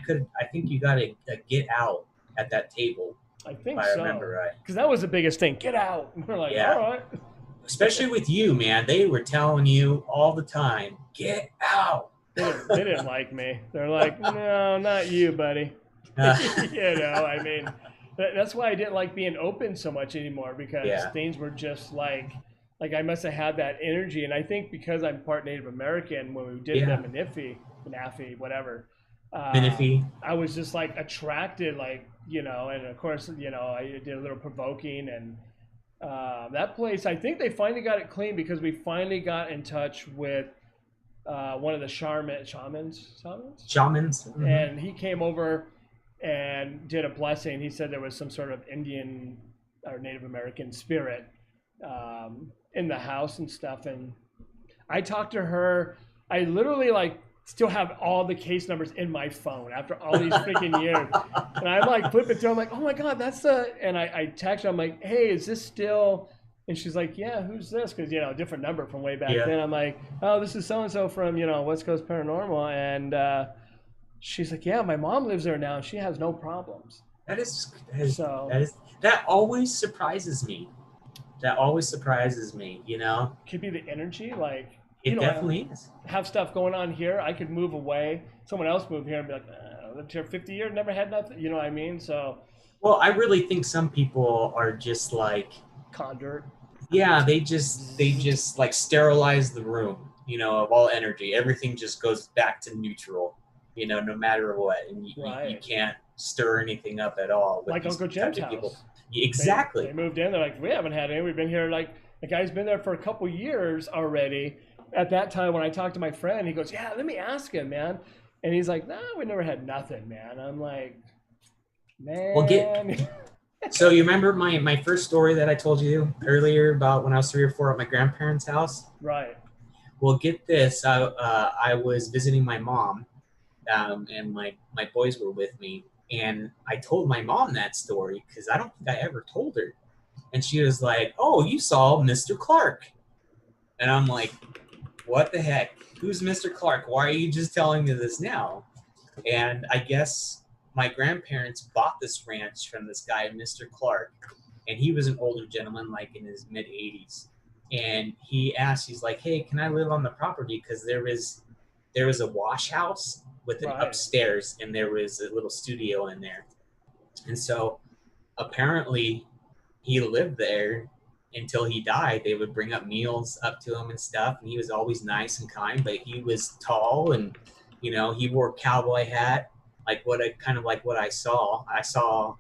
think you got a Get Out at that table. I think if so. I remember right. Because that was the biggest thing. Get out. And we're like, all right. Especially with you, man. They were telling you all the time, get out. They didn't like me. They're like, no, not you, buddy. You know, I mean, that's why I didn't like being open so much anymore, because things were just like I must have had that energy. And I think because I'm part Native American, when we did the Manafi, whatever, Menifee. I was just like attracted, like, you know, and of course, you know, I did a little provoking, and that place, I think they finally got it clean because we finally got in touch with one of the shamans, Mm-hmm. and he came over and did a blessing. He said there was some sort of Indian or Native American spirit in the house and stuff. And I talked to her. I literally like still have all the case numbers in my phone after all these freaking years. And I'm like flipping through. I'm like, oh my God, that's the. And I text her. I'm like, hey, is this still? And she's like, yeah, who's this? Because, you know, different number from way back then. I'm like, oh, this is so-and-so from, you know, West Coast Paranormal. And she's like, yeah, my mom lives there now. And she has no problems. That always surprises me. That always surprises me, you know? Could be the energy. Like, it you know, definitely is. Have stuff going on here. I could move away. Someone else move here and be like, I lived here 50 years, never had nothing. You know what I mean? So. Well, I really think some people are just like. Conjured. Yeah, they just like sterilize the room, you know, of all energy. Everything just goes back to neutral, you know, no matter what, and you can't stir anything up at all. Like Uncle Jim's house. Exactly. They moved in. They're like, we haven't had any. We've been here like the guy's been there for a couple years already. At that time, when I talked to my friend, he goes, "Yeah, let me ask him, man." And he's like, "No, we never had nothing, man." I'm like, man. Well, so you remember my first story that I told you earlier about when I was 3 or 4 at my grandparents' house? Right. Well, get this. I was visiting my mom, and my boys were with me. And I told my mom that story because I don't think I ever told her. And she was like, oh, you saw Mr. Clark. And I'm like, what the heck? Who's Mr. Clark? Why are you just telling me this now? And I guess my grandparents bought this ranch from this guy, Mr. Clark, and he was an older gentleman, like in his mid-80s. And he asked, he's like, hey, can I live on the property? Because there was a wash house with an upstairs, and there was a little studio in there. And so apparently he lived there until he died. They would bring up meals up to him and stuff, and he was always nice and kind, but he was tall, and, you know, he wore a cowboy hat. Like what I saw. I saw,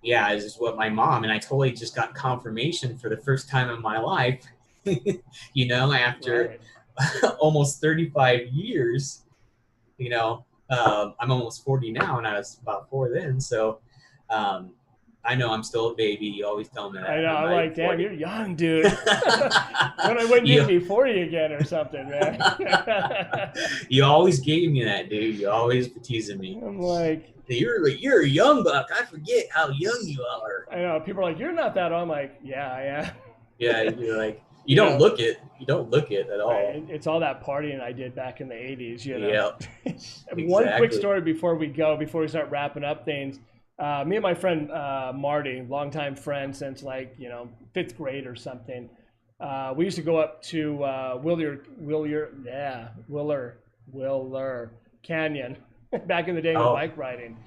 this is what my mom, and I totally just got confirmation for the first time in my life, you know, after almost 35 years, you know, I'm almost 40 now, and I was about 4 then. So, I know I'm still a baby. You always tell me that. I know. I'm like, damn, 40. You're young, dude. When I wouldn't even be 40 again or something, man. You always gave me that, dude. You always were teasing me. I'm like, you're a young buck. I forget how young you are. I know. People are like, you're not that old. I'm like, yeah, I am. Yeah, you're like, you don't look it. You don't look it at all. It's all that partying I did back in the 80s, you know. Yep. Exactly. One quick story before we start wrapping up things. Me and my friend Marty, longtime friend since like, you know, 5th grade or something. We used to go up to Willer Canyon back in the day with bike riding.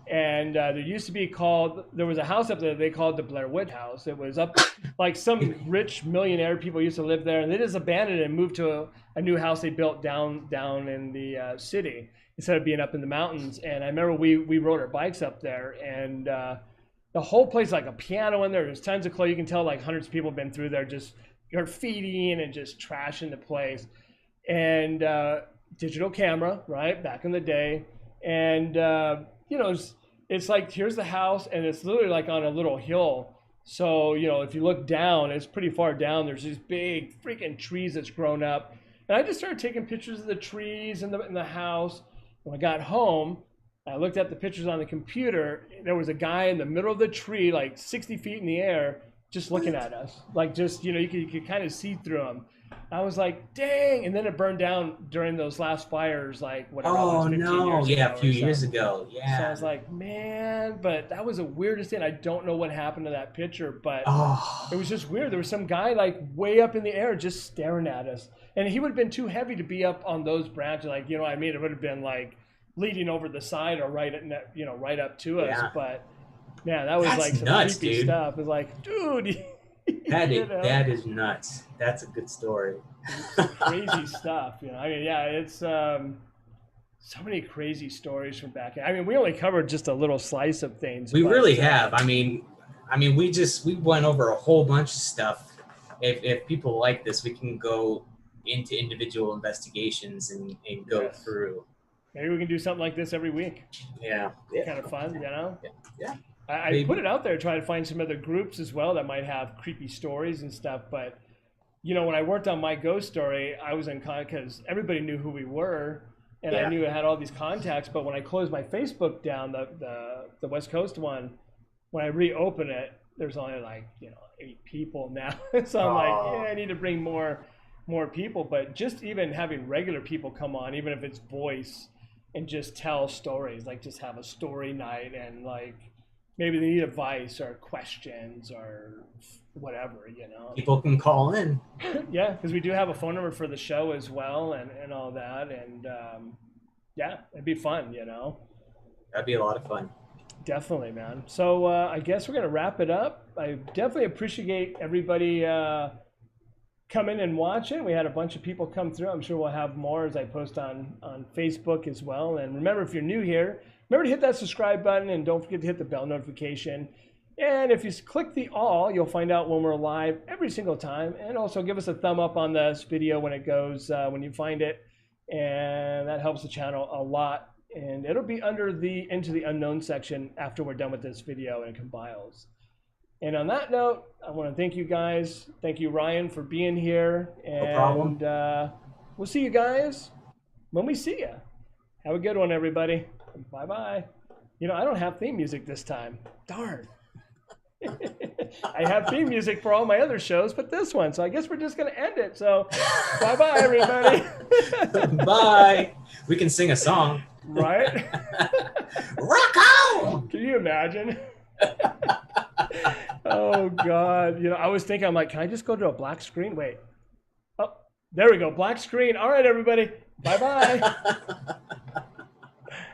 And there was a house up there they called the Blair Witch House. It was up like some rich millionaire people used to live there, and they just abandoned it and moved to a new house they built down in the city instead of being up in the mountains. And I remember we rode our bikes up there, and the whole place, like a piano in there. There's tons of clothes. You can tell like hundreds of people have been through there just graffitiing and just trashing the place. And digital camera, right, back in the day. And, you know, it's like, here's the house, and it's literally like on a little hill. So, you know, if you look down, it's pretty far down. There's these big freaking trees that's grown up. And I just started taking pictures of the trees in the house. When I got home, I looked at the pictures on the computer. There was a guy in the middle of the tree, like 60 feet in the air, just looking at us. Like, just, you know, you could kind of see through him. I was like, dang. And then it burned down during those last fires, like whatever. Oh, 15 no. Years ago a few years ago. Yeah. So I was like, man, but that was the weirdest thing. I don't know what happened to that picture, but it was just weird. There was some guy like way up in the air just staring at us. And he would have been too heavy to be up on those branches. Like, you know what I mean? It would have been like leading over the side or right up to us. But man, that was like some nuts, creepy dude. stuff. It was like, dude. That is nuts. That's a good story. Crazy stuff, you know. I mean, yeah, it's so many crazy stories from back. I mean, we only covered just a little slice of things. We really have. I mean, we went over a whole bunch of stuff. If people like this, we can go into individual investigations and go through. Maybe we can do something like this every week. Yeah. Kind of fun, you know? Yeah. I put it out there trying to find some other groups as well that might have creepy stories and stuff. But, you know, when I worked on my ghost story, I was in contact because everybody knew who we were. And I knew I had all these contacts. But when I closed my Facebook down, the West Coast one, when I reopen it, there's only like, 8 people now. So I'm like, I need to bring more people. But just even having regular people come on, even if it's voice, and just tell stories, like just have a story night, and like maybe they need advice or questions or whatever, People can call in. Yeah, because we do have a phone number for the show as well, and all that, and it'd be fun, That'd be a lot of fun. Definitely, man. So I guess we're gonna wrap it up. I definitely appreciate everybody coming and watching. We had a bunch of people come through. I'm sure we'll have more as I post on Facebook as well. And remember, if you're new here, remember to hit that subscribe button, and don't forget to hit the bell notification. And if you click the all, you'll find out when we're live every single time. And also give us a thumb up on this video when it goes, when you find it. And that helps the channel a lot. And it'll be under the Into the Unknown section after we're done with this video and it compiles. And on that note, I want to thank you guys. Thank you, Ryan, for being here. And no problem. We'll see you guys when we see you. Have a good one, everybody. Bye-bye. I don't have theme music this time. Darn. I have theme music for all my other shows, but this one. So I guess we're just going to end it. So bye-bye, everybody. Bye. We can sing a song. Right? Rock on! Can you imagine? Oh, God. I was thinking, I'm like, can I just go to a black screen? Wait. Oh, there we go. Black screen. All right, everybody. Bye-bye.